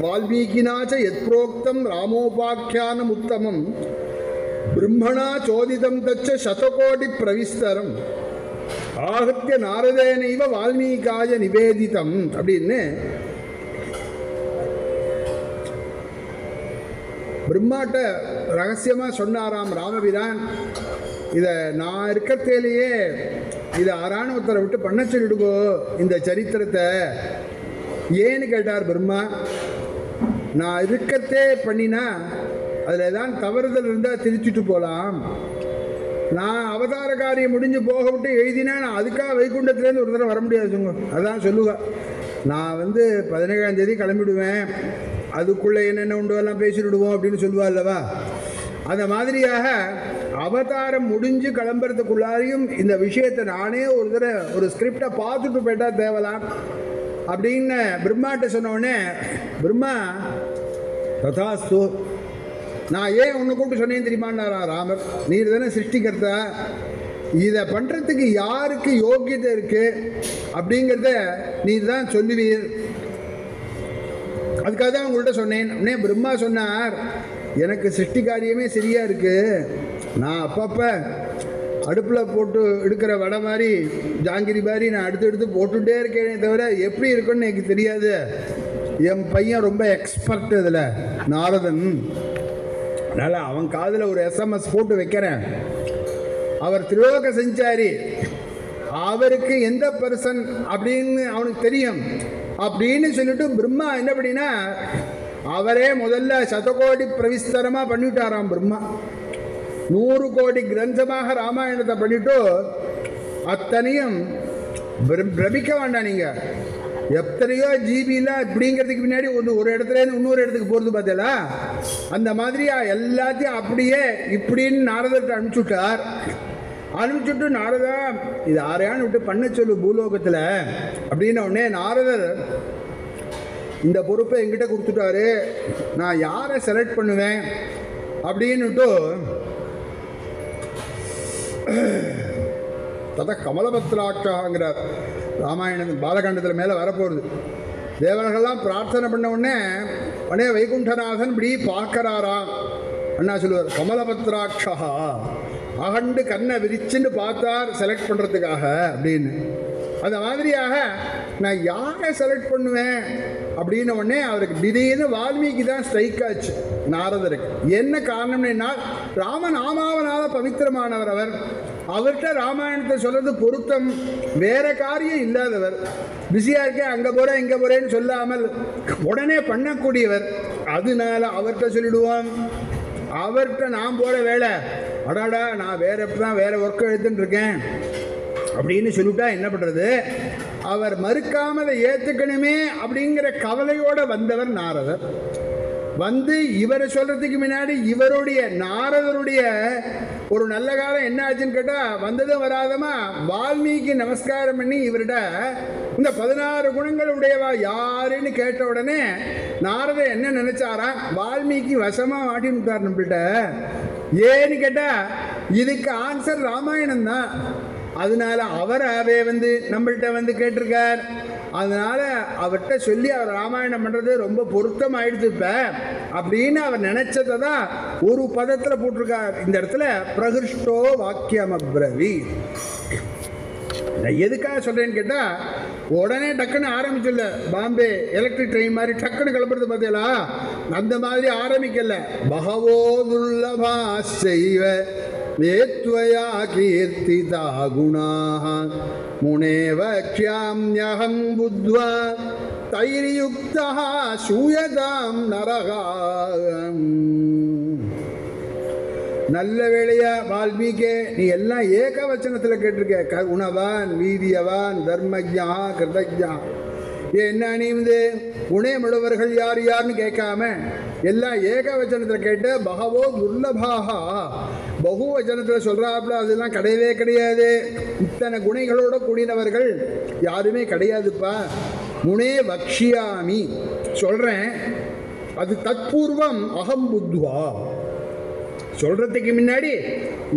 வால்மீகினாச்ச எத் புரோக்தம் ராமோபாக்கியானம் உத்தமம் பிரம்மணா சோதிதம் தச்ச சதகோடி பிரவிஸ்தரம் ஆகத்திய நாரதேனைவ வால்மீகாய நிவேதிதம் அப்படின்னு பிரம்மாட்ட ரகசியமாக சொன்னாராம் ராமபிரான். இதை நான் இருக்கத்தேலேயே இதை ஆறான ஒருத்தரை விட்டு பண்ண சொல்லிடுங்கோ இந்த சரித்திரத்தை. ஏன்னு கேட்டார் பிரம்மா. நான் இருக்கத்தே பண்ணினா அதில் தான் தவறுதல் இருந்தால் திருச்சிட்டு போகலாம். நான் அவதார காரியம் முடிஞ்சு போக விட்டு எழுதினா நான் அதுக்காக வைகுண்டத்துலேருந்து ஒரு தடவை வர முடியாதுங்க. அதான் சொல்லுவேன். நான் 17ஆம் தேதி கிளம்பிடுவேன், அதுக்குள்ளே என்னென்ன உண்டு எல்லாம் பேசிவிடுவோம் அப்படின்னு சொல்லுவா அல்லவா. அந்த மாதிரியாக அவதாரம் முடிஞ்சு கிளம்புறதுக்குள்ளாரையும் இந்த விஷயத்தை நானே ஒரு தடவை ஒரு ஸ்கிரிப்டை பார்த்துட்டு போயிட்டா தேவலாம் அப்படின்னு பிரம்மாட்ட சொன்னோடனே, பிரம்மா ததாஸ்து, நான் ஏன் உன்னை கூப்பிட்டு சொன்னேன்னு தெரியுமான்னாரா ராமர். நீர் தானே சிருஷ்டிக்கிறதா, இதை பண்ணுறதுக்கு யாருக்கு யோக்கியதை இருக்கு அப்படிங்கிறத நீர் தான் சொல்லுவீர். அதுக்காக தான் உங்கள்கிட்ட சொன்னேன். உடனே பிரம்மா சொன்னார், எனக்கு சிருஷ்டி காரியமே சரியாக இருக்குது. நான் அப்பப்போ அடுப்பில் போட்டு எடுக்கிற வடை மாதிரி ஜாங்கிரி மாதிரி நான் எடுத்து போட்டுகிட்டே இருக்கேனே தவிர எப்படி இருக்குன்னு எனக்கு தெரியாது. என் பையன் ரொம்ப எக்ஸ்பர்ட் இதில், நாரதன். அதனால் அவன் காதில் ஒரு SMS போட்டு வைக்கிறேன். அவர் திரிலோக சஞ்சாரி, அவருக்கு எந்த பர்சன் அப்படின்னு அவனுக்கு தெரியும் அப்படின்னு சொல்லிட்டு பிரம்மா என்ன பண்ணினா அவரே முதல்ல சதகோடி பிரவிஸ்தரமாக பண்ணிவிட்டாராம். பிரம்மா 100 கோடி கிரந்தமாக ராமாயணத்தை பண்ணிட்டு அத்தனையும் பிரமிக்க வேண்டாம். நீங்கள் எத்தனையோ ஜிபிலாம் இப்படிங்கிறதுக்கு பின்னாடி ஒரு இடத்துலேருந்து இன்னொரு இடத்துக்கு போகிறது பார்த்தீங்களா, அந்த மாதிரியா எல்லாத்தையும் அப்படியே இப்படின்னு நாரதர்கிட்ட அனுப்பிச்சுட்டார். அனுப்பிச்சுட்டு நாரதா இது யாரையான்னு விட்டு பண்ண சொல்லு பூலோகத்தில் அப்படின்ன உடனே நாரதர் இந்த பொறுப்பை என்கிட்ட கொடுத்துட்டாரு, நான் யாரை செலக்ட் பண்ணுவேன் அப்படின்னுட்டு தத கமலபத்ராட்சாங்கிறார் ராமாயண பாலகாண்டத்தில் மேலே வரப்போகுது. தேவர்கள்லாம் பிரார்த்தனை பண்ண உடனே வைகுண்டநாதன் இப்படி பார்க்கறாராம். அண்ணா சொல்லுவார், கமலபத்ராட்சா அகண்டு கண்ணை விரிச்சுன்னு பார்த்தார் செலக்ட் பண்ணுறதுக்காக அப்படின்னு. அந்த மாதிரியாக நான் யாரை செலக்ட் பண்ணுவேன் அப்படின்ன உடனே அவருக்கு திடீர்னு வால்மீகி தான் ஸ்ட்ரைக் ஆச்சு நாரதருக்கு. என்ன காரணம்னா ராமநாமாவனால பவித்திரமானவர் அவர். அவர்கிட்ட ராமாயணத்தை சொல்றது பொருத்தம், வேற காரியம் இல்லாதவர், பிஸியாக இருக்கேன் அங்கே போகிறேன் இங்கே போகிறேன்னு சொல்லாமல் உடனே பண்ணக்கூடியவர். அதனால அவர்கிட்ட சொல்லிடுவோம். அவர்கிட்ட நான் போகிற வேலை அடாடா நான் வேற ஒர்க் எழுதுன்னு இருக்கேன் அப்படின்னு சொல்லிட்டா என்ன பண்ணுறது? அவர் மறுக்காமதை ஏற்றுக்கணுமே அப்படிங்கிற கவலையோடு வந்தவர் நாரதர். வந்து இவரை சொல்றதுக்கு முன்னாடி இவருடைய நாரதருடைய ஒரு நல்ல காலம் என்ன ஆச்சுன்னு கேட்டா, வந்ததும் வராதமா வால்மீகி நமஸ்காரம் பண்ணி இவரிட இந்த 16 குணங்கள் உடையவா யாருன்னு கேட்ட உடனே நாரதர் என்ன நினைச்சாரா, வால்மீகி வசமா மாட்டிட்டார் நம்மள்கிட்ட. ஏன்னு கேட்டா இதுக்கு ஆன்சர் ராமாயணம் தான். அதனால அவராகவே வந்து நம்மள்கிட்ட வந்து கேட்டிருக்கார். அதனால அவர்கிட்ட சொல்லி அவர் ராமாயணம் பண்றது ரொம்ப பொருத்தம் ஆயிடுச்சு இப்ப அப்படின்னு அவர் நினைச்சதை தான் ஒரு பதத்துல போட்டிருக்கார். இந்த இடத்துல பிரகிருஷ்டோ வாக்கியம் அப்ரவி. எதுக்காக சொல்றேன்னு கேட்டா, உடனே டக்குன்னு ஆரம்பிச்சல பாம்பே எலக்ட்ரிக் ட்ரெயின் மாதிரி டக்குன்னு கிளம்புறது பார்த்தீங்களா, அந்த மாதிரி ஆரம்பிக்கல. பகவோ துர்லபா செய்வ வேத்வயா கீர்த்திதா குணாஹ முனே வக்ஷ்யாம்யஹம் புத்வா தைர்யுக்தா சூயதாம் நரகாம். நல்ல வேளையா வால்மீகே, நீ எல்லாம் ஏக வச்சனத்தில் கேட்டிருக்க. குணவான், வீரியவான், தர்மஜா, கிருதஜா. என்ன நீ வந்து குணமுள்ளவர்கள் யார் யாருன்னு கேட்காம எல்லாம் ஏக வச்சனத்தில் கேட்டு பகவோ துர்லபாகா பகு வச்சனத்தில் சொல்றாப்புல அதெல்லாம் கிடையவே கிடையாது. இத்தனை குணைகளோட கூடினவர்கள் யாருமே கிடையாதுப்பா. முனே வக்ஷியாமி சொல்றேன், அது தற்பூர்வம் அகம் புத்வா சொல்றதுக்கு முன்னாடி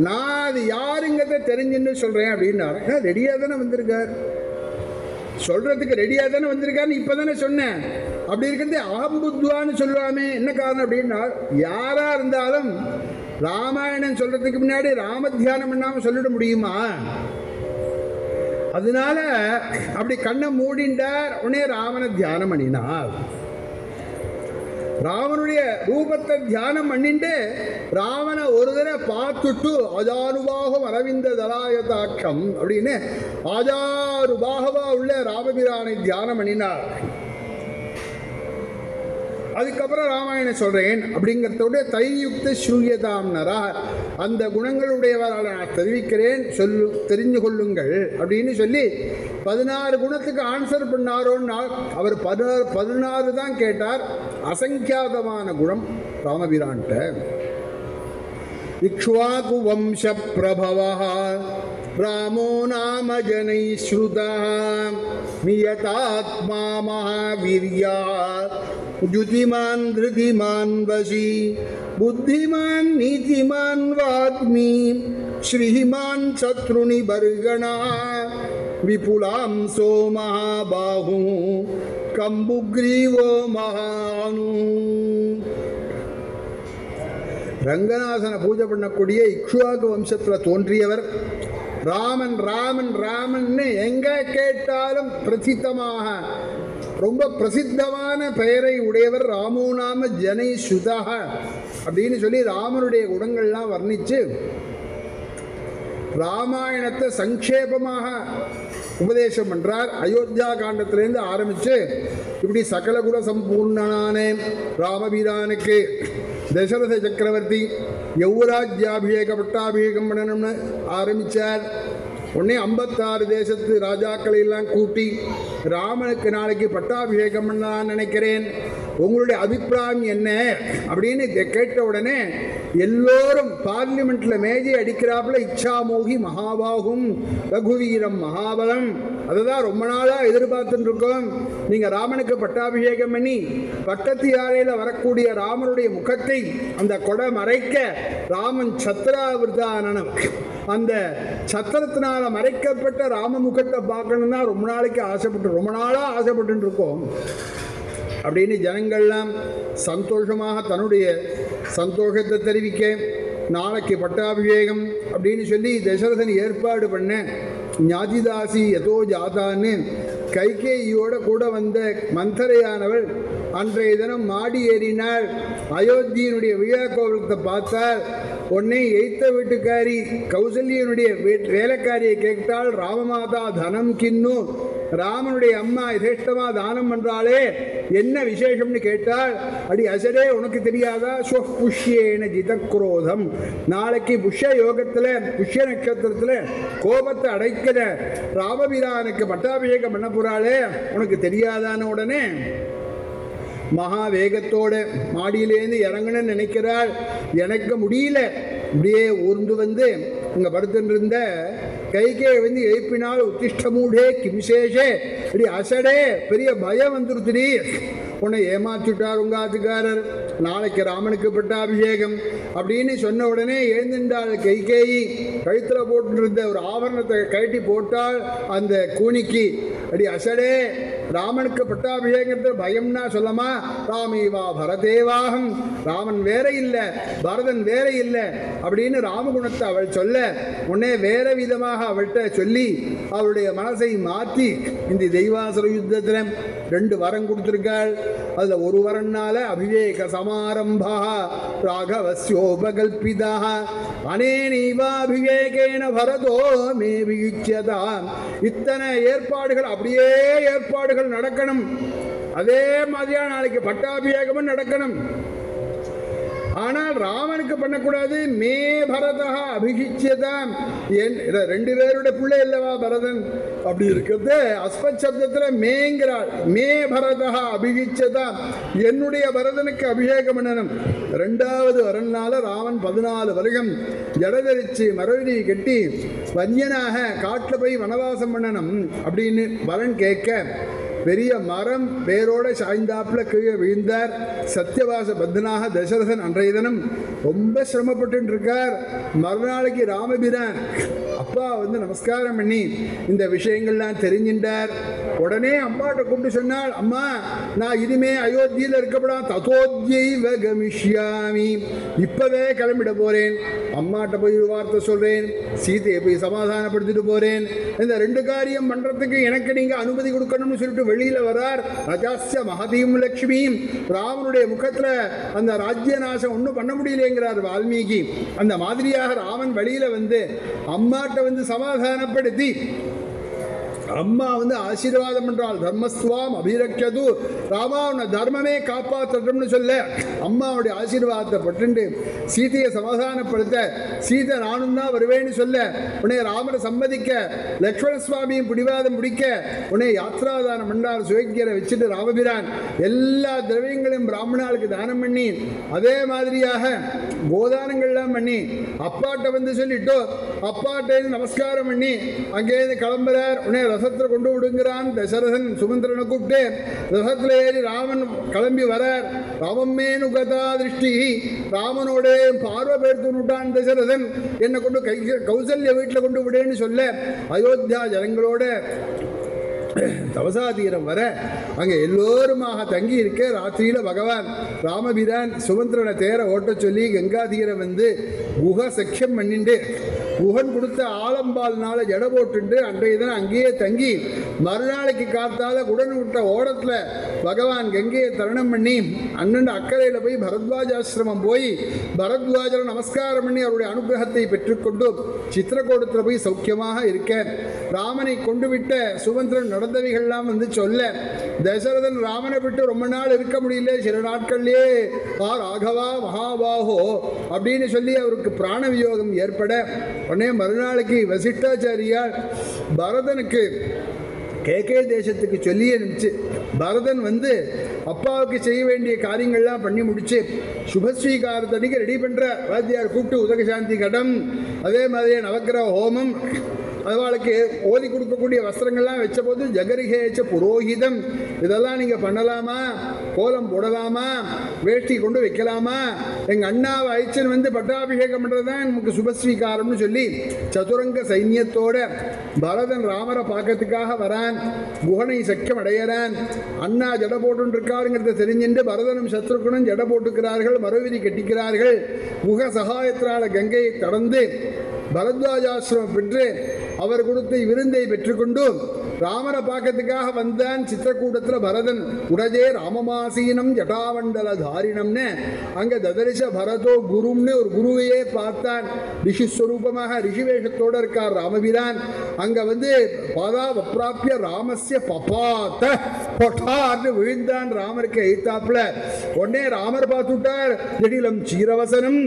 நான் அது யாருங்கிறத தெரிஞ்சுன்னு சொல்றேன் அப்படின்னாரு. ரெடியா தானே வந்திருக்கார், சொல்றதுக்கு ரெடியா தானே வந்திருக்காருன்னு இப்பதானே சொன்னேன். அப்படி இருக்கிறது அகம்புத்வான்னு சொல்லுவாமே, என்ன காரணம் அப்படின்னா, யாரா இருந்தாலும் ராமாயணம் சொல்றதுக்கு முன்னாடி ராம தியானம் பண்ணாம சொல்லிட முடியுமா? அதனால அப்படி கண்ணை மூடிண்டார். உடனே ராமனை தியானம் பண்ணினார். ராவனுடைய ரூபத்தை தியானம் பண்ணிட்டு ராவனை ஒரு தடவை பார்த்துட்டு ஆஜானுபாகம் அரவிந்த தலாயதாட்சம் அப்படின்னு ஆஜானுபாகவா உள்ள ராமபிரானை தியானம் பண்ணினார். அதுக்கப்புறம் ராமாயணம் சொல்றேன் அப்படிங்கிறதோட தையுக்த ஸ்ரூயதாம் நரா, அந்த குணங்களுடையவரால் நான் தெரிவிக்கிறேன், தெரிஞ்சு கொள்ளுங்கள் அப்படின்னு சொல்லி 16 குணத்துக்கு ஆன்சர் பண்ணாரோன்னா அவர் 16 தான் கேட்டார். அசங்கியாதமான குணம் ராமபிரான்ட்ட. இக்ஷ்வாகு வம்ச பிரபவ ராமோ நாம ஜனை ஸ்ருதா நியதாத்மா மகாவீர்யா யுதிமான் திருதிமான் வசி புத்திமான் நீதிமான் வாத்மி ஸ்ரீமான் சத்ருனி பர்கணா விபுலாம்சோ மகாபாஹு கம்புக்ரீவோ மகானு. ரங்கநாதனை பூஜை பண்ணக்கூடிய இக்ஷ்வாகு வம்சத்தில் தோன்றியவர் ராமன். ராமன் ராமன்னு எங்க கேட்டாலும் பிரசித்தமாக ரொம்ப பிரசித்தமான பெயரை உடையவர். ராமோ நாம ஜனை சுதா அப்படின்னு சொல்லி ராமனுடைய குணங்கள்லாம் வர்ணிச்சு ராமாயணத்தை சங்கேபமாக உபதேசம் பண்றார். அயோத்தியா காண்டத்திலேருந்து ஆரம்பிச்சு இப்படி சகல குண சம்பூர்ணனான ராமபிரானுக்கு தசரத சக்கரவர்த்தி யௌராஜ்யாபிஷேக பட்டாபிஷேகம் பண்ணணும்னு ஆரம்பித்தார். உடனே 56 தேசத்து ராஜாக்களை எல்லாம் கூட்டி ராமனுக்கு நாளைக்கு பட்டாபிஷேகம் பண்ணலான்னு நினைக்கிறேன், உங்களுடைய அபிப்பிராயம் என்ன அப்படின்னு கேட்ட உடனே எல்லோரும் பார்லிமெண்ட்ல மேஜை அடிக்கிறாப்புல இச்சாமோகி மகாபாகும் ரகுவீரம் மகாபலம், அதுதான் ரொம்ப நாளா எதிர்பார்த்துட்டு இருக்கோம். நீங்க ராமனுக்கு பட்டாபிஷேகம் பண்ணி பட்டத்து யாரையில வரக்கூடிய ராமனுடைய முகத்தை அந்த கொடை மறைக்க ராமன் சத்திராவிரதானன், அந்த சத்திரத்தினால மறைக்கப்பட்ட ராம முகத்தை பார்க்கணும்னா ரொம்ப நாளைக்கு ரொம்ப நாளா ஆசைப்பட்டு இருக்கோம் அப்படின்னு ஜனங்கள்லாம் சந்தோஷமாக தன்னுடைய சந்தோஷத்தை தெரிவிக்க நாளைக்கு பட்டாபிஷேகம் அப்படின்னு சொல்லி தசரதன் ஏற்பாடு பண்ண ஞாதிதாசி யதோ ஜாதான்னு கைகேயியோட கூட வந்த மந்தரையானவள் அன்றைய தினம் மாடி ஏறினாள். அயோத்தியினுடைய விழா கோவிலத்தை பார்த்தால் உடனே எய்த்த வீட்டுக்காரி கௌசல்யனுடைய வேலைக்காரியை கேட்டால் ராமமாதா தனம் கின்னு, ராமனுடைய அம்மா யதேஷ்டமா தானம் பண்றாளே என்ன விசேஷம்னு கேட்டால், அடி அசரே உனக்கு தெரியாதா, புஷ்யேன ஜிதக்ரோதம், நாளைக்கு புஷ்ய யோகத்துல புஷ்ய நட்சத்திரத்துல கோபத்தை அடைக்கிற ராமபிரானுக்கு பட்டாபிஷேகம் பண்ண போறாளே உனக்கு தெரியாதான உடனே மகா வேகத்தோடு மாடியிலேருந்து இறங்கணும்னு நினைக்கிறாள். எனக்கு முடியல. இப்படியே ஊர்ந்து வந்து இங்கே படுத்துருந்த கைகே வந்து எழுப்பினால் உத்திஷ்டமூடே கிம்சேஷே இப்படி அசடே பெரிய பயம் வந்துருத்துடி. உன்னை ஏமாற்றிட்டார் உங்க ஆத்துக்காரர், நாளைக்கு ராமனுக்கு பட்டாபிஷேகம் அப்படின்னு சொன்ன உடனே எழுந்துட்டாள் கைகேயி. கழுத்தில் போட்டுருந்த ஒரு ஆபரணத்தை கழட்டி போட்டால் அந்த கூனிக்கு. அப்படி அசடே ராமனுக்கு பட்டாபிஷேகங்கிறது பயம்னா சொல்லமா? ராமேவா பரதேவாகம், ராமன் வேற இல்லை பரதன் வேற இல்லை அப்படின்னு ராமகுணத்தை அவள் சொல்ல உடனே வேற விதமாக அவள்கிட்ட சொல்லி அவளுடைய மனசை மாற்றி இந்த தெய்வாசுர யுத்தத்தில் 2 வரம் கொடுத்துருக்காள். அதில் ஒரு வரன்னால அபிஷேக சமாரம்பா ராகவஸ்யோபகல்பிதா அனேனீவாபிஷேகேன பரதோ மே வியுச்யதா. இத்தனை ஏற்பாடுகள் அப்படியே ஏற்பாடுகள் நடக்கணும். அதே மாதிரியா நாளைக்கு பட்டாபிஷேகமும் நடக்கணும். ஆனால் ராமனுக்கு பண்ணக்கூடாது. மே பரதா அபிஷிச்சியதான். 2 பேருடைய பிள்ளை இல்லவா பரதன். அப்படி இருக்கிறது அஸ்மத் சப்தத்தில் மேங்கிறாள். மே பரதா அபிஷிச்சியதான், என்னுடைய பரதனுக்கு அபிஷேகம் பண்ணணும். 2வது வரனால ராமன் 14 வருடம் ஜடதரிச்சு மரவினை கட்டி வன்யனாக காட்டில் போய் வனவாசம் பண்ணணும் அப்படின்னு வரன் கேட்க பெரிய மரம் வேரோட சாய்ந்தாப்புல கீழே விழுந்தார். சத்தியவாச பத்னாக தசரதன் அன்றைய தினம் ரொம்ப சிரமப்பட்டு இருக்கார். மறுநாளைக்கு ராமபிரான் அப்பா வந்து நமஸ்காரம் பண்ணி இந்த விஷயங்கள்லாம் தெரிஞ்சின்றார். உடனே அம்மாட்ட கூப்பிட்டு சொன்னாள், அம்மா நான் இனிமே அயோத்தியில் இருக்கப்படா, ததோத்யைவ கமிஷ்யாமி, இப்பவே கிளம்பிட போறேன். அம்மாட்ட போய் ஒரு வார்த்தை சொல்றேன், சீதையை போய் சமாதானப்படுத்திட்டு போறேன். இந்த 2 காரியம் பண்றதுக்கு எனக்கு நீங்க அனுமதி கொடுக்கணும்னு சொல்லிட்டு வெளியில வரார். ரஜாஸ்ய மகதீம் லட்சுமியும், ராமனுடைய முகத்துல அந்த ராஜ்ய நாசம் ஒன்றும் பண்ண முடியலைங்கிறார் வால்மீகி. அந்த மாதிரியாக ராமன் வெளியில வந்து அம்மாட்ட வந்து சமாதானப்படுத்தி அம்மா வந்து ஆசீர்வாதம் பண்றாள். தர்மஸ்துவாம் அபிரக்ஷது, ராமா உன்னை தர்மமே காப்பாற்றணும்னு சொல்ல அம்மாவுடைய ஆசீர்வாதத்தை பட்டு சீதையை சமாதானப்படுத்த சீதை நானும் தான் வருவேன்னு சொல்ல உடனே ராமரை சம்மதிக்க லக்ஷ்மண சுவாமியும் பிடிவாதம் முடிக்க உடனே யாத்ராதானம் பண்ணார். சுயக்கியரை வச்சுட்டு ராமபிரான் எல்லா திரவியங்களையும் பிராமணாளுக்கு தானம் பண்ணி அதே மாதிரியாக கோதானங்கள்லாம் பண்ணி அப்பாட்ட வந்து சொல்லிட்டோ அப்பாட்ட நமஸ்காரம் பண்ணி அங்கேருந்து கிளம்புறார். உடனே ரசத்தில் கொண்டு விடுங்கிறான் தசரதன். சுமந்திரனை கூப்பிட்டு ரசத்தில் ஏறி ராமன் கிளம்பி வரார். ராமம்மேனு கதா திருஷ்டி, ராமனோட பார்வை பேர்த்து விட்டான் தசரதன். என்னை கொண்டு கௌசல்ய வீட்டில் கொண்டு விடேன்னு சொல்ல அயோத்தியா ஜனங்களோட தவசாதீரம் வர அங்கே எல்லோருமாக தங்கி இருக்க ராத்திரியில் பகவான் ராமபிரான் சுமந்திரனை தேர ஓட்ட சொல்லி கங்காதீரம் வந்து குஹ சக்கியம் பண்ணிண்டு குஹன் கொடுத்த ஆலம்பால்னால ஜட போட்டுண்டு அன்றைய தினம் அங்கேயே தங்கி மறுநாளைக்கு காத்தால குடன் விட்ட ஓடத்தில் பகவான் கங்கையை தரணம் பண்ணி அண்ணன் அக்கறையில் போய் பரத்வாஜாசிரமம் போய் பரத்வாஜரை நமஸ்காரம் பண்ணி அவருடைய அனுகிரகத்தை பெற்றுக்கொண்டு சித்திரக்கூடத்தில் போய் சௌக்கியமாக இருக்க ராமனை கொண்டு விட்ட சுமந்திரன் நடந்தவைகள்லாம் வந்து சொல்ல தசரதன் ராமனை விட்டு ரொம்ப நாள் இருக்க முடியல, சில நாட்கள்லேயே ராகவா மகாபாகோ அப்படின்னு சொல்லி அவருக்கு பிராண வியோகம் ஏற்பட உடனே மறுநாளைக்கு வசிஷ்டாச்சாரியால் பரதனுக்கு கேகே தேசத்துக்கு சொல்லி அனுப்பிச்சு பரதன் வந்து அப்பாவுக்கு செய்ய வேண்டிய காரியங்கள்லாம் பண்ணி முடிச்சு சுபஸ்வீகாரத்தன்னைக்கு ரெடி பண்ணுற வாத்தியார் கூப்பிட்டு உதகசாந்தி கடம் அதே மாதிரியே நவக்கிரக ஹோமம் அவளுக்கு ஓதி கொடுக்கக்கூடிய வஸ்திரங்கள்லாம் வச்ச போது ஜகரிகேச்ச புரோஹிதம் இதெல்லாம் நீங்கள் பண்ணலாமா, கோலம் போடலாமா, வேஷ்டி கொண்டு வைக்கலாமா, எங்கள் அண்ணாவை ஐச்சன் வந்து பட்டாபிஷேகம் பண்ணுறது தான் நமக்கு சுபஸ்வீகாரம்னு சொல்லி சதுரங்க சைன்யத்தோட பரதன் ராமரை பார்க்கறதுக்காக வரான். குஹனை சக்கியம் அடையிறான். அண்ணா ஜட போட்டுருக்காருங்கிறத தெரிஞ்சுட்டு பரதனும் சத்ருகுணம் ஜட போட்டுக்கிறார்கள், மறுவிதி கட்டிக்கிறார்கள். குஹ சகாயத்தினால கங்கையை கடந்து பரத்வாஜாசிரமம் பெற்று அவர் கொடுத்த விருந்தை பெற்றுக்கொண்டு ராமரை பார்க்கறதுக்காக வந்தான். சித்திரக்கூடத்தில் பரதன் உடஜே ராமமாசீனம் ஜட்டாமண்டல தாரிணம்னு அங்கே ததரிச பரதோ குரும்னு ஒரு குருவையே பார்த்தான். ரிஷிஸ்வரூபமாக ரிஷிவேஷத்தோடு இருக்கார் ராமபிரான். அங்கே வந்து பாதா வப்ராப்பிய ராமஸ்ய பபாத்த பொட்டார்னு விழுந்தான் ராமருக்கு எய்த்தாப்புல. உடனே ராமர் பார்த்துட்டார். ஜடிலம் சீரவசனம்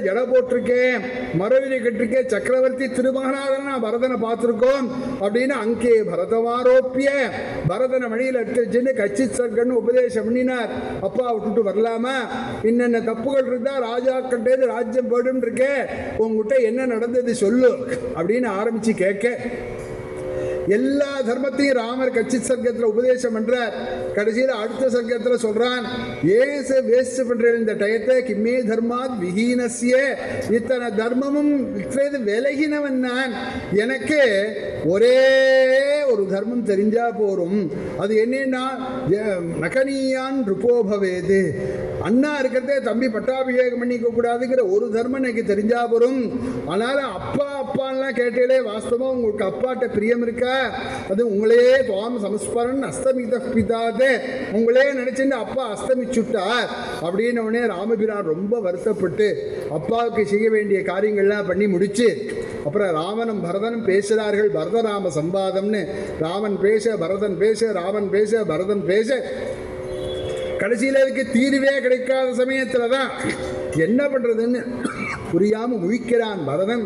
ஜட போட்டிருக்கேன், மரவினை கட்டிருக்கேன், சக்கரவர்த்தி திருமகனாக நான் பரதனை பார்த்துருக்கோம் அப்படின்னு அங்கே பரதமாரோப்பிய பரதனை மணியில் எடுத்து வச்சுன்னு கச்சித் சர்க்கன்னு உபதேசம் பண்ணினார். அப்பா விட்டுட்டு வரலாமா, என்னென்ன தப்புகள் இருந்தா ராஜாக்கிட்டே ராஜ்யம் போய்டும் இருக்கே, உங்ககிட்ட என்ன நடந்தது சொல்லு அப்படின்னு ஆரம்பிச்சு கேட்க எல்லா தர்மத்தையும் ராமர் கச்சித் சர்க்கத்தில் உபதேசம் பண்றார். கடைசியில் அடுத்த சர்க்கத்தில் சொல்றான், ஏச வேஸ்ட் பண்ற இந்த டயத்தை கிம்மே தர்மாத் விஹீனசிய, இத்தனை தர்மமும் விலகினவன் நான், எனக்கு ஒரே ஒரு தர்மம் தெரிஞ்சா போரும், அது என்னன்னா நகனியான் ருப்போபவேது, அண்ணா இருக்கிறதே தம்பி பட்டாபிஷேகம் பண்ணிக்க கூடாதுங்கிற ஒரு தர்மம் எனக்கு தெரிஞ்சா போரும். அதனால அப்பா அப்பான்லாம் கேட்டீங்களே, வாஸ்தவம் உங்களுக்கு அப்பாட்ட பிரியம் இருக்கா, அது உங்களே துவாம் சமஸ்மரன் அஸ்தமித பிதாதே, உங்களே நினைச்சுட்டு அப்பா அஸ்தமிச்சுட்டார் அப்படின்னு உடனே ராமபிரான் ரொம்ப வருத்தப்பட்டு அப்பாவுக்கு செய்ய வேண்டிய காரியங்கள்லாம் பண்ணி முடிச்சு அப்புறம் ராமனும் பரதனும் பேசுகிறார்கள். பரதராம சம்பாதம்னு ராமன் பேச பரதன் பேச, ராமன் பேச பரதன் பேச, கடைசியில் அதுக்கு தீர்வே கிடைக்காத சமயத்தில் தான் என்ன பண்ணுறதுன்னு புரியாமல் முழிக்கிறான் பரதன்.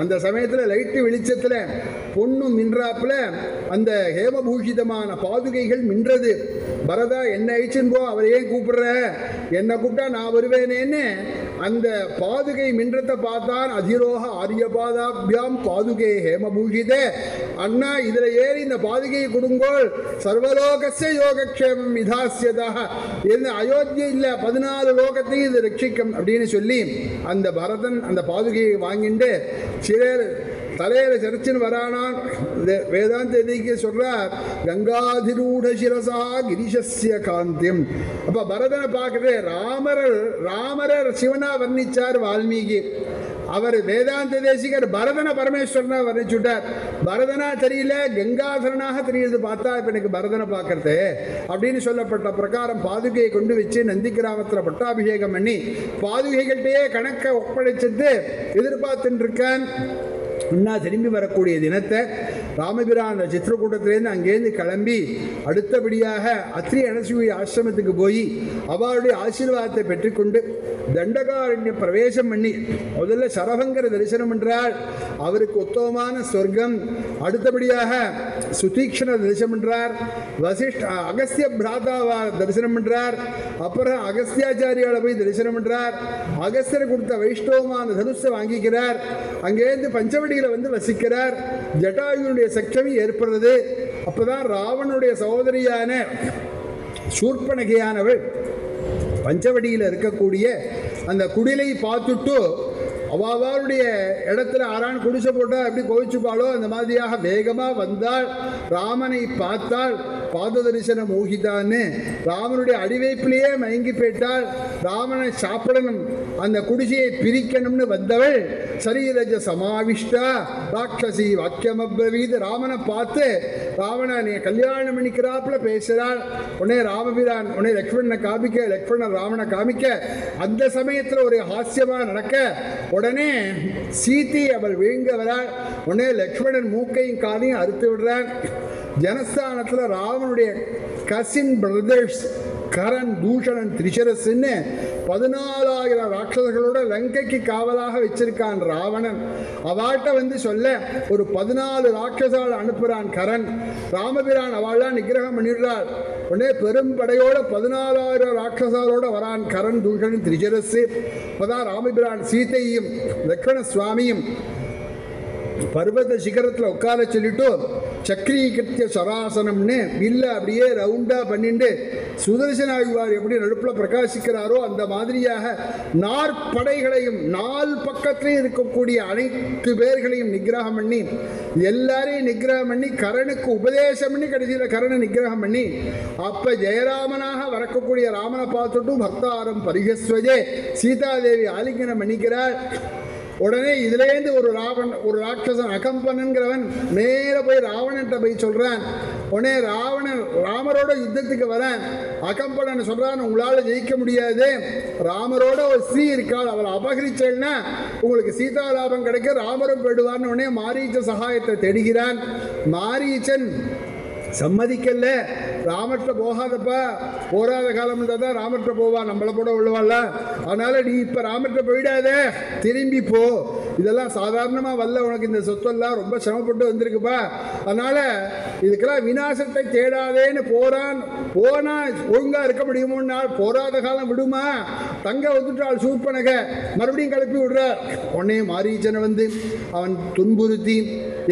அந்த சமயத்தில் லைட்டு வெளிச்சத்தில் பொண்ணு மின்றாப்பில் அந்த ஹேமபூஷிதமான பாதுகைகள் மின்றது. பரதா என்ன ஆயிடுச்சுன்னு போ, அவர் ஏன் கூப்பிடுற, என்னை கூப்பிட்டா நான் வருவேனேன்னு அந்த பாதுகை மின்றத்தை பார்த்தான். அதிரோக ஆரியபாதாபியாம் பாதுகை ஹேமபூஷிதே, அண்ணா இதில் ஏறி இந்த பாதுகையை கொடுங்கோள், சர்வலோகஸ்ய யோகக்ஷேமம் விதாசியதா, என்ன அயோத்தியை இல்லை 14 லோகத்தையும் இது ரட்சிக்கும் அப்படின்னு சொல்லி அந்த பரதன் அந்த பாதுகையை வாங்கிட்டு சிலர் தலையில சரிச்சுன்னு வரானான். வேதாந்த எதிர்க்கு சொல்றார், கங்காதிரூட சிரசா கிரிசஸ்ய காந்தியம். அப்ப பரதனை பார்க்கறது ராமரர் சிவனா வர்ணிச்சார் வால்மீகி, அவர் வேதாந்த தேசிகர் பரதன பரமேஸ்வரனா வர்ணிச்சுட்டார். பரதனா தெரியல, கங்காதரனாக தெரியுது பார்த்தா இப்ப எனக்கு பரதனை பார்க்கறது அப்படின்னு சொல்லப்பட்ட பிரகாரம் பாதுகையை கொண்டு வச்சு நந்தி கிராமத்தில் பட்டாபிஷேகம் பண்ணி பாதுகைகள்கிட்டயே கணக்கை ஒப்படைச்சிட்டு எதிர்பார்த்துட்டு இருக்கான். அண்ணா திரும்பி வரக்கூடிய தினத்தை ராமபிரான் சித்திரக்கூட்டத்திலேருந்து அங்கேருந்து கிளம்பி அடுத்தபடியாக அத்ரி அனசூய ஆசிரமத்துக்கு போய் அவருடைய ஆசீர்வாதத்தை பெற்றுக்கொண்டு தண்டகாரண்ய பிரவேசம் பண்ணி முதல்ல சரபங்கர தரிசனம் பண்றாள், அவருக்கு உத்தமமான சொர்க்கம். அடுத்தபடியாக சுதீக்ஷண தரிசனம் பண்றார், அகஸ்திய பிராதாவா தரிசனம் பண்றார், அப்புறம் அகஸ்தியாச்சாரியால போய் தரிசனம் பண்றார், அகஸ்தியர் கொடுத்த வைஷ்ணவமான தனுஷை வாங்கிக்கிறார், அங்கேருந்து பஞ்சவடியில வந்து வசிக்கிறார். ஜட்டாயுடைய சக்தி ஏற்படுறது. அப்பதான் ராவனுடைய சகோதரியான சூர்பனகையானவள் பஞ்சவடியில் இருக்கக்கூடிய அந்த குடிலை பார்த்துட்டு அவளுடைய இடத்துல ஆறான் குடிசை போட்டால் எப்படி கோவிச்சுப்பாளோ அந்த மாதிரியாக வேகமாக வந்தாள். ராமனை பார்த்தாள், பாத தரிசன மோகிதான்னு ராமனுடைய அடிவைப்பிலேயே மயங்கி போயிட்டாள். ராமனை சாப்பிடணும், அந்த குடிசையை பிரிக்கணும்னு வந்தவள் சரீரஜ சமாவிஷ்டா ராட்சசி வாக்கியமப்ரவீது. ராமனை பார்த்து ராவணனை நீ கல்யாணம் பண்ணிக்கிறாப்புல பேசுகிறாள். உடனே ராமபிரான் உடனே லக்ஷ்மணனை காமிக்க, லக்ஷ்மணன் ராவணனை காமிக்க, அந்த சமயத்தில் ஒரு ஹாஸ்யமாக நடக்க உடனே சீதை அவள் விழுங்க வராள். உடனே லக்ஷ்மணன் மூக்கையும் காலையும் அறுத்து விடுறான். ஜனஸ்தானத்தில் ராவனுடைய கசின் பிரதர்ஸ் கரன் தூஷணன் திரிசரஸ்ன்னு 14,000 ராட்சசர்களோட லங்கைக்கு காவலாக வச்சிருக்கான் ராவணன். அவள்கிட்ட வந்து சொல்ல ஒரு 14 ராட்சசால் அனுப்புகிறான் கரன். ராமபிரான் அவள்லாம் நிகிரகம் பண்ணிடுறாள். உடனே பெரும் படையோட 14,000 ராட்சசாலோட வரான் கரன் தூஷணன் திரிசரஸ். அப்போதான் ராமபிரான் சீதையும் லக்ஷ்மண சுவாமியும் பர்வத சிகரத்தில் உட்கார சொல்லிட்டு சக்ரீகிருத்திய சராசனம்னு இல்லை அப்படியே ரவுண்டா பண்ணிட்டு சுதர்சனாழ்வார் எப்படி நடுப்பில் பிரகாசிக்கிறாரோ அந்த மாதிரியாக நாற்படைகளையும் 4 பக்கத்திலையும் இருக்கக்கூடிய அனைத்து பேர்களையும் நிகிரகம் பண்ணி எல்லாரையும் நிகிரகம் பண்ணி கரனுக்கு உபதேசம் பண்ணி கடைசியில் கரனை நிகிரகம் பண்ணி அப்ப ஜெயராமனாக வரக்கூடிய ராமனை பார்த்துட்டும் பக்தாரம் பரிகஸ்வஜே சீதாதேவி ஆலிங்கனம் பண்ணிக்கிறார். உடனே இதுலேருந்து ஒரு ராட்சசன் அகம்பனன்கிறவன் நேர போய் ராவணன்ட்ட போய் சொல்றான். உடனே ராவணன் ராமரோட யுத்தத்துக்கு வரான். அகம்பனன் சொல்றான், உங்களால் ஜெயிக்க முடியாது, ராமரோட ஒரு ஸ்திரீ இருக்காள், அவளை அபகரிச்சேன்னா உங்களுக்கு சீதா லாபம் கிடைக்க, ராமரும் போயிடுவார்னு. உடனே மாரீச்ச சகாயத்தை தேடுகிறான். மாரீச்சன் சம்மதிக்கல. ராமர்கிட்ட போகாதப்பா, போராத காலம் இருந்தால் தான் ராமர்கிட்ட போவா, நம்மளை கூட உள்ளவாள்ல. அதனால நீ இப்போ ராமர்கிட்ட போயிடாத, திரும்பி போ. இதெல்லாம் சாதாரணமாக வரல, உனக்கு இந்த சொத்தெல்லாம் ரொம்ப சிரமப்பட்டு வந்திருக்குப்பா. அதனால இதுக்கெல்லாம் விநாசத்தை தேடாதேன்னு போறான். போனா ஒழுங்கா இருக்க முடியுமோன்னா போராத காலம் விடுமா? தங்க வந்துட்டாள் சூர்பனக, மறுபடியும் கிளப்பி விடுறார். உடனே மாரீச்சனை வந்து அவன் துன்புறுத்தி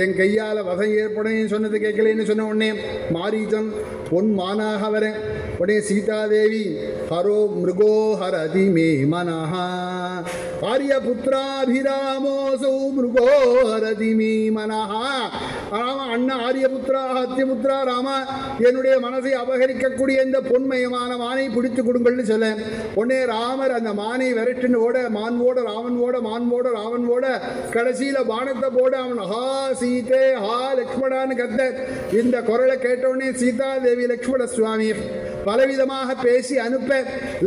என் கையால் வசம் ஏற்படும் சொன்னது கேட்கலன்னு சொன்ன உடனே மாரீச்சன் பொன் மானாக வர உடனே சீதாதேவி ஹரோ மிருகோ ஹரதி மே மனஹா ஆரியபுத்திராபிராமோசௌ மிருகோ ஹரதி மே மனஹா. ராமா அண்ணா ஆரியபுத்திரா ஹத்தியபுத்திரா ராமா, என்னுடைய மனசை அபகரிக்கக்கூடிய இந்த பொன்மயமான மானை பிடித்து கொடுங்கள்னு சொல்ல உடனே ராமர் அந்த மானை விரட்டுன்னு ஓட, மான்வோட ராவன் ஓட, மான்வோட ராவன் ஓட, கடைசியில் பானத்தை போட அவன் ஹா சீதே ஹா லக்ஷ்மணான்னு கத்த. இந்த குரலை கேட்டவுடனே சீதாதேவி லக்ஷ்மண சுவாமி பலவிதமாக பேசி அனுப்ப,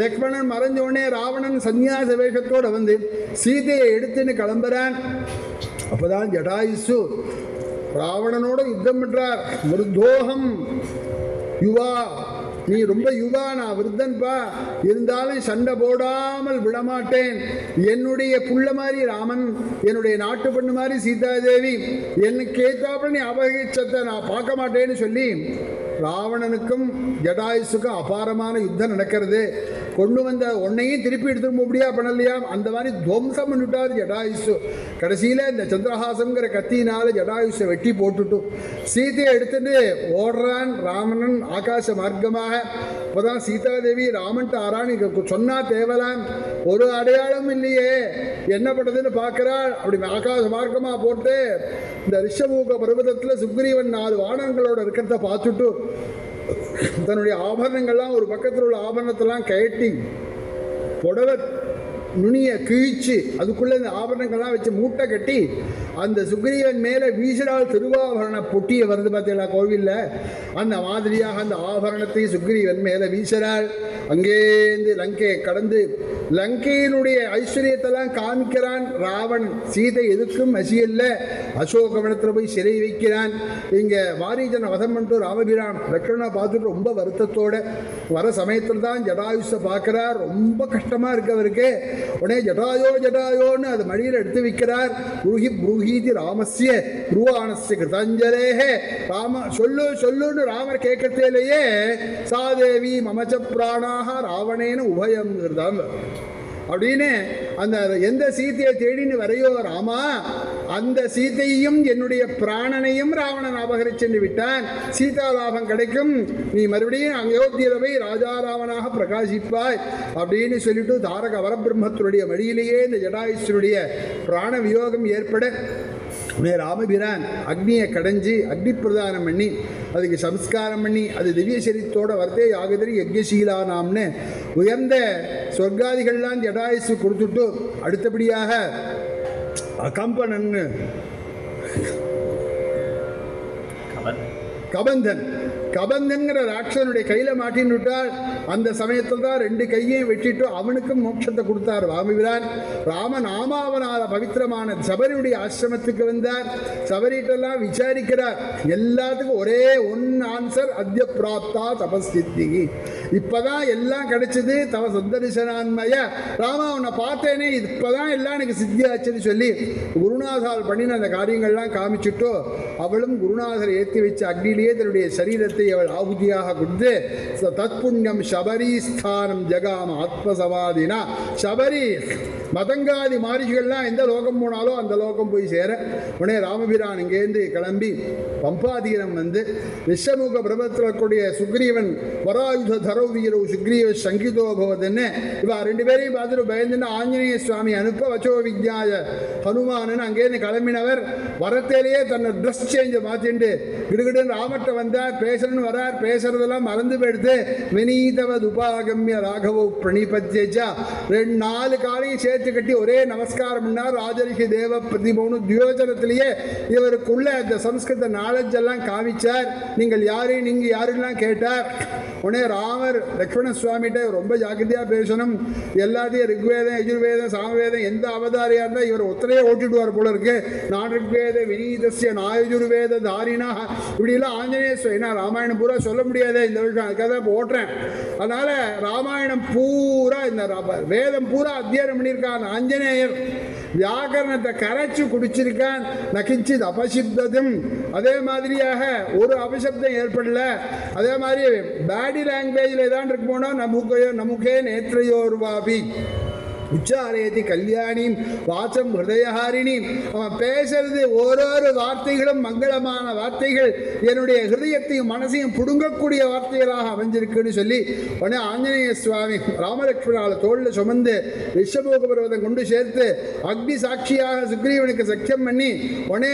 லக்ஷ்மணன் மறைஞ்ச உடனே ராவணன் சந்நியாச வேஷத்தோடு வந்து சீதையை எடுத்துன்னு கிளம்புறான். அப்போதான் ஜடாயுசு ராவணனோட யுத்தம் பண்றார். மிருதோகம் யுவா, நீ ரொம்ப யுவா, நான் விருத்தன்பா, இருந்தாலும் சண்டை போடாமல் விடமாட்டேன். என்னுடைய புள்ள மாதிரி ராமன், என்னுடைய நாட்டு பெண்ணு மாதிரி சீதாதேவி, எனக்கு ஏத்தாப்புல நீ அபகரிச்சத்தை நான் பார்க்க மாட்டேன்னு சொல்லி ராவணனுக்கும் ஜடாயுசுக்கும் அபாரமான யுத்தம் நடக்கிறது. கொண்டு வந்த உன்னையும் திருப்பி எடுத்துட்டு முடியா பண்ணலையா, அந்த மாதிரி துவம்சம் பண்ணிவிட்டார் ஜடாயுசு. கடைசியில் இந்த சந்திரஹாசங்கிற கத்தியினால ஜடாயுசை வெட்டி போட்டுட்டு சீதையை எடுத்துட்டு ஓடுறான் ராவணன் ஆகாச மார்க்கமாக. அப்போதான் சீதாதேவி ராமன்ட்டு ஆராணி சொன்னா தேவலாம், ஒரு அடையாளம் இல்லையே, என்ன பண்ணுறதுன்னு பார்க்குறாள். அப்படி ஆகாச மார்க்கமாக போட்டு இந்த ரிஷபூக பர்வதத்தில் சுக்ரீவன் 4 வானங்களோட இருக்கிறத பார்த்துட்டு தன்னுடைய ஆபரணங்கள்லாம் ஒரு பக்கத்தில் உள்ள ஆபரணத்தெல்லாம் கயட்டி புடவை நுனியை கிழிச்சு அதுக்குள்ளே இந்த ஆபரணங்கள்லாம் வச்சு மூட்டை கட்டி அந்த சுக்ரீவன் மேலே வீசினால் திருவாபரண பொட்டியை வருது பார்த்தீங்களா கோவிலில், அந்த மாதிரியாக அந்த ஆபரணத்தை சுக்ரீவன் மேலே வீசுகிறாள். அங்கேருந்து லங்கையை கடந்து லங்கையினுடைய ஐஸ்வர்யத்தெல்லாம் காமிக்கிறான் ராவன். சீதை எதுக்கும் மசியல்ல, அசோகவனத்தில் போய் சிறை வைக்கிறான். இங்கே மாரீச்சனை வதம் பண்ணிட்டு ராமபிரான் லக்ஷ்மணனை பார்த்துட்டு ரொம்ப வருத்தத்தோட வர சமயத்தில் தான் ஜடாயுஷை பார்க்குறார். ரொம்ப கஷ்டமாக இருக்கவருக்கு. உடனே ஜடாயோ ஜடாயோன்னு அது மடியில் எடுத்து வைக்கிறார். புருகி புருகீதி ராமஸ்ய புருவானஸ்ய கிருதாஞ்சலேஹே, ராம சொல்லு சொல்லுன்னு ராமர் கேட்கறதேலேயே சாதேவி மமச்ச பிராணாக ராவணேன உபயம்ங்கிறதாங்க அப்படின்னு அந்த எந்த சீதையை தேடின்னு வரையோ ராமா, அந்த சீதையும் என்னுடைய பிராணனையும் ராவணன் அபகரிச்சென்று விட்டான். சீதா லாபம் கிடைக்கும், நீ மறுபடியும் அயோத்தியில போய் ராஜாராவனாக பிரகாசிப்பாய் அப்படின்னு சொல்லிட்டு தாரக வரபிரம்மத்தினுடைய வழியிலேயே இந்த ஜடாயுஷனுடைய பிராண வியோகம் ஏற்பட ராமபிரான் அக்னியை கடைஞ்சி அக்னி பிரதானம் பண்ணி அதுக்கு சம்ஸ்காரம் பண்ணி அது திவ்ய சரித்தோட வரதே யாகதரி யஜ்யசீலா நாம்னு உயர்ந்த சொர்க்காதிகள்லாம் ஜடாயுசு கொடுத்துட்டு அடுத்தபடியாக அகம்பனன்னு கபந்தன்கிற ராட்சனுடைய கையில மாட்டின்னு விட்டால். அந்த சமயத்தில் தான் 2 கையையும் வெட்டிட்டு அவனுக்கும் மோட்சத்தை கொடுத்தார் ராமபிரான். ராமநாமாவனால பவித்திரமான சபரியுடைய ஆசிரமத்துக்கு வந்தார். சபரிட்டெல்லாம் விசாரிக்கிறார். எல்லாத்துக்கும் ஒரே ஆன்சர், அத்ய பிராப்தா தபஸ்தித்தி, இப்பதான் எல்லாம் கிடைச்சது, தவ சந்தரிசனான்மய ராமா உன்னை பார்த்தேனே, இப்பதான் எல்லாம் எனக்கு சித்தியாச்சுன்னு சொல்லி குருநாதால் பண்ணின அந்த காரியங்கள்லாம் காமிச்சுட்டோ அவளும் குருநாதரை ஏற்றி வச்ச அக்னியிலேயே தன்னுடைய சரீரத்தை அவள் ஆகுதியாக கொடுத்து தத்புண்ணியம் சபரி ஸ்தானம் ஜகாம ஆத்மசமாதினா. சபரி மதங்காதி மாரிகள்லாம் எந்த லோகம் போனாலும் அந்த லோகம் போய் சேர உடனே ராமபிரான் இங்கேருந்து கிளம்பி பம்பாதீரம் வந்து ரிஷமுக பிரபத்தில் கூடிய சுக்ரீவன் வராயுத தரௌவீரோ சுக்ரீவ சங்கிதோ பவதுன்னு இவா 2 பேரையும் பார்த்துட்டு பயந்துன்னு ஆஞ்சநேய சுவாமி அனுப்ப வச்சோ விஜ்ஞாய ஹனுமானன் அங்கேருந்து கிளம்பினவர் வரத்தேலேயே தன்னை ட்ரெஸ் சேஞ்சை மாற்றிண்டு கிடுகிடுன்னு ராமட்ட வந்தார். பேசணும்னு வரார், பேசுறதெல்லாம் மறந்து போயிடுத்து. வினீதவத் உபாகமிய ராகவோ பிரணிபத்யஜா 4 காலையும் சேர்த்து கட்டி ஒரே நமஸ்காரம் பண்ணார். ராஜரிஷி தேவ பிரதிபவனு தியோஜனத்திலேயே இவருக்குள்ள அந்த சம்ஸ்கிருத நாலேஜ் எல்லாம் காமிச்சார். நீங்கள் யாரு, நீங்கள் யாருலாம் கேட்டார். உடனே ராமர் லக்ஷ்மண சுவாமிகிட்ட ரொம்ப ஜாக்கிரதையாக பேசணும், எல்லாத்தையும் ரிக்வேதம் யஜுர்வேதம் சாமவேதம் எந்த அவதாரியாக இருந்தால் இவர் ஒத்தரையே ஓட்டிடுவார் போல இருக்கு. நான் ரிக்வேத வினீதஸ்ய நாயஜுர்வேத தாரினா இப்படிலாம் ஆஞ்சநேய ஏன்னா ராமாயணம் பூரா சொல்ல முடியாதே இந்த வருஷம், அதுக்காக தான் இப்போ ஓட்டுறேன். அதனால் ராமாயணம் பூரா இந்த வேதம் பூரா அத்தியானம் பண்ணியிருக்கான் ஆஞ்சநேயர். வியாக்கரணத்தை கரைச்சி குடிச்சிருக்கான். நகிஞ்சித் அபசிப்ததும், அதே மாதிரியாக ஒரு அபசப்தம் ஏற்படல. அதே மாதிரி பாடி லாங்குவேஜில் தான் இருக்கு போனால் நமக்கே நேற்றையோர்வாபி உச்சாரேதி கல்யாணிம் வாசம் ஹிருதயஹாரிணிம். அவன் பேசுறது ஒரு வார்த்தைகளும் மங்களமான வார்த்தைகள், என்னுடைய ஹிருதயத்தையும் மனசையும் புடுங்கக்கூடிய வார்த்தைகளாக அமைஞ்சிருக்குன்னு சொல்லி உடனே ஆஞ்சநேய சுவாமி ராமலட்சுமணால தோளில் சுமந்து ரிஷபோக பர்வதம் கொண்டு சேர்த்து அக்னி சாட்சியாக சுக்ரீவனுக்கு சக்கியம் பண்ணி உடனே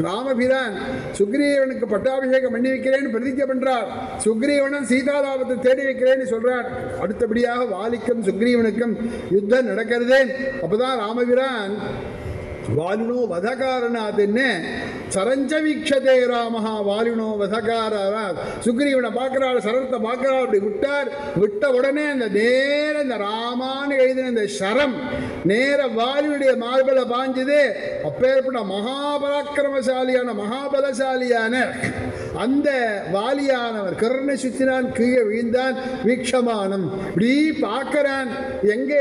ராமபிரான் சுக்ரீவனுக்கு பட்டாபிஷேகம் பண்ணி வைக்கிறேன்னு பிரதிஜை பண்றார். சுக்ரீவனும் சீதாராமத்தை தேடி வைக்கிறேன்னு சொல்றார். அடுத்தபடியாக வாலிக்கும் சுக்ரீவனுக்கும் யுத்தம் நடக்கிறது. அப்பதான் ராமபிரான் வாலினோ வதகாரனாதுன்னு சரஞ்ச வீக்ஷதே ராமஹா வாலினோ வதகாரா சுக்ரீவனை பார்க்கிறாள், சரத்தை பார்க்கிறாள். அப்படி விட்ட உடனே அந்த நேர இந்த ராமான்னு எழுதின இந்த சரம் நேர வாலியுடைய மார்பல பாஞ்சது. அப்பேற்பட்ட மகாபராக்கிரமசாலியான மகாபலசாலியான அந்த வாலியானவர் கர்ண சுத்தினான், கீழே விழுந்தான். வீக்ஷமானம் இப்படி பார்க்கிறான், எங்கே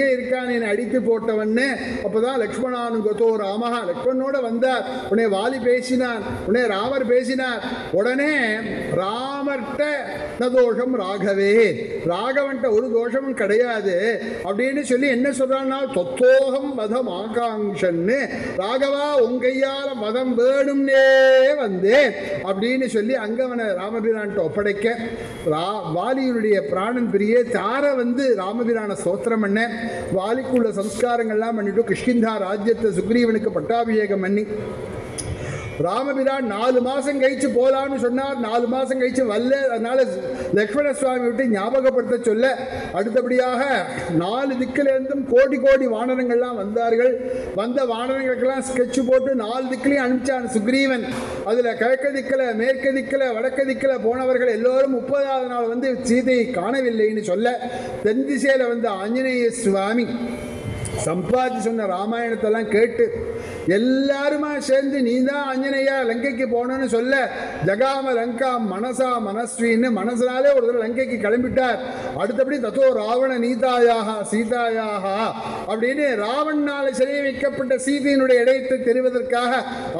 இருக்கான் என அடித்து போட்டவன்னு. அப்பதான் லக்ஷ்மணானுகதோ ராமஹா லக்ஷ்மணனோட வந்தார். உடனே வாலி பேசினான், உடனே ராமர் பேசினார். உடனே ராமர்கிட்ட நதோஷம் ராகவே, ராகவன்ட்ட ஒரு தோஷமும் கிடையாது அப்படின்னு சொல்லி என்ன சொல்றான்னா தொத்தோகம் வதம் ஆகாங்ஷன்னு, ராகவா உங்கையால வதம் வேணும்னே வந்தேன் அப்படின்னு சொல்லி அங்கவனை ராமபிரான்ட்ட ஒப்படைக்க வாலியுடைய பிராணன் பிரியே தார வந்து ராமபிரான ஸ்தோத்திரம் பண்ண. வாலிக்குள்ள சம்ஸ்காரங்கள்லாம் பண்ணிட்டு கிஷ்கிந்தா ராஜ்யத்தை சுக்ரீவனுக்கு பட்டாபிஷேகம் பண்ணி ராமபிரான் 4 மாதம் கழிச்சு போகலான்னு சொன்னார். 4 மாதம் கழிச்சு வரல. அதனால லக்ஷ்மண சுவாமி விட்டு ஞாபகப்படுத்த சொல்ல அடுத்தபடியாக 4 திக்கிலேருந்தும் கோடி வானரங்கள்லாம் வந்தார்கள். வந்த வானரங்களுக்கெல்லாம் ஸ்கெட்சு போட்டு 4 திக்கிலையும் அனுப்பிச்சான் சுக்ரீவன். அதில் கிழக்கு திக்கில் மேற்கு திக்கில் வடக்கு திக்கில் போனவர்கள் எல்லோரும் 30ஆவது நாள் வந்து சீதையை காணவில்லைன்னு சொல்ல தென் திசையில் வந்து ஆஞ்சநேய சுவாமி சம்பாதி சொன்ன ராமாயணத்தெல்லாம் கேட்டு எல்லாருமா சேர்ந்து நீ தான் ஆஞ்சநேயா லங்கைக்கு போனோன்னு சொல்ல ஜகாம லங்கா மனசா மனஸ்வின்னு மனசனாலே ஒரு தடவை லங்கைக்கு கிளம்பிட்டார். அடுத்தபடி தத்தோ ராவண நீதாயாக சீதாயாக அப்படின்னு ராவணனால சிறை வைக்கப்பட்ட சீதையினுடைய இடத்தை தெரிவதற்காக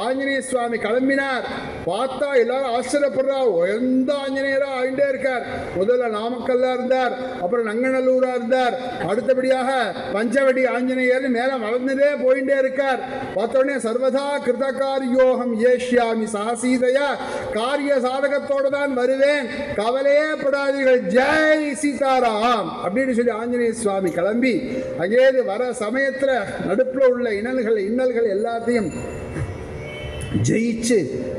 ஆஞ்சநேய சுவாமி கிளம்பினார். பார்த்தா எல்லாரும் ஆச்சரியப்படுறா, எந்த ஆஞ்சநேயரா ஆயிண்டே இருக்கார். முதல்ல நாமக்கல்லா இருந்தார், அப்புறம் நங்கநல்லூரா இருந்தார், அடுத்தபடியாக பஞ்சவடி ஆஞ்சநேயர் மேலே வளர்ந்துட்டே போயிட்டே இருக்கார். பார்த்தோடனே சர்வதா கிருதகாரியோகம் ஏஷ்யாமி சாசீதையா, காரிய சாதகத்தோடு தான் வருவேன், கவலையே படாதீர்கள், ஜெய் சீதாராம் அப்படின்னு சொல்லி ஆஞ்சநேய சுவாமி கிளம்பி அங்கேயிருந்து வர சமயத்தில் நடுப்புல உள்ள இன்னல்கள் எல்லாத்தையும் ஜெயிச்சு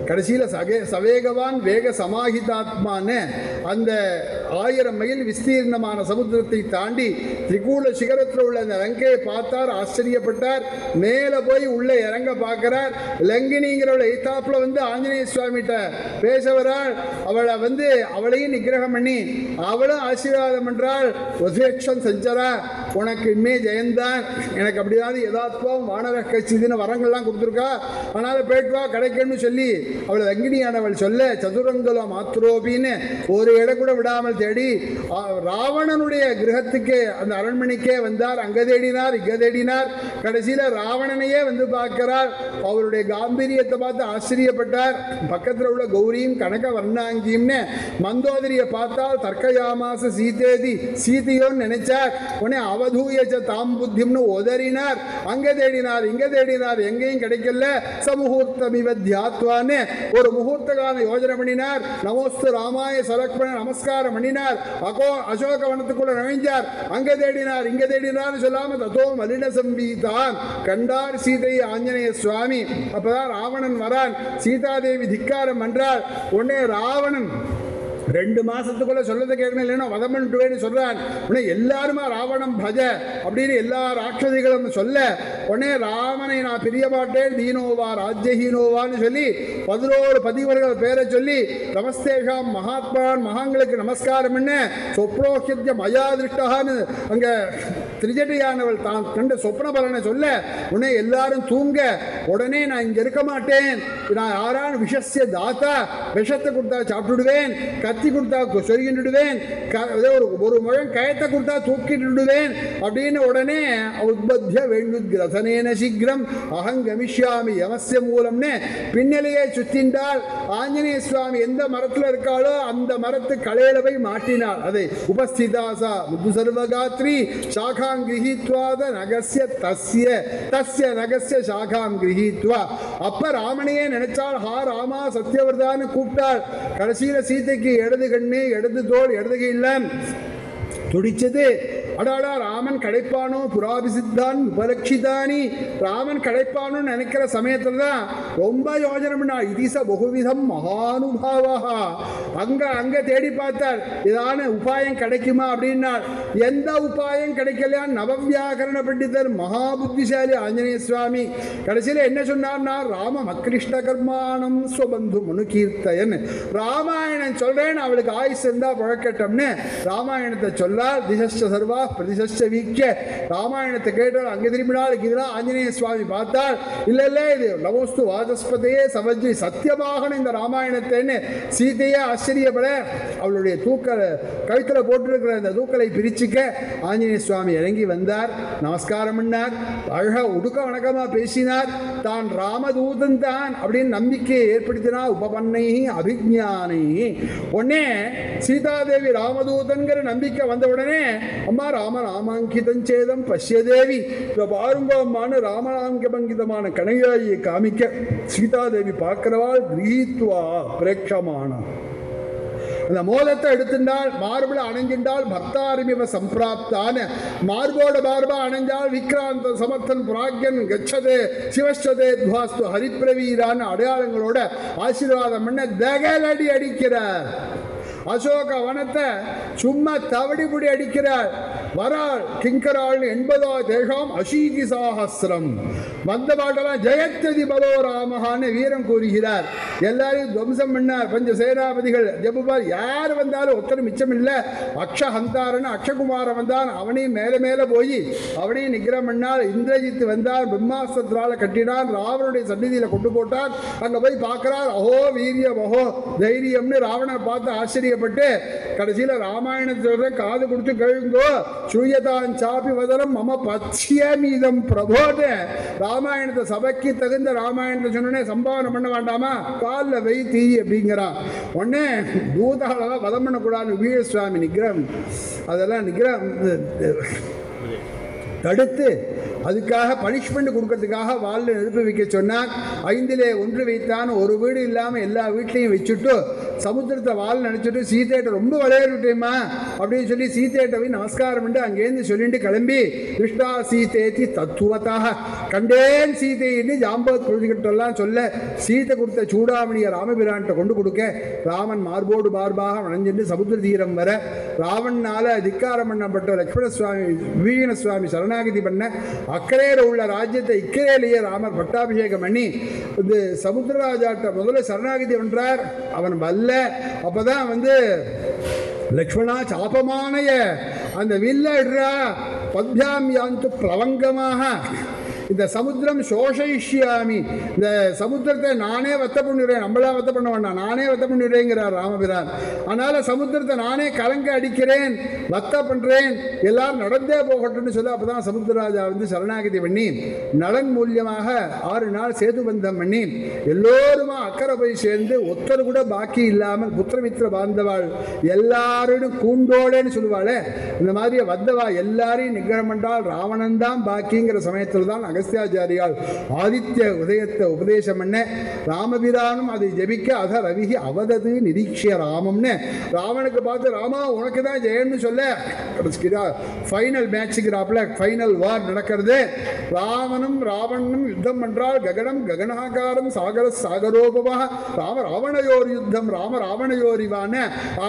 கடைசியில் சவேகவான் வேக சமாஹிதாத்மான்னு அந்த 1000 மைல் விஸ்தீர்ணமான சமுத்திரத்தை தாண்டி திரிகூல சிகரத்தில் உள்ள அந்த லங்கையை பார்த்தார், ஆச்சரியப்பட்டார். மேலே போய் உள்ளே இறங்க பார்க்கிறார். லங்கினிங்கிறவளை எய்தாப்பில் வந்து ஆஞ்சநேய சுவாமிகிட்ட பேச வராள். அவளை வந்து அவளையும் நிகிரகம் பண்ணி அவளும் ஆசீர்வாதம் பண்ணுறாள். உதேட்சம் செஞ்சரா, உனக்கு இனிமே ஜெயந்தான், எனக்கு அப்படியாவது எதாத்வம் வானர கட்சின்னு வரங்கள்லாம் கொடுத்துருக்கா, அதனால் போயிட்டு வா கிடைக்கும்னு சொல்லி அவளை லங்கினியானவள் சொல்ல சதுரங்கல மாத்ரோபின்னு ஒரு இடம் கூட விடாமல் தேடி ராவணனுடைய கிரகத்துக்கு அந்த அரண்மனைக்கே வந்தார். அங்கே தேடினார், இங்கே தேடினார். கடைசியில் ராவணனையே வந்து பார்க்கிறார். அவருடைய காம்பீரியத்தை பார்த்து ஆச்சரியப்பட்டார். பக்கத்தில் உள்ள கௌரியும் கனக வர்ணாங்கியம்னு மந்தோதரியை பார்த்தால் தர்க்கயாமாச சீதையோன்னு நினைச்சார். உடனே அவதூயச்ச தாம் புத்தியம்னு உதறினார். அங்கே தேடினார், இங்கே தேடினார், எங்கேயும் கிடைக்கல. சமுகூர்த்தமிவ தியாத்வான்னு ஒரு முகூர்த்தகான யோஜனை பண்ணினார். நமோஸ்து ராமாய சலக்மண நமஸ்காரம் பண்ணினார். அசோகவனத்துக்குள்ள நுழைஞ்சார். அங்கே தேடினார், இங்கே தேடினார் சொல்லாம தத்தோ மலின சம்பீதான் கண்டார் சீதை ஆஞ்சநேய சுவாமி. அப்பதான் ராவணன் வரான். சீதாதேவி திக்காரம் என்றார். உடனே ராவணன் 2 மாசத்துக்குள்ள சொல்லதை கேட்கணும், இல்லைன்னா வதம் பண்ணிட்டுவேன்னு சொல்றான். உடனே எல்லாருமா ராவணம் பஜ அப்படின்னு எல்லா ராட்சதிகளும் சொல்ல உடனே ராமனை நான் பிரிய மாட்டேன் தீனோவா ராஜ்யஹீனோவான்னு சொல்லி 11 பதிவர்கள் பேரை சொல்லி நமஸ்தேஷாம் மகாத்மான் மகாங்களுக்கு நமஸ்காரம் என்ன சொப்ரோஹித்ய மயா திருஷ்டான்னு அங்க திரிஜடியானவள் தான் கண்ட சொப்ன பலனை சொல்ல உடனே எல்லாரும் தூங்க உடனே நான் இங்க இருக்க மாட்டேன், நான் யாரான விஷஸ்ய தாத்தா விஷத்தை கொடுத்தா சாப்பிட்டுடுவேன், கத்தி கொடுத்தா சொருகிட்டுடுவேன், ஒரு முழம் கயத்தை கொடுத்தா தூக்கிட்டுடுவேன் அப்படின்னு உடனே உத்பத்திய வேண்டுகிரசனேன சீக்கிரம் அகங்கமிஷ்யாமி யமஸ்ய மூலம்னு பின்னலையே சுத்தின்றால் ஆஞ்சநேய சுவாமி எந்த மரத்தில் இருக்காளோ அந்த மரத்து கலையில போய் மாட்டினாள். அதை உபஸ்திதாசா முத்து சர்வகாத்ரி சாகாம் கிரஹீத்வாத நகஸ்ய தஸ்ய தஸ்ய நகஸ்ய சாகாம் கிரஹீத்வா. அப்ப ராமனையே நினைச்சால் ஹா ராமா சத்யவர்தான்னு கூப்பிட்டாள். கடைசியில சீதைக்கு இடது கண்ணு இடது தோல் இடது கையில் துடிச்சது. அடாடா ராமன் கிடைப்பானோ புராபிசித்தான் உபலட்சிதானி, ராமன் கிடைப்பானு நினைக்கிற சமயத்துல தான் ரொம்ப யோஜனை பண்ணா. இதிச பகுவிதம் மகானுபாவா அங்க தேடி பார்த்தார் இதான உபாயம் கிடைக்குமா அப்படின்னார். எந்த உபாயம் கிடைக்கலையா? நவவியாகரண பண்டிதர் மகா புத்திசாலி ஆஞ்சநேய சுவாமி கடைசியில் என்ன சொன்னார்னா ராம அக்லிஷ்ட கர்மானம் ஸ்வபந்து மனு கீர்த்தயன், ராமாயணம் சொல்றேன் அவளுக்கு ஆயுஸ் இருந்தா பழக்கட்டம்னு ராமாயணத்தை சொல்லார். திசஸ்ட சர்வா பிரதிசஸ்ட வீக்க ராமாயணத்தை கேட்டால் அங்கே திரும்பினால் இதுதான் ஆஞ்சநேய சுவாமி பார்த்தால் இல்ல இது நமோஸ்து வாசஸ்பதையே சமஜி சத்தியமாக இந்த ராமாயணத்தைன்னு சீதையே ஆச்சரியப்பட அவளுடைய தூக்கலை கழுத்துல போட்டிருக்கிற அந்த தூக்கலை பிரிச்சுக்க ஆஞ்சநேய சுவாமி இறங்கி வந்தார். நமஸ்காரம் பண்ணார், அழகா உடுக்க வணக்கமா பேசினார். தான் ராமதூதன் தான் அப்படின்னு நம்பிக்கையை ஏற்படுத்தினார். உபபன்னை அபிஜானை உடனே சீதாதேவி ராமதூதன்கிற நம்பிக்கை வந்த உடனே அம்மா ராம ராமாங்கிதஞ்சேதம் பஷ்யதேவி பாருங்கம்மான ராமராங்கபங்கிதமான கணையாயை காமிக்க சீதாதேவி பார்க்கிறவாள் கிரீத்வா பிரேட்சமான அந்த மோதத்தை எடுத்துட்டால் மார்பிள அணைஞ்சின்றால் பக்தாரிமிவ சம்பிராப்தான மார்போட மார்பா அணைஞ்சால் விக்ராந்த சமர்த்தன் புராக்யன் கச்சதே சிவஸ்வதே துவாஸ்து ஹரிப்பிரவீரான அடையாளங்களோட ஆசீர்வாதம் பண்ண தகலடி அடிக்கிறார். அசோக வனத்தை சும்மா தவடிபுடி அடிக்கிறார். வராள் கிங்கராள் 80 தேசம் அசீதி சாஹசிரம் வந்த பாட்டெல்லாம் ஜெயத்யதி பலோ ராமஹான்னு வீரம் கூறுகிறார். எல்லாரையும் துவம்சம் பண்ணார். பஞ்ச சேனாபதிகள் ஜபுபார் யார் வந்தாலும் ஒருத்தர் மிச்சம் இல்லை. அக்ஷஹந்தாரன் அக்ஷகுமார வந்தான், அவனையும் மேலே மேலே போய் அவனையும் நிகிரம் பண்ணார். இந்திரஜித் வந்தார், பிரம்மாஸ்திரத்தால் கட்டினார், ராவனுடைய சந்நிதியில் கொண்டு போட்டார். அங்கே போய் பார்க்கிறார். அஹோ வீரியம் அஹோ தைரியம்னு ராவணனை பார்த்து ஆச்சரியப்பட்டு கடைசியில் ராமாயணத்தோட காது கொடுத்து கேளுங்கோ சூயதான் சாப்பி வதனம் மம பச்சியமீதம் பிரபோத ராமாயணத்தை சபைக்கு தகுந்த ராமாயணத்தை சொன்னே சம்பாவனை பண்ண வேண்டாமா காலில் வை தீ அப்படிங்கிறான். உடனே பூதாளெல்லாம் வதம் பண்ணக்கூடாது வீரசுவாமி நிகிரம் அதெல்லாம் நிகிரம் தடுத்து அதுக்காக பனிஷ்மெண்ட் கொடுக்கறதுக்காக வாலில் நெருப்பு வைக்க சொன்னார். 5ல் 1 வைத்தான். ஒரு வீடு இல்லாமல் எல்லா வீட்லையும் வச்சுட்டு சமுத்திரத்தை வால் நினச்சிட்டு சீதையிட்ட ரொம்ப விளையாடுட்டேம்மா அப்படின்னு சொல்லி சீதையிட்ட போய் நமஸ்காரம் பண்ணி அங்கேருந்து சொல்லிட்டு கிளம்பி கிருஷ்ணா சீதேத்தி தத்துவத்தாக கண்டேன் சீதைன்னு ஜாம்பவத் பொழுதுகிட்டெல்லாம் சொல்ல சீதை கொடுத்த சூடாமணியை ராமபிரான்கிட்ட கொண்டு கொடுக்க ராமன் மார்போடு மார்பாக வணைஞ்சிட்டு சமுத்திர தீரம் வர ராவணனால திக்காரம் பண்ணப்பட்ட லக்ஷ்மண சுவாமி வீண சுவாமி சரணாகதி பண்ண அக்கறையில் உள்ள ராஜ்யத்தை இக்கரையிலேயே ராமர் பட்டாபிஷேகம் பண்ணி இந்த சமுத்திரராஜாட்ட முதல்ல சரணாகதி பண்றார். அவன் வல்ல அப்பதான் லக்ஷ்மணா சாபமானைய அந்த வில்ல இடுறா பத்யாம் யாந்து பிளவங்கமாக இந்த சமுத்திரம் சோஷயிஷ்யாமி இந்த சமுத்திரத்தை நானே வத்த பண்ணிடுறேன், நம்மளா வத்த பண்ண வேண்டாம், நானே வத்த பண்ணிடுறேங்கிறார் ராமபிரான். அதனால சமுத்திரத்தை நானே கலங்க அடிக்கிறேன், வத்த பண்றேன், எல்லாரும் நடந்தே போகட்டும்னு சொல்லி அப்பதான் சமுத்திரராஜா சரணாகதி பண்ணி நலன் மூலியமாக 6 நாள் சேது பந்தம் பண்ணி எல்லோருமா அக்கறை போய் சேர்ந்து ஒருத்தர் கூட பாக்கி இல்லாமல் புத்திரமித்திர பாந்தவாள் எல்லாரும் கூண்டோடன்னு சொல்லுவாளே இந்த மாதிரி வந்தவா எல்லாரையும் நிகரம் பண்ணால் ராவணன் தான் பாக்கிங்கிற சமயத்தில் தான் அகஸ்தியாச்சாரியால் ஆதித்ய உதயத்தை உபதேசம் பண்ண ராமபிரானும் அதை ஜெபிக்க அத ரவிகி அவதது நிரீட்சிய ராமம்னு ராவனுக்கு பார்த்து ராமா உனக்கு தான் ஜெயன்னு சொல்ல ஃபைனல் மேட்சுக்கிறாப்புல ஃபைனல் வார் நடக்கிறது. ராவனும் ராவணனும் யுத்தம் பண்றால் ககனம் ககனாகாரம் சாகர சாகரோபமா ராம ராவணையோர் யுத்தம் ராம ராவணையோரிவான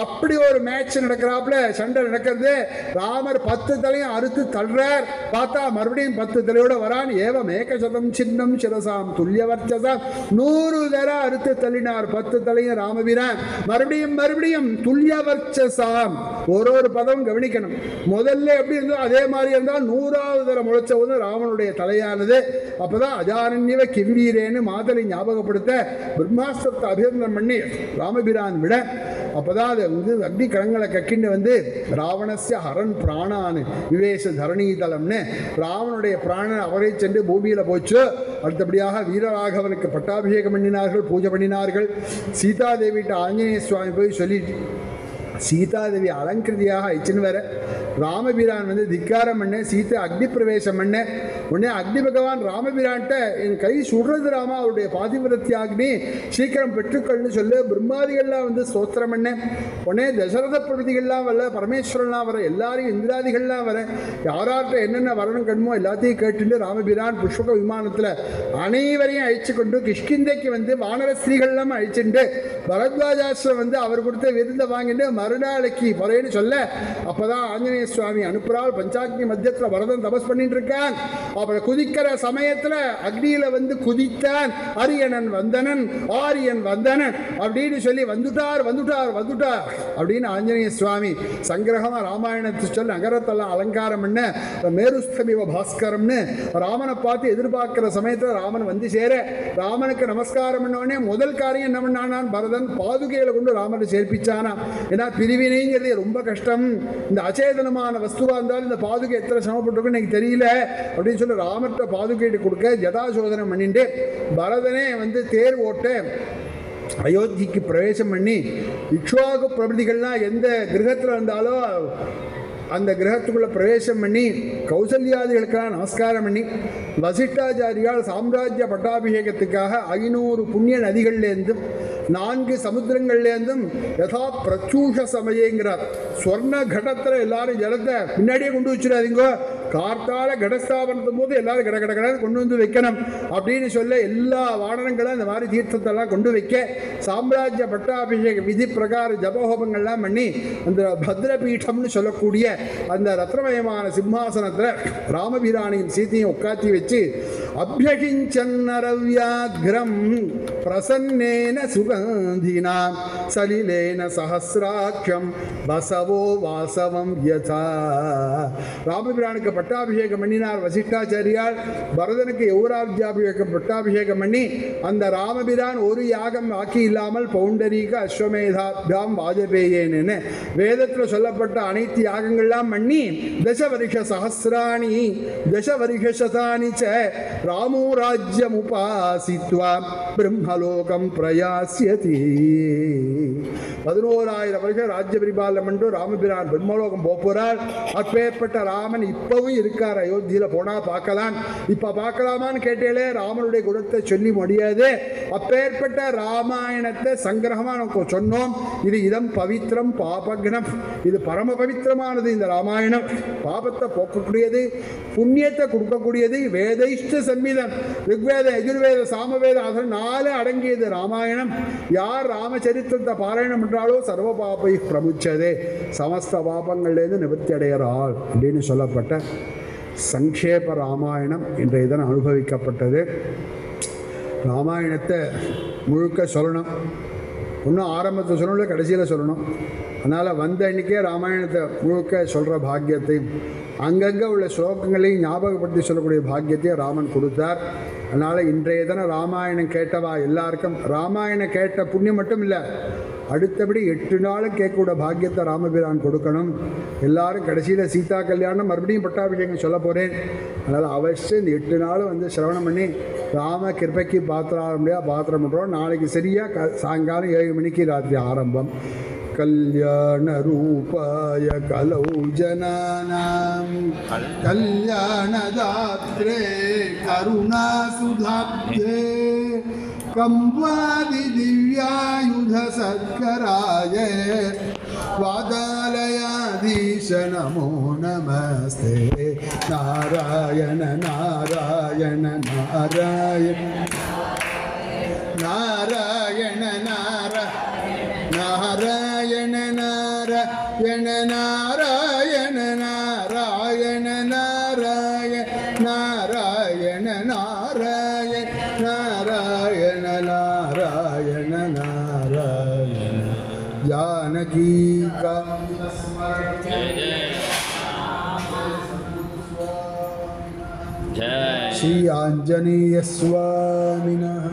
அப்படி ஒரு மேட்ச் நடக்கிறாப்புல சண்டை நடக்கிறது. ராமர் 10 தலையும் அறுத்து தள்ளுறார். பார்த்தா மறுபடியும் 10 தலையோட வரான். ஏவம் ஏகசதம் சின்னம் சிரசாம் துல்லியவர்ச்சசாம் 100 தர அறுத்து தள்ளினார் 10 தலையும் ராமவீரன். மறுபடியும் துல்லியவர்ச்சசாம் ஒரு பதம் கவனிக்கணும். முதல்ல எப்படி இருந்தோ அதே மாதிரி இருந்தால் 100வது தர முளைச்சவது ராமனுடைய தலையானது. அப்பதான் அஜாரண்யவ கிம்பீரேன்னு மாதலை ஞாபகப்படுத்த பிரம்மாஸ்திரத்தை அபிநந்தனம் பண்ணி ராமபிரான் விட அப்பதான் அது வந்து அக்னி கரங்களை கக்கிண்டு வந்து ராவணஸ்ய ஹரன் பிராணான் விவேச தரணீதலம்னு ராவனுடைய பிராணன் அவரை சென்று பூமியில போச்சு. அடுத்தபடியாக வீரராகவனுக்கு பட்டாபிஷேகம் பண்ணினார்கள், பூஜை பண்ணினார்கள். சீதாதேவிட்ட ஆஞ்சநேய சுவாமி போய் சொல்லி சீதாதேவி அலங்கிருதியாக ஆயிடுச்சுன்னு வேற ராமபிரான் வந்து திக்காரம் பண்ண சீத்தை அக்னி பிரவேசம் பண்ண உடனே அக்னி பகவான் ராமபிரான்ட்ட என் கை சுடுறது ராமா அவருடைய பாதிவிரத்தியாக்னி சீக்கிரம் பெற்றுக்கொள்னு சொல்லு. பிரம்மாதிகள்லாம் வந்து ஸ்தோத்திரம் பண்ண உடனே தசரத பிரபதிகள்லாம் வரல, பரமேஸ்வரன்லாம் வர, எல்லாரையும் இந்திராதிகள்லாம் வர, யாரார்ட்ட என்னென்ன வரணும் கண்மோ எல்லாத்தையும் கேட்டுட்டு ராமபிரான் புஷ்பக விமானத்தில் அனைவரையும் அழிச்சு கொண்டு கிஷ்கிந்தைக்கு வந்து வானர ஸ்திரீகள்லாம் அழிச்சுட்டு பரத்வாஜாஸ்திரம் வந்து அவர் கொடுத்த விருந்தை வாங்கிட்டு மறுநாளைக்கு போறேன்னு சொல்ல அப்பதான் ஆஞ்சநேய சுவாமி அனுப்புறாள். பஞ்சாக்னி மத்தியத்தில் வரதன் தபஸ் பண்ணிட்டு இருக்கான். அப்புறம் குதிக்கிற சமயத்துல அக்னியில வந்து குதித்தான். அரியணன் வந்தனன் ஆரியன் வந்தனன் அப்படின்னு சொல்லி வந்துட்டார் அப்படின்னு ஆஞ்சநேய சுவாமி சங்கிரகமா ராமாயணத்தை சொல்லி நகரத்தெல்லாம் அலங்காரம் பண்ண மேருஸ்தமிவ பாஸ்கரம்னு ராமனை பார்த்து எதிர்பார்க்கிற சமயத்துல ராமன் வந்து சேர ராமனுக்கு நமஸ்காரம் பண்ணவனே முதல் காரியம் என்ன பண்ணானான் பரதன் பாதுகையில கொண்டு ராமனை சேர்ப்பிச்சானா. ஏன்னா பிரிவினைங்கிறது ரொம்ப கஷ்டம். இந்த அச்சேதனமான வஸ்துவா இருந்தாலும் இந்த பாதுகை எத்தனை சிரமப்பட்டிருக்குன்னு எனக்கு தெரியல அப்படின்னு சொல்லி ராமர்கிட்ட பாதுகைட்டு கொடுக்க ஜடாசோதனம் பண்ணிட்டு பரதனே வந்து தேர் ஓட்ட அயோத்திக்கு பிரவேசம் பண்ணி இக்ஷ்வாகு பிரபதிகள்லாம் எந்த கிரகத்தில் இருந்தாலும் அந்த கிரகத்துக்குள்ள பிரவேசம் பண்ணி கௌசல்யாதிகளுக்கெல்லாம் நமஸ்காரம் பண்ணி வசிஷ்டாச்சாரியால் சாம்ராஜ்ய பட்டாபிஷேகத்துக்காக 500 புண்ணிய நதிகள்லேருந்தும் 4 சமுத்திரங்கள்லேருந்தும் யதா பிரச்சூஷ சமயங்கிறார். ஸ்வர்ண கடத்தில் எல்லாரும் ஜலத்தை முன்னாடியே கொண்டு வச்சுடாதீங்கோ, கார்த்தால கடஸ்தாபனத்தும் போது எல்லாரும் கடை கொண்டு வந்து வைக்கணும் அப்படின்னு சொல்ல எல்லா வானரங்களும் இந்த மாதிரி தீர்த்தத்தெல்லாம் கொண்டு வைக்க சாம்ராஜ்ய பட்டாபிஷேக விதி பிரகார ஜபஹோபங்கள்லாம் பண்ணி அந்த பத்ரபீட்டம்னு சொல்லக்கூடிய அந்த ரத்னமயமான சிம்மாசனத்தில் ராமபிரானையும் சீத்தையும் உட்காத்தி வச்சு அபியகிஞ்சன்னரவ்யாக்ரம் பிரசன்னேன சுகந்தினா சலிலேன சஹஸ்ராட்சம் வசவோ வாசவம் யதா. ராமபிரானுக்கு பட்டாபிஷேகம் பண்ணினார் வசிஷ்டாச்சாரியால். பரதனுக்கு யௌராஜ்யாபிஷேகம் பட்டாபிஷேகம் பண்ணி அந்த ராமபிரான் ஒரு யாகம் ஆக்கி இல்லாமல் பௌண்டரீக அஸ்வமேதாபியாம் வாஜபேயேன்னு வேதத்தில் சொல்லப்பட்ட அனைத்து யாகங்கள்லாம் பண்ணி தசவருஷ சஹஸ்ராணி தசவருஷ சதானி ச ராமோ ராஜ்யம் உபாசித்வா பிரம்மலோகம் பிரயாஸ்யதி. 11,000 வருஷம் ராஜ்ய பரிபாலனம் என்று ராமபிரான் பிரம்மலோகம் போறார். அப்பேற்பட்ட ராமன் இப்பவும் இருக்கார். அயோத்தியில போனா பார்க்கலாம். இப்ப பார்க்கலாமான்னு கேட்டேலே ராமனுடைய குணத்தை சொல்லி முடியாது. அப்பேற்பட்ட ராமாயணத்தை சங்கிரகமா நமக்கு சொன்னோம். இது இதம் பவித்திரம் பாபக்னம், இது பரம பவித்திரமானது. இந்த ராமாயணம் பாபத்தை போக்கக்கூடியது, புண்ணியத்தை கொடுக்கக்கூடியது. வேதைஷ்ட சம்மிதம் ரிக்வேத எஜுர்வேத சாமவேத அதன் 4 அடங்கியது ராமாயணம். யார் ராமச்சரித்திரத்தை பாராயணம் பண்றாலோ சர்வ பாபை பிரமுச்சதே, சமஸ்த பாபங்கள்லேருந்து நிவர்த்தி அடைகிறாள் அப்படின்னு சொல்லப்பட்ட சங்கேப ராமாயணம் இன்றைய தினம் அனுபவிக்கப்பட்டது. ராமாயணத்தை முழுக்க சொல்லணும், இன்னும் ஆரம்பத்தை சொல்லணும், கடைசியில் சொல்லணும். அதனால் வந்த அன்றைக்கே ராமாயணத்தை முழுக்க சொல்கிற பாக்கியத்தையும் அங்கங்கே உள்ள ஸ்லோகங்களையும் ஞாபகப்படுத்தி சொல்லக்கூடிய பாக்கியத்தையும் ராமன் கொடுத்தார். அதனால் இன்றைய தினம் ராமாயணம் கேட்டவா எல்லாருக்கும் ராமாயணம் கேட்ட புண்ணியம் மட்டும் இல்லை, அடுத்தபடி 8 நாளும் கேட்கக்கூட பாக்கியத்தை ராமபிரான் கொடுக்கணும். எல்லாரும் கடைசியில் சீதா கல்யாணம் மறுபடியும் பட்டாபிஷேகம் சொல்ல போகிறேன். அதனால் அவசியம் இந்த 8 நாளும் வந்து சிரவணம் பண்ணி ராம கிருபைக்கு பாத்திரம் பண்ணுறோம். நாளைக்கு சரியாக சாயங்காலம் 7 மணிக்கு ராத்திரி ஆரம்பம். कल्याणरूपाय कलौ जनानां कल्याणदात्रे करुणासुधाब्धे कंवादिदिव्यायुधसत्कराय वादालयाधीश नमो नमस्ते नारायण नारायण नारायण नारायण नारायण नारायण नारायण नारायण नारायण नारायण नारायण नारायण नारायण नारायण जानकी का श्री आंजनेय स्वामिनः।